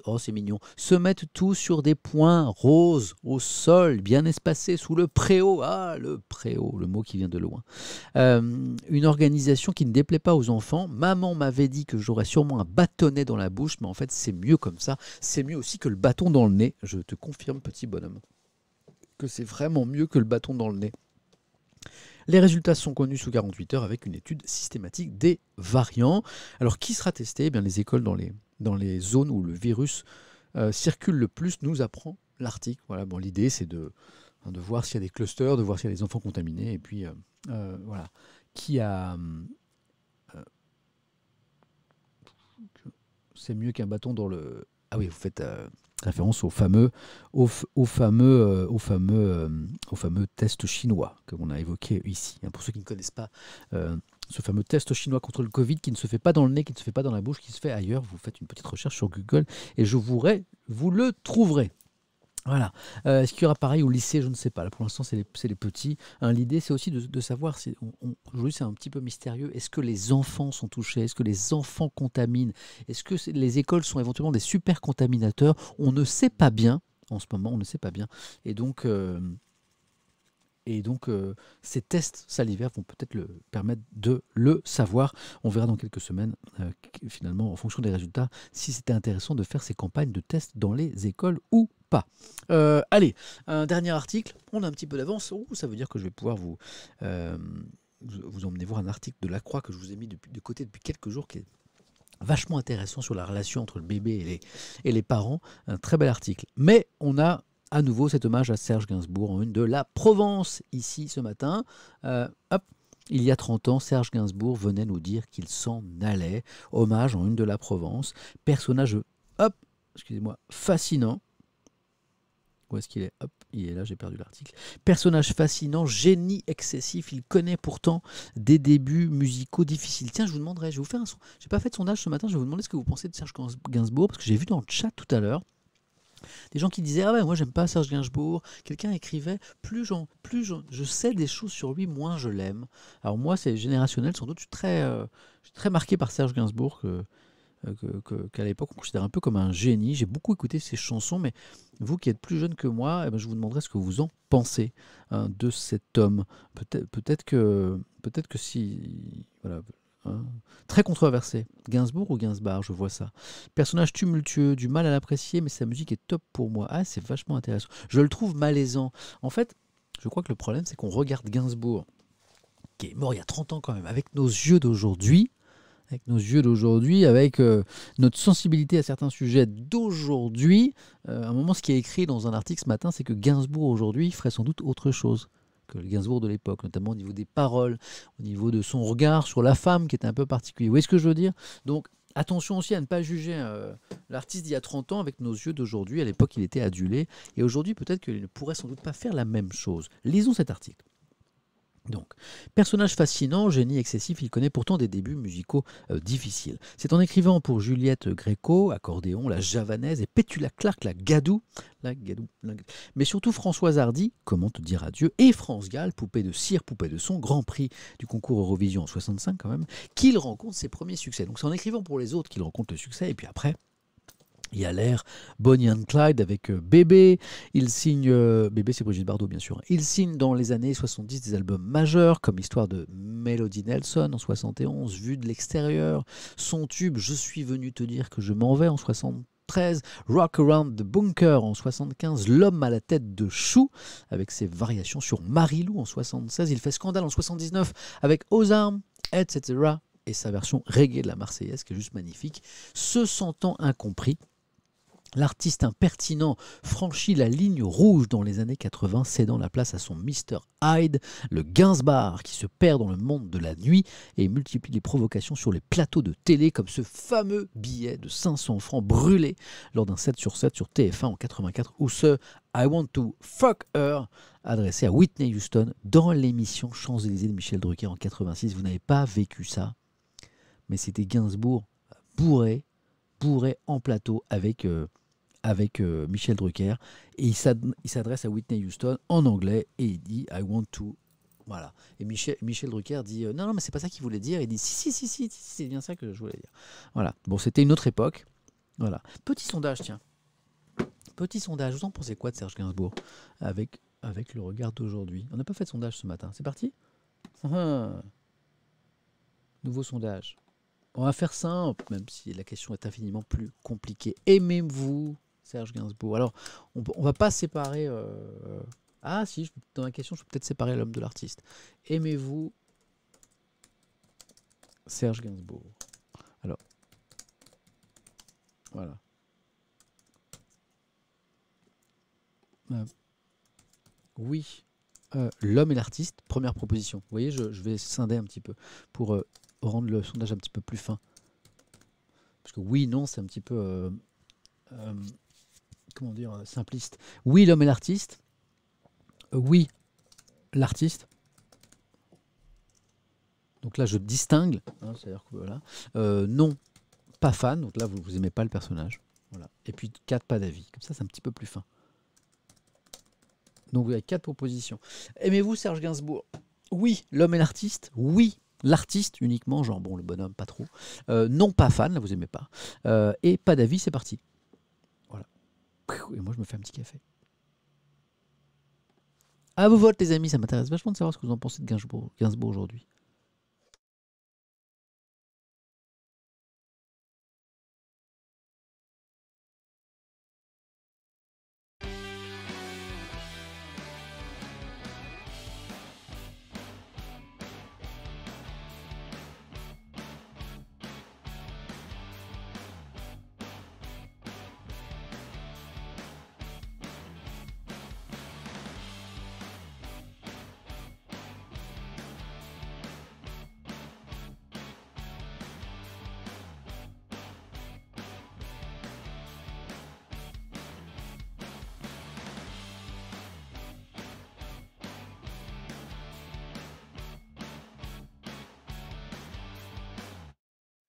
Oh, c'est mignon. Se mettent tous sur des points roses au sol, bien espacés sous le préau. Ah, le préau, le mot qui vient de loin. Une organisation qui ne déplaît pas aux enfants. Maman m'avait dit que j'aurais sûrement un bâtonnet dans la bouche, mais en fait, c'est mieux comme ça. C'est mieux aussi que le bâton dans le nez. Je te confirme, petit bonhomme, que c'est vraiment mieux que le bâton dans le nez. Les résultats sont connus sous 48 heures avec une étude systématique des variants. Alors, qui sera testé ? Eh bien, les écoles dans les zones où le virus circule le plus, nous apprend l'article. Voilà, bon, l'idée, c'est de voir s'il y a des clusters, de voir s'il y a des enfants contaminés. Et puis, voilà. Qui a... c'est mieux qu'un bâton dans le... Ah oui, vous faites... référence au fameux test chinois que l'on a évoqué ici. Pour ceux qui ne connaissent pas ce fameux test chinois contre le Covid qui ne se fait pas dans le nez, qui ne se fait pas dans la bouche, qui se fait ailleurs, vous faites une petite recherche sur Google et vous le trouverez. Voilà. Est-ce qu'il y aura pareil au lycée ? Je ne sais pas. Là, pour l'instant, c'est les petits. L'idée, c'est aussi de savoir, aujourd'hui, c'est un petit peu mystérieux. Est-ce que les enfants sont touchés ? Est-ce que les enfants contaminent ? Est-ce que les écoles sont éventuellement des super contaminateurs ? On ne sait pas bien. En ce moment, on ne sait pas bien. Et donc, ces tests salivaires vont peut-être permettre de le savoir. On verra dans quelques semaines, finalement, en fonction des résultats, si c'était intéressant de faire ces campagnes de tests dans les écoles ou pas. Allez, un dernier article. On a un petit peu d'avance. Ça veut dire que je vais pouvoir vous emmener voir un article de La Croix que je vous ai mis de côté depuis quelques jours, qui est vachement intéressant sur la relation entre le bébé et les parents. Un très bel article. Mais on a à nouveau cet hommage à Serge Gainsbourg en une de La Provence, ici ce matin. Il y a 30 ans, Serge Gainsbourg venait nous dire qu'il s'en allait. Hommage en une de La Provence. Personnage, fascinant. Où est-ce qu'il est ? Il est là, j'ai perdu l'article. Personnage fascinant, génie excessif. Il connaît pourtant des débuts musicaux difficiles. Tiens, je vous demanderai, je vais vous faire un son. Je n'ai pas fait de sondage ce matin, je vais vous demander ce que vous pensez de Serge Gainsbourg, parce que j'ai vu dans le chat tout à l'heure des gens qui disaient « Ah ouais, moi j'aime pas Serge Gainsbourg ». Quelqu'un écrivait « Plus je sais des choses sur lui, moins je l'aime ». Alors moi, c'est générationnel, sans doute. Je suis très marqué par Serge Gainsbourg, qu'à l'époque on considère un peu comme un génie. J'ai beaucoup écouté ses chansons, mais vous qui êtes plus jeune que moi, je vous demanderai ce que vous en pensez de cet homme. Peut-être que si... Voilà. Très controversé. Gainsbourg ou Gainsbar, je vois ça. Personnage tumultueux, du mal à l'apprécier, mais sa musique est top pour moi. Ah, c'est vachement intéressant. Je le trouve malaisant. En fait, je crois que le problème, c'est qu'on regarde Gainsbourg, qui est mort il y a 30 ans quand même, avec nos yeux d'aujourd'hui, avec notre sensibilité à certains sujets d'aujourd'hui. À un moment, ce qui est écrit dans un article ce matin, c'est que Gainsbourg aujourd'hui ferait sans doute autre chose que le Gainsbourg de l'époque, notamment au niveau des paroles, au niveau de son regard sur la femme qui était un peu particulier. Vous voyez ce que je veux dire ? Donc attention aussi à ne pas juger l'artiste d'il y a 30 ans avec nos yeux d'aujourd'hui. À l'époque, il était adulé. Et aujourd'hui, peut-être qu'il ne pourrait sans doute pas faire la même chose. Lisons cet article. Donc, personnage fascinant, génie excessif, il connaît pourtant des débuts musicaux difficiles. C'est en écrivant pour Juliette Gréco, accordéon, la javanaise, et Pétula Clark, la gadou, mais surtout Françoise Hardy, comment te dire adieu, et France Gall, poupée de cire, poupée de son, grand prix du concours Eurovision en 65 quand même, qu'il rencontre ses premiers succès. Donc c'est en écrivant pour les autres qu'il rencontre le succès, et puis après... Il y a l'air Bonnie and Clyde avec Bébé. Il signe, Bébé c'est Brigitte Bardot bien sûr. Il signe dans les années 70 des albums majeurs comme Histoire de Melody Nelson en 71, Vue de l'extérieur, son tube Je suis venu te dire que je m'en vais en 73, Rock Around the Bunker en 75, L'homme à la tête de chou avec ses variations sur Marilou en 76. Il fait scandale en 79 avec Aux armes, etc. Et sa version reggae de la Marseillaise qui est juste magnifique. Se sentant incompris, l'artiste impertinent franchit la ligne rouge dans les années 80, cédant la place à son Mr. Hyde, le Gainsbar, qui se perd dans le monde de la nuit et multiplie les provocations sur les plateaux de télé, comme ce fameux billet de 500 francs brûlé lors d'un 7 sur 7 sur TF1 en 84, ou ce I Want to Fuck Her, adressé à Whitney Houston dans l'émission Champs-Élysées de Michel Drucker en 86. Vous n'avez pas vécu ça ? mais c'était Gainsbourg bourré, bourré en plateau avec Michel Drucker. Et il s'adresse à Whitney Houston en anglais et il dit I want to. Voilà. Et Michel Drucker dit non, non, mais c'est pas ça qu'il voulait dire. Il dit si, c'est bien ça que je voulais dire. Voilà. Bon, c'était une autre époque. Voilà. Petit sondage, tiens. Petit sondage. Vous en pensez quoi de Serge Gainsbourg avec le regard d'aujourd'hui? On n'a pas fait de sondage ce matin. C'est parti. Nouveau sondage. On va faire simple, même si la question est infiniment plus compliquée. Aimez-vous Serge Gainsbourg? Alors, on va pas séparer... Ah si, dans la question, je peux peut-être séparer l'homme de l'artiste. Aimez-vous Serge Gainsbourg? Alors, voilà. Oui, l'homme et l'artiste, première proposition. Vous voyez, je vais scinder un petit peu pour rendre le sondage un petit peu plus fin. Parce que oui, non, c'est un petit peu... comment dire, simpliste. Oui, l'homme et l'artiste. Oui, l'artiste. Donc là, je distingue. Hein, c'est-à-dire que voilà. Non, pas fan. Donc là, vous aimez pas le personnage. Voilà. Et puis 4, pas d'avis. Comme ça, c'est un petit peu plus fin. Donc vous avez 4 propositions. Aimez-vous Serge Gainsbourg? Oui, l'homme et l'artiste. Oui, l'artiste uniquement. Genre, bon, le bonhomme, pas trop. Non, pas fan. Là, vous aimez pas. Et pas d'avis, c'est parti. Voilà. Et moi, je me fais un petit café. À vos votes, les amis, ça m'intéresse vachement de savoir ce que vous en pensez de Gainsbourg aujourd'hui.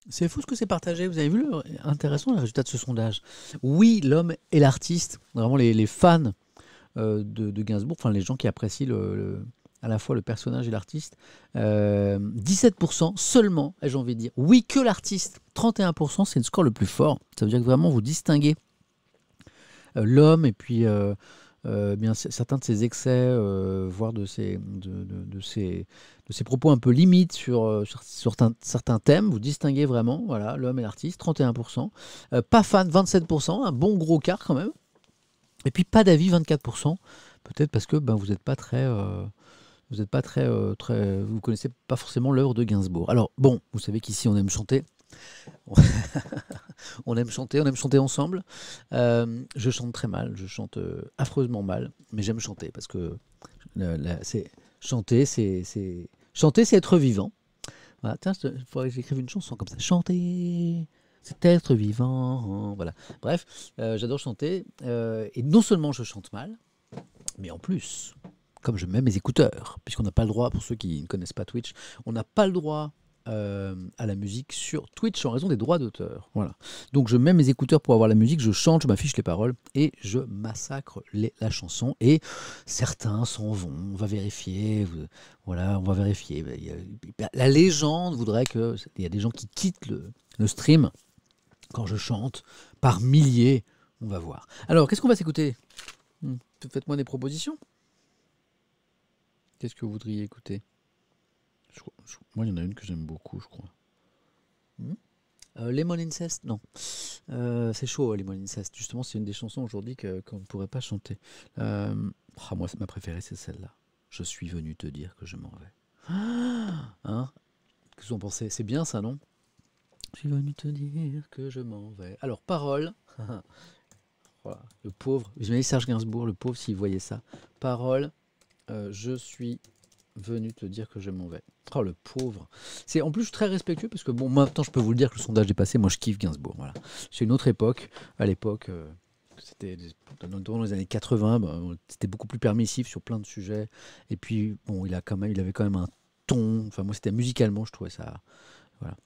C'est fou ce que c'est partagé. Vous avez vu intéressant le résultat de ce sondage. Oui, l'homme et l'artiste, vraiment les fans de Gainsbourg, enfin les gens qui apprécient à la fois le personnage et l'artiste. 17% seulement, j'ai envie de dire. Oui, que l'artiste. 31%, c'est le score le plus fort. Ça veut dire que vraiment vous distinguez l'homme et puis bien certains de ses excès, voire de ses propos un peu limites sur certains thèmes. Vous distinguez vraiment, voilà, l'homme et l'artiste, 31%. Pas fan, 27%, un bon gros quart quand même. Et puis pas d'avis, 24%. Peut-être parce que vous n'êtes pas très... vous n'êtes pas très, vous connaissez pas forcément l'œuvre de Gainsbourg. Alors bon, vous savez qu'ici on aime chanter. on aime chanter ensemble. Je chante très mal, je chante affreusement mal, mais j'aime chanter parce que chanter, c'est être vivant. Voilà, tiens, il faudrait que j'écrive une chanson comme ça. Chanter, c'est être vivant. Voilà. Bref, j'adore chanter et non seulement je chante mal, mais en plus, comme je mets mes écouteurs, puisqu'on n'a pas le droit, pour ceux qui ne connaissent pas Twitch, on n'a pas le droit à la musique sur Twitch en raison des droits d'auteur. Voilà. Donc je mets mes écouteurs pour avoir la musique, je chante, je m'affiche les paroles et je massacre la chanson. Et certains s'en vont, on va vérifier. Voilà, on va vérifier. La légende voudrait qu'il y a des gens qui quittent le stream quand je chante par milliers. On va voir. Alors, qu'est-ce qu'on va s'écouter? Faites-moi des propositions. Qu'est-ce que vous voudriez écouter? Moi, il y en a une que j'aime beaucoup, je crois. Lemon Incest? Non. C'est chaud, Lemon Incest. Justement, c'est une des chansons aujourd'hui qu'on ne pourrait pas chanter. Moi, ma préférée, c'est celle-là. Je suis venu te dire que je m'en vais. Hein? Qu'est-ce que vous en pensez? C'est bien ça, non? Je suis venu te dire que je m'en vais. Alors, parole. Voilà, le pauvre. J'imagine Serge Gainsbourg, le pauvre, s'il voyait ça. Parole. Je suis venu te dire que je m'en vais. Oh, le pauvre. C'est en plus je suis très respectueux parce que bon, maintenant je peux vous le dire que le sondage est passé. Moi, je kiffe Gainsbourg. Voilà. C'est une autre époque. À l'époque, c'était dans les années 80. C'était beaucoup plus permissif sur plein de sujets. Et puis bon, il avait quand même un ton. Enfin, moi, c'était musicalement, je trouvais ça. Voilà.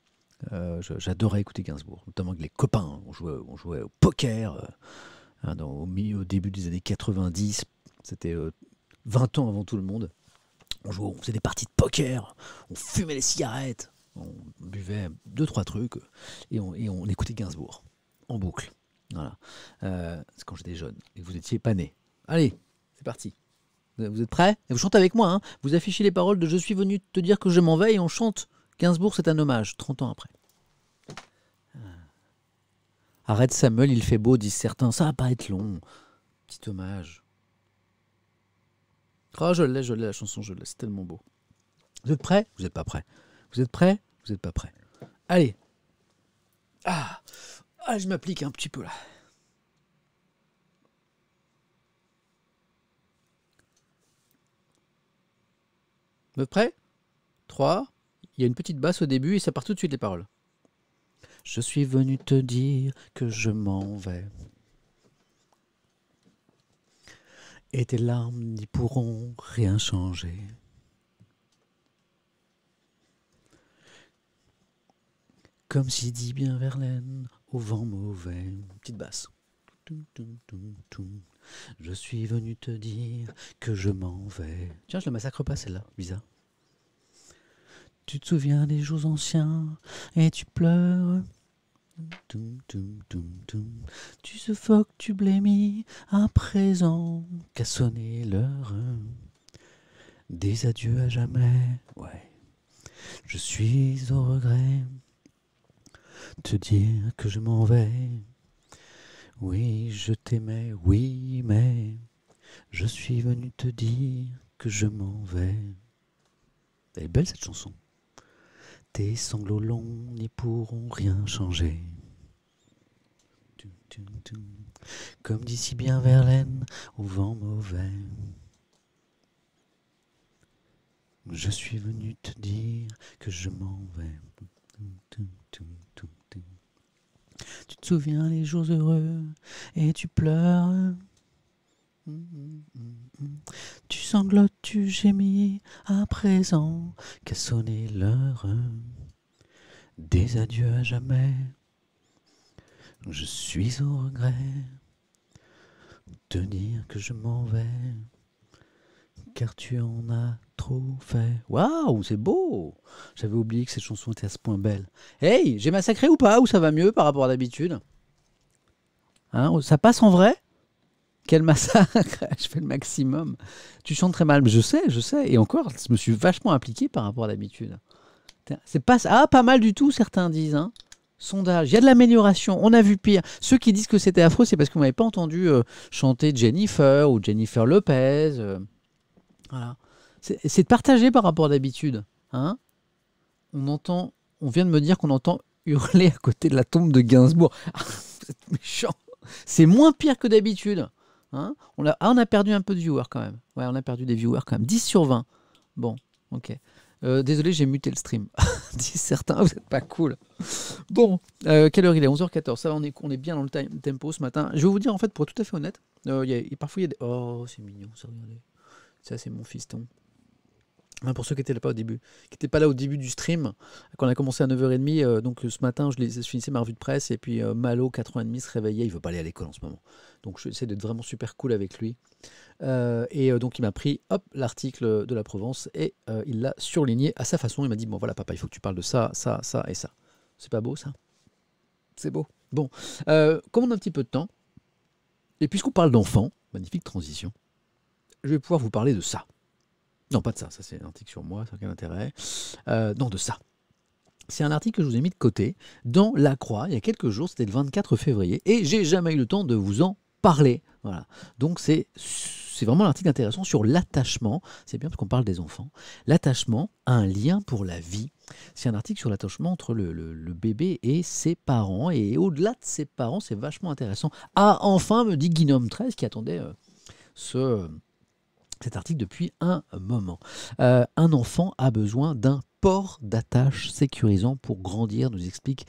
J'adorais écouter Gainsbourg, notamment avec les copains. On jouait au poker au début des années 90. C'était 20 ans avant tout le monde. On faisait des parties de poker, on fumait les cigarettes, on buvait 2-3 trucs et on écoutait Gainsbourg en boucle. Voilà. C'est quand j'étais jeune et que vous n'étiez pas né. Allez, c'est parti. Vous êtes prêts? Et vous chantez avec moi. Hein, vous affichez les paroles de Je suis venu te dire que je m'en vais et on chante. Gainsbourg, c'est un hommage, 30 ans après. Arrête Samuel, il fait beau, disent certains. Ça va pas être long. Petit hommage. Oh, je l'ai, la chanson, je l'ai. C'est tellement beau. Vous êtes prêts? Vous n'êtes pas prêts. Vous êtes prêts? Vous n'êtes pas prêts. Allez. Je m'applique un petit peu là. Vous êtes prêts? 3. Il y a une petite basse au début et ça part tout de suite les paroles. Je suis venu te dire que je m'en vais. Et tes larmes n'y pourront rien changer. Comme si dit bien Verlaine, au vent mauvais. Petite basse. Je suis venu te dire que je m'en vais. Tiens, je la massacre pas celle-là, bizarre. Tu te souviens des jours anciens et tu pleures. Tu suffoques, tu blémis à présent qu'a sonné l'heure des adieux à jamais. Ouais. Je suis au regret te dire que je m'en vais. Oui, je t'aimais, oui, mais je suis venu te dire que je m'en vais. Elle est belle cette chanson. Tes sanglots longs n'y pourront rien changer. Comme dit si bien Verlaine, au vent mauvais. Je suis venu te dire que je m'en vais. Tu te souviens les jours heureux et tu pleures. Tu sanglotes, tu gémis à présent qu'a sonné l'heure des adieux à jamais. Je suis au regret de dire que je m'en vais car tu en as trop fait. Waouh, c'est beau! J'avais oublié que cette chanson était à ce point belle. Hey, j'ai massacré ou pas? Ou ça va mieux par rapport à d'habitude? Hein, ça passe en vrai? Quel massacre! Je fais le maximum. Tu chantes très mal, mais je sais. Et encore, je me suis vachement impliqué par rapport à d'habitude. C'est pas mal du tout, certains disent. Hein. Sondage, il y a de l'amélioration, on a vu pire. Ceux qui disent que c'était affreux, c'est parce qu'on m'avait pas entendu chanter Jennifer ou Jennifer Lopez. Voilà. C'est partagé par rapport à d'habitude. Hein, on vient de me dire qu'on entend hurler à côté de la tombe de Gainsbourg. Vous êtes méchant. C'est moins pire que d'habitude. Hein, on a perdu un peu de viewers quand même. Ouais, on a perdu des viewers quand même. 10 sur 20. Bon, ok. Désolé, j'ai muté le stream. Disent certains, vous n'êtes pas cool. Bon, quelle heure il est? 11h14. Ça va, on est bien dans le tempo ce matin. Je vais vous dire, en fait, pour être tout à fait honnête, parfois il y a des... Oh, c'est mignon, ça, regardez. Ça, c'est mon fiston. Pour ceux qui n'étaient pas au début, qui n'étaient pas là au début du stream, quand on a commencé à 9h30, donc ce matin, je finissais ma revue de presse, et puis Malo, 4h30, se réveillait, il ne veut pas aller à l'école en ce moment. Donc j'essaie d'être vraiment super cool avec lui. Donc il m'a pris l'article de la Provence, et il l'a surligné à sa façon. Il m'a dit, bon voilà papa, il faut que tu parles de ça, ça, ça et ça. C'est pas beau ça? C'est beau. Bon, comme on a un petit peu de temps, et puisqu'on parle d'enfants, magnifique transition, je vais pouvoir vous parler de ça. Non, pas de ça, c'est un article sur moi, ça n'a aucun intérêt. Non, de ça. C'est un article que je vous ai mis de côté dans La Croix, il y a quelques jours, c'était le 24 février, et j'ai jamais eu le temps de vous en parler. Voilà. Donc c'est vraiment un article intéressant sur l'attachement, c'est bien parce qu'on parle des enfants, l'attachement a un lien pour la vie. C'est un article sur l'attachement entre le bébé et ses parents, et au-delà de ses parents, c'est vachement intéressant. Ah, enfin, me dit Guinôme 13 qui attendait cet article depuis un moment. Un enfant a besoin d'un port d'attache sécurisant pour grandir, nous explique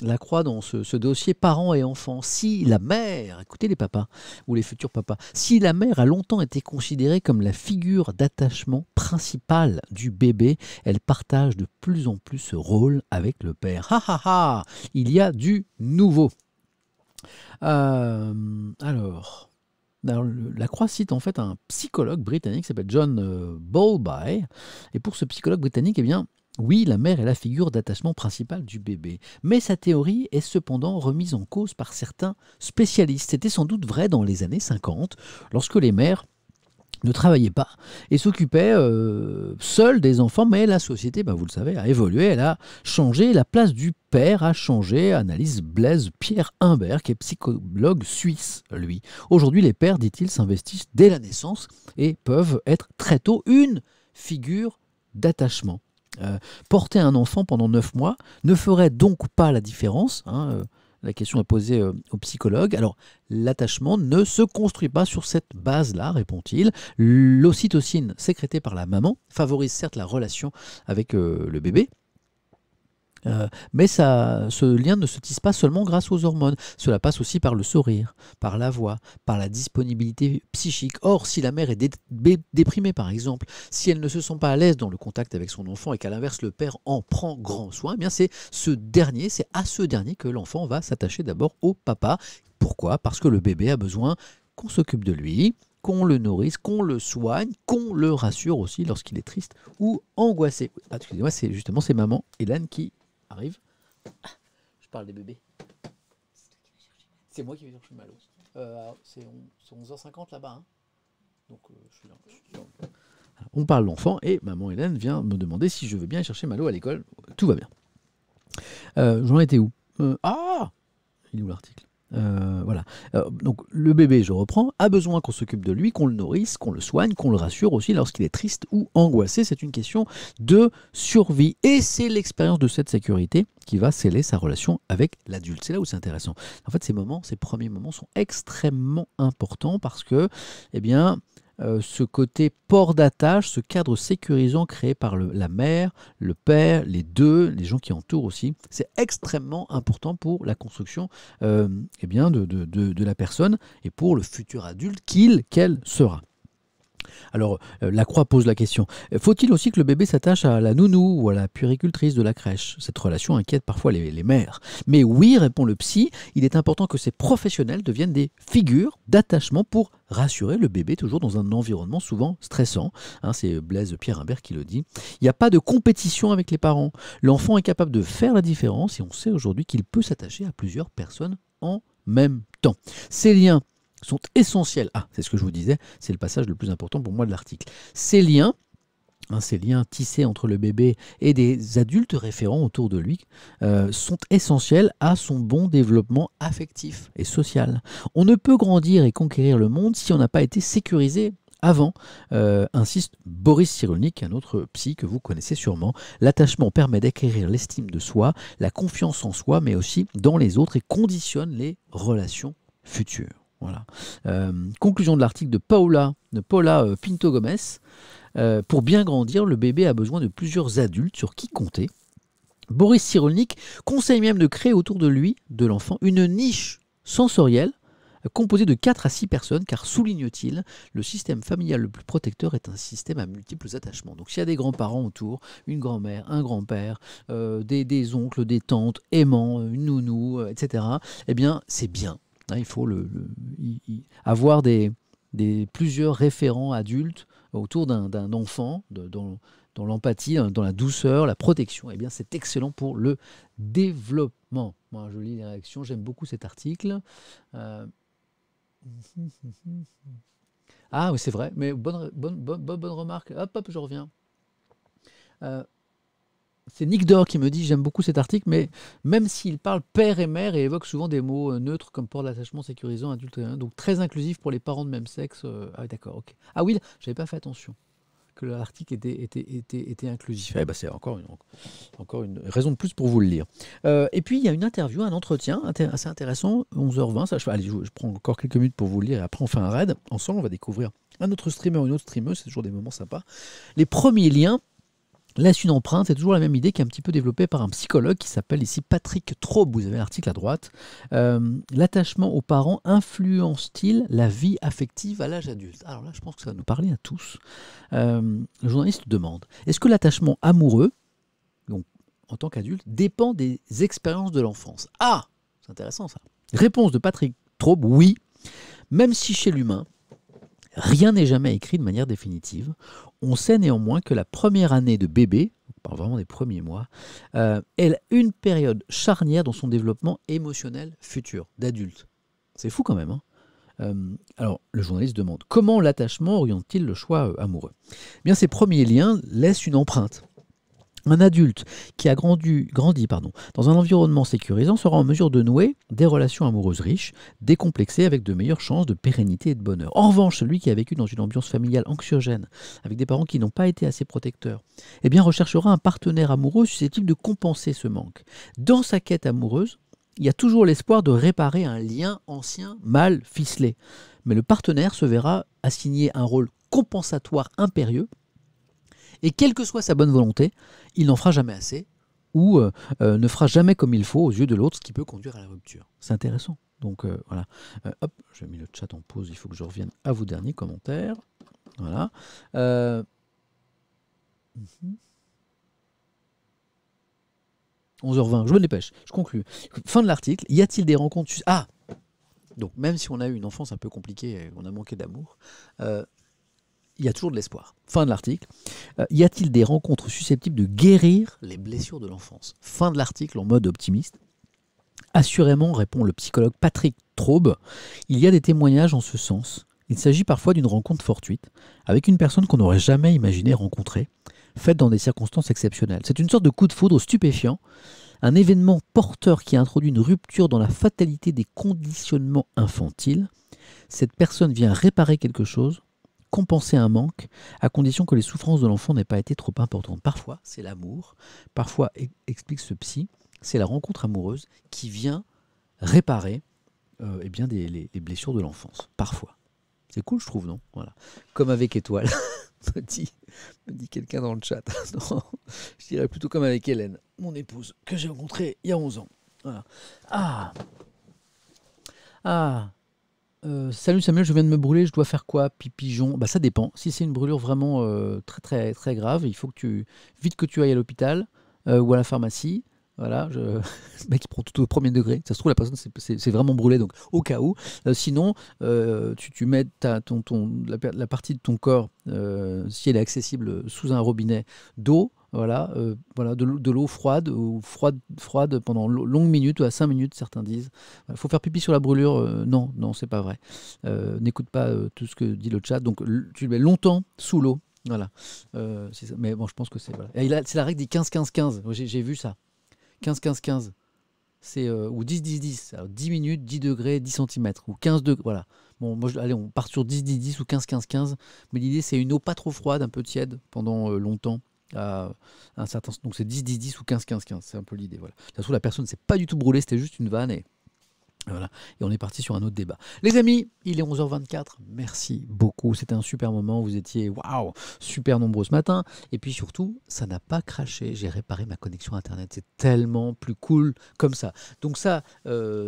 Lacroix dans ce dossier parents et enfants. Si la mère, écoutez les papas ou les futurs papas, si la mère a longtemps été considérée comme la figure d'attachement principale du bébé, elle partage de plus en plus ce rôle avec le père. Ha ha ha, il y a du nouveau. Alors, Lacroix cite en fait un psychologue britannique qui s'appelle John Bowlby. Et pour ce psychologue britannique, eh bien, oui, la mère est la figure d'attachement principale du bébé. Mais sa théorie est cependant remise en cause par certains spécialistes. C'était sans doute vrai dans les années 50, lorsque les mères ne travaillait pas et s'occupait seul des enfants, mais la société, vous le savez, a évolué, elle a changé, la place du père a changé, analyse Blaise Pierre Humbert, qui est psychologue suisse, lui. Aujourd'hui, les pères, dit-il, s'investissent dès la naissance et peuvent être très tôt une figure d'attachement. Porter un enfant pendant 9 mois ne ferait donc pas la différence, la question est posée au psychologue. Alors, l'attachement ne se construit pas sur cette base-là, répond-il. L'ocytocine sécrétée par la maman favorise certes la relation avec le bébé, mais ce lien ne se tisse pas seulement grâce aux hormones. Cela passe aussi par le sourire, par la voix, par la disponibilité psychique. Or, si la mère est déprimée, par exemple, si elle ne se sent pas à l'aise dans le contact avec son enfant et qu'à l'inverse, le père en prend grand soin, eh bien c'est à ce dernier que l'enfant va s'attacher d'abord au papa. Pourquoi ? Parce que le bébé a besoin qu'on s'occupe de lui, qu'on le nourrisse, qu'on le soigne, qu'on le rassure aussi lorsqu'il est triste ou angoissé. Ah, excusez-moi, c'est maman Hélène qui arrive. Je parle des bébés. C'est moi qui vais chercher Malo. C'est 11h50 là-bas. Donc je suis là. On parle d'enfant et maman Hélène vient me demander si je veux bien aller chercher Malo à l'école. Tout va bien. J'en étais où ? Il est où l'article ? Voilà. Donc le bébé, je reprends, a besoin qu'on s'occupe de lui, qu'on le nourrisse, qu'on le soigne, qu'on le rassure aussi lorsqu'il est triste ou angoissé. C'est une question de survie. Et c'est l'expérience de cette sécurité qui va sceller sa relation avec l'adulte. C'est là où c'est intéressant. En fait, ces premiers moments sont extrêmement importants parce que, ce côté port d'attache, ce cadre sécurisant créé par la mère, le père, les deux, les gens qui entourent aussi, c'est extrêmement important pour la construction de la personne et pour le futur adulte qu'elle sera. Alors, Lacroix pose la question, faut-il aussi que le bébé s'attache à la nounou ou à la puéricultrice de la crèche ? Cette relation inquiète parfois les mères. Mais oui, répond le psy, il est important que ces professionnels deviennent des figures d'attachement pour rassurer le bébé, toujours dans un environnement souvent stressant. C'est Blaise Pierre Humbert qui le dit. Il n'y a pas de compétition avec les parents. L'enfant est capable de faire la différence et on sait aujourd'hui qu'il peut s'attacher à plusieurs personnes en même temps. Ces liens sont essentiels. C'est ce que je vous disais, c'est le passage le plus important pour moi de l'article. Ces liens tissés entre le bébé et des adultes référents autour de lui sont essentiels à son bon développement affectif et social. On ne peut grandir et conquérir le monde si on n'a pas été sécurisé avant, insiste Boris Cyrulnik, un autre psy que vous connaissez sûrement. L'attachement permet d'acquérir l'estime de soi, la confiance en soi, mais aussi dans les autres et conditionne les relations futures. Voilà. Conclusion de l'article de Paula Pinto Gomes. Pour bien grandir, le bébé a besoin de plusieurs adultes sur qui compter. Boris Cyrulnik conseille même de créer autour de lui, de l'enfant, une niche sensorielle composée de 4 à 6 personnes, car, souligne-t-il, le système familial le plus protecteur est un système à multiples attachements. Donc s'il y a des grands-parents autour, une grand-mère, un grand-père, des oncles, des tantes, aimants, une nounou, etc., eh bien c'est bien. Il faut avoir plusieurs référents adultes autour d'un enfant, dans l'empathie, dans la douceur, la protection. Eh bien, c'est excellent pour le développement. Moi, je lis les réactions, j'aime beaucoup cet article. Oui, c'est vrai, mais bonne remarque. Hop, je reviens. C'est Nick Dor qui me dit « J'aime beaucoup cet article, mais même s'il parle père et mère et évoque souvent des mots neutres comme port d'attachement sécurisant, adulte, donc très inclusif pour les parents de même sexe. » D'accord, ok. Oui, j'avais pas fait attention que l'article était inclusif. C'est encore une raison de plus pour vous le lire. Et puis, il y a une interview, un entretien assez intéressant, 11h20. Je prends encore quelques minutes pour vous le lire et après on fait un raid. Ensemble, on va découvrir un autre streamer ou une autre streameuse, c'est toujours des moments sympas. Les premiers liens laisse une empreinte. C'est toujours la même idée qui est un petit peu développée par un psychologue qui s'appelle ici Patrick Traub. Vous avez l'article à droite. L'attachement aux parents influence-t-il la vie affective à l'âge adulte? Alors là, je pense que ça va nous parler à tous. Le journaliste demande, est-ce que l'attachement amoureux, donc en tant qu'adulte, dépend des expériences de l'enfance? Ah, c'est intéressant ça. Réponse de Patrick Traub, oui. Même si chez l'humain, rien n'est jamais écrit de manière définitive, on sait néanmoins que la première année de bébé, on parle vraiment des premiers mois, est une période charnière dans son développement émotionnel futur, d'adulte. C'est fou quand même, hein. Alors, le journaliste demande, comment l'attachement oriente-t-il le choix amoureux? Eh bien, ces premiers liens laissent une empreinte. Un adulte qui a grandi dans un environnement sécurisant sera en mesure de nouer des relations amoureuses riches, décomplexées avec de meilleures chances de pérennité et de bonheur. En revanche, celui qui a vécu dans une ambiance familiale anxiogène, avec des parents qui n'ont pas été assez protecteurs, eh bien recherchera un partenaire amoureux susceptible de compenser ce manque. Dans sa quête amoureuse, il y a toujours l'espoir de réparer un lien ancien mal ficelé. Mais le partenaire se verra assigner un rôle compensatoire impérieux. Et quelle que soit sa bonne volonté, il n'en fera jamais assez ou ne fera jamais comme il faut aux yeux de l'autre, ce qui peut conduire à la rupture. C'est intéressant. Donc voilà. Hop, j'ai mis le chat en pause, il faut que je revienne à vos derniers commentaires. Voilà. 11h20, je me dépêche, je conclue. Fin de l'article. Y a-t-il des rencontres... Ah, donc même si on a eu une enfance un peu compliquée, on a manqué d'amour, il y a toujours de l'espoir. Fin de l'article. Y a-t-il des rencontres susceptibles de guérir les blessures de l'enfance? Fin de l'article en mode optimiste. Assurément, répond le psychologue Patrick Traub, il y a des témoignages en ce sens. Il s'agit parfois d'une rencontre fortuite, avec une personne qu'on n'aurait jamais imaginé rencontrer, faite dans des circonstances exceptionnelles. C'est une sorte de coup de foudre stupéfiant, un événement porteur qui a introduit une rupture dans la fatalité des conditionnements infantiles. Cette personne vient réparer quelque chose, compenser un manque, à condition que les souffrances de l'enfant n'aient pas été trop importantes. Parfois, c'est l'amour. Parfois, explique ce psy, c'est la rencontre amoureuse qui vient réparer eh bien les blessures de l'enfance. Parfois. C'est cool, je trouve, non? Voilà. Comme avec Étoile, me dit quelqu'un dans le chat. Non, je dirais plutôt comme avec Hélène, mon épouse, que j'ai rencontrée il y a 11 ans. Voilà. Salut Samuel, je viens de me brûler, je dois faire quoi? Pipigeon? Bah ça dépend. Si c'est une brûlure vraiment très très très grave, il faut que tu ailles à l'hôpital ou à la pharmacie. Voilà, le mec qui prend tout au premier degré. Ça se trouve la personne c'est vraiment brûlé, donc au cas où. Sinon, tu mets la partie de ton corps, si elle est accessible, sous un robinet d'eau. Voilà, de l'eau froide ou froide pendant longues minutes, ou à 5 minutes, certains disent. Il faut faire pipi sur la brûlure. Non, c'est pas vrai. N'écoute pas tout ce que dit le chat. Donc tu le mets longtemps sous l'eau. Voilà. C'est ça. Mais bon, je pense que c'est... Voilà. C'est la règle des 15-15-15. J'ai vu ça. 15-15-15. C'est, ou 10-10-10. Alors 10 minutes, 10 degrés, 10 cm. Ou 15 degrés. Voilà. Bon, allez, on part sur 10-10-10 ou 15-15-15. Mais l'idée, c'est une eau pas trop froide, un peu tiède pendant longtemps. À un certain... Donc c'est 10-10-10 ou 15-15-15. C'est un peu l'idée. Voilà. De toute façon, la personne ne s'est pas du tout brûlée, c'était juste une vanne. Et voilà. Et on est parti sur un autre débat. Les amis, il est 11h24. Merci beaucoup. C'était un super moment. Vous étiez super nombreux ce matin. Et puis surtout, ça n'a pas craché. J'ai réparé ma connexion Internet. C'est tellement plus cool comme ça. Donc ça,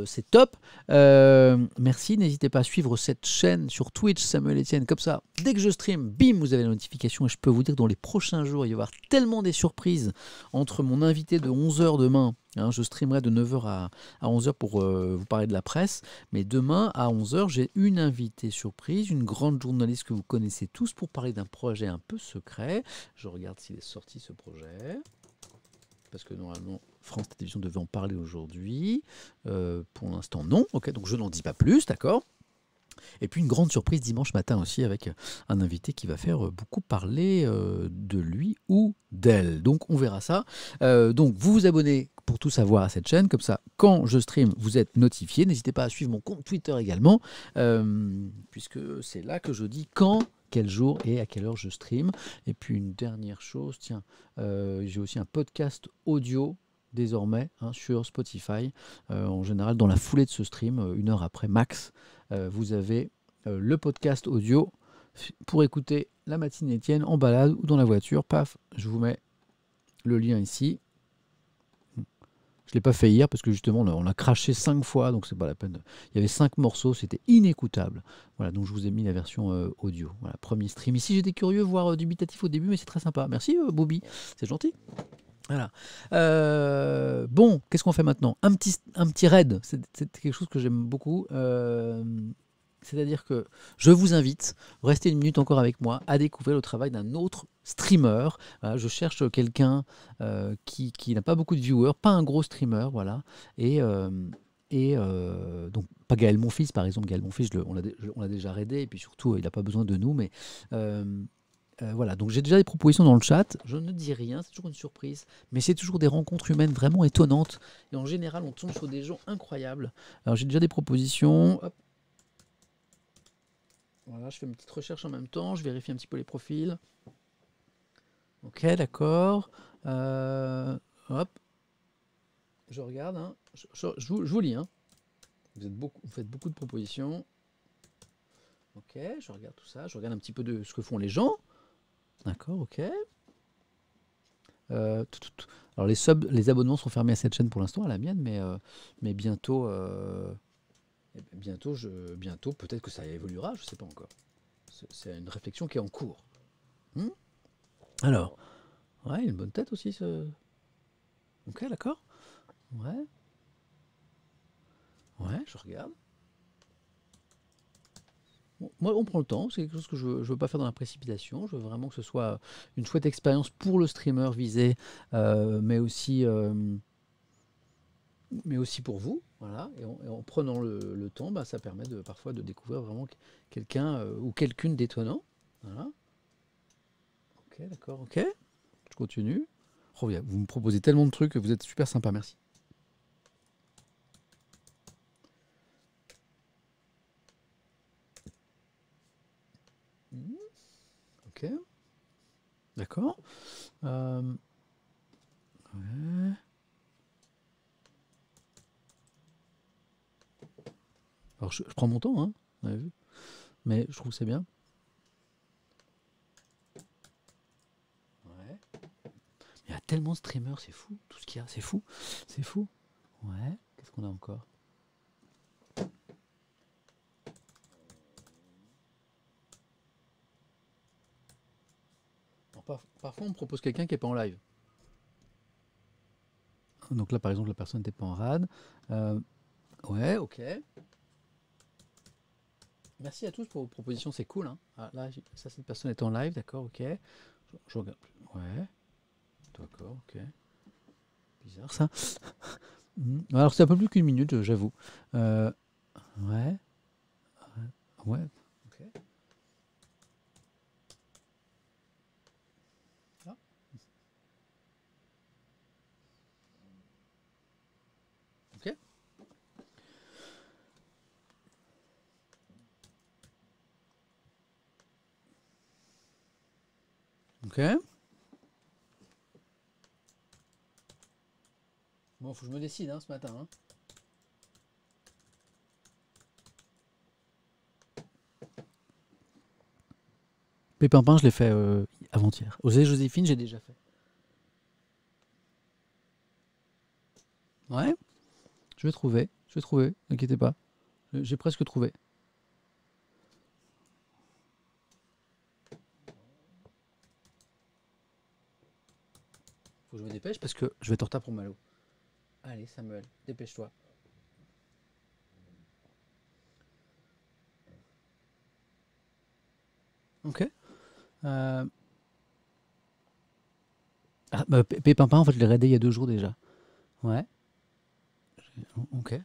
c'est top. Merci. N'hésitez pas à suivre cette chaîne sur Twitch, Samuel Etienne. Comme ça, dès que je stream, bim, vous avez la notification. Et je peux vous dire que dans les prochains jours, il va y avoir tellement des surprises entre mon invité de 11h demain. Je streamerai de 9h à 11h pour vous parler de la presse. Mais demain, à 11h, j'ai une invitée surprise, une grande journaliste que vous connaissez tous, pour parler d'un projet un peu secret. Je regarde s'il est sorti, ce projet. Parce que normalement, France Télévisions devait en parler aujourd'hui. Pour l'instant, non. Ok, donc je n'en dis pas plus, d'accord ? Et puis une grande surprise dimanche matin aussi, avec un invité qui va faire beaucoup parler de lui ou d'elle. Donc on verra ça. Donc vous vous abonnez pour tout savoir à cette chaîne. Comme ça, quand je stream, vous êtes notifié. N'hésitez pas à suivre mon compte Twitter également, puisque c'est là que je dis quand, quel jour et à quelle heure je stream. Et puis une dernière chose, tiens, j'ai aussi un podcast audio désormais sur Spotify. En général, dans la foulée de ce stream, 1 heure après max, vous avez le podcast audio pour écouter la matinée Étienne en balade ou dans la voiture. Paf, je vous mets le lien ici. Je ne l'ai pas fait hier parce que justement on a craché 5 fois, donc c'est pas la peine. Il y avait 5 morceaux, c'était inécoutable. Voilà, donc je vous ai mis la version audio. Voilà, premier stream. Ici j'étais curieux, voire dubitatif au début, mais c'est très sympa. Merci Bobby, c'est gentil. Voilà. Bon, qu'est-ce qu'on fait maintenant? Un petit raid, c'est quelque chose que j'aime beaucoup. C'est-à-dire que je vous invite, restez une minute encore avec moi, à découvrir le travail d'un autre streamer. Voilà, je cherche quelqu'un qui n'a pas beaucoup de viewers, pas un gros streamer, voilà. Donc, pas Gaël Monfils, par exemple. Gaël Monfils, on l'a déjà raidé, et puis surtout, il n'a pas besoin de nous, mais... voilà, donc j'ai déjà des propositions dans le chat. Je ne dis rien, c'est toujours une surprise, mais c'est toujours des rencontres humaines vraiment étonnantes. Et en général, on tombe sur des gens incroyables. Alors j'ai déjà des propositions. Hop. Voilà, je fais une petite recherche en même temps, je vérifie un petit peu les profils. Ok, d'accord. Hop. Je regarde, hein. Je vous lis. Hein. Vous faites beaucoup de propositions. Ok, je regarde tout ça. Je regarde un petit peu de ce que font les gens. D'accord, ok. Alors les abonnements sont fermés à cette chaîne pour l'instant, à la mienne, mais bientôt, bientôt peut-être que ça évoluera, je ne sais pas encore. C'est une réflexion qui est en cours. Alors, ouais, une bonne tête aussi. Ok, d'accord. Ouais, je regarde. Bon, moi, on prend le temps, c'est quelque chose que je ne veux pas faire dans la précipitation. Je veux vraiment que ce soit une chouette expérience pour le streamer visé, mais aussi pour vous. Voilà. Et en prenant le temps, bah, ça permet parfois de découvrir vraiment quelqu'un ou quelqu'une d'étonnant. Voilà. Ok, d'accord, ok. Je continue. Oh, vous me proposez tellement de trucs, vous êtes super sympa, merci. Ok. D'accord. Ouais. Alors je prends mon temps, hein, vous avez vu. Mais je trouve que c'est bien. Ouais. Il y a tellement de streamers, c'est fou. Tout ce qu'il y a, c'est fou. C'est fou. Ouais. Qu'est-ce qu'on a encore? Alors, parfois, on me propose quelqu'un qui n'est pas en live. Donc là, par exemple, la personne n'était pas en rad. Ouais, ok. Merci à tous pour vos propositions, c'est cool. Hein. Ah, là, ça, cette personne est en live, d'accord, ok. Je regarde. Ouais, d'accord, ok. Bizarre ça. Alors, c'est un peu plus qu'une minute, j'avoue. Ouais, ouais, ok. Ah. Ok. Ok. Bon, faut que je me décide hein, ce matin. Hein. Pépinpin, je l'ai fait avant-hier. Osée Joséphine, j'ai déjà fait. Ouais, je vais trouver. Je vais trouver, n'inquiétez pas. J'ai presque trouvé. Faut que je me dépêche parce que je vais être en retard pour Malo. Allez, Samuel, dépêche-toi. Ok. Ah, bah, Pépinpin, en fait, je l'ai raidé il y a 2 jours déjà. Ouais. Ok.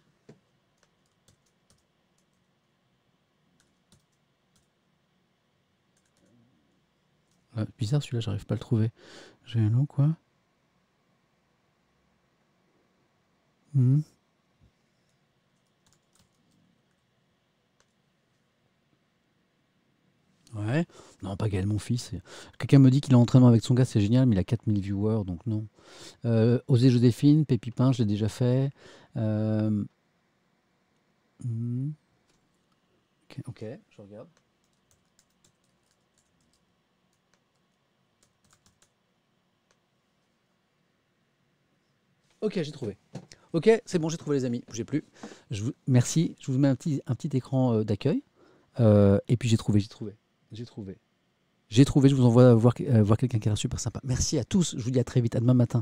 Bizarre celui-là, j'arrive pas à le trouver. J'ai un nom quoi. Ouais. Non, pas Gaël, mon fils. Quelqu'un me dit qu'il est en entraînement avec son gars, c'est génial, mais il a 4000 viewers, donc non. Osée Joséphine, Pépipin, je l'ai déjà fait. Euh, ok, je regarde. Ok, j'ai trouvé. Ok, c'est bon, j'ai trouvé les amis. Bougez plus. Merci. Je vous mets un petit écran d'accueil. Et puis j'ai trouvé. Je vous envoie voir quelqu'un qui a l'air super sympa. Merci à tous. Je vous dis à très vite. À demain matin.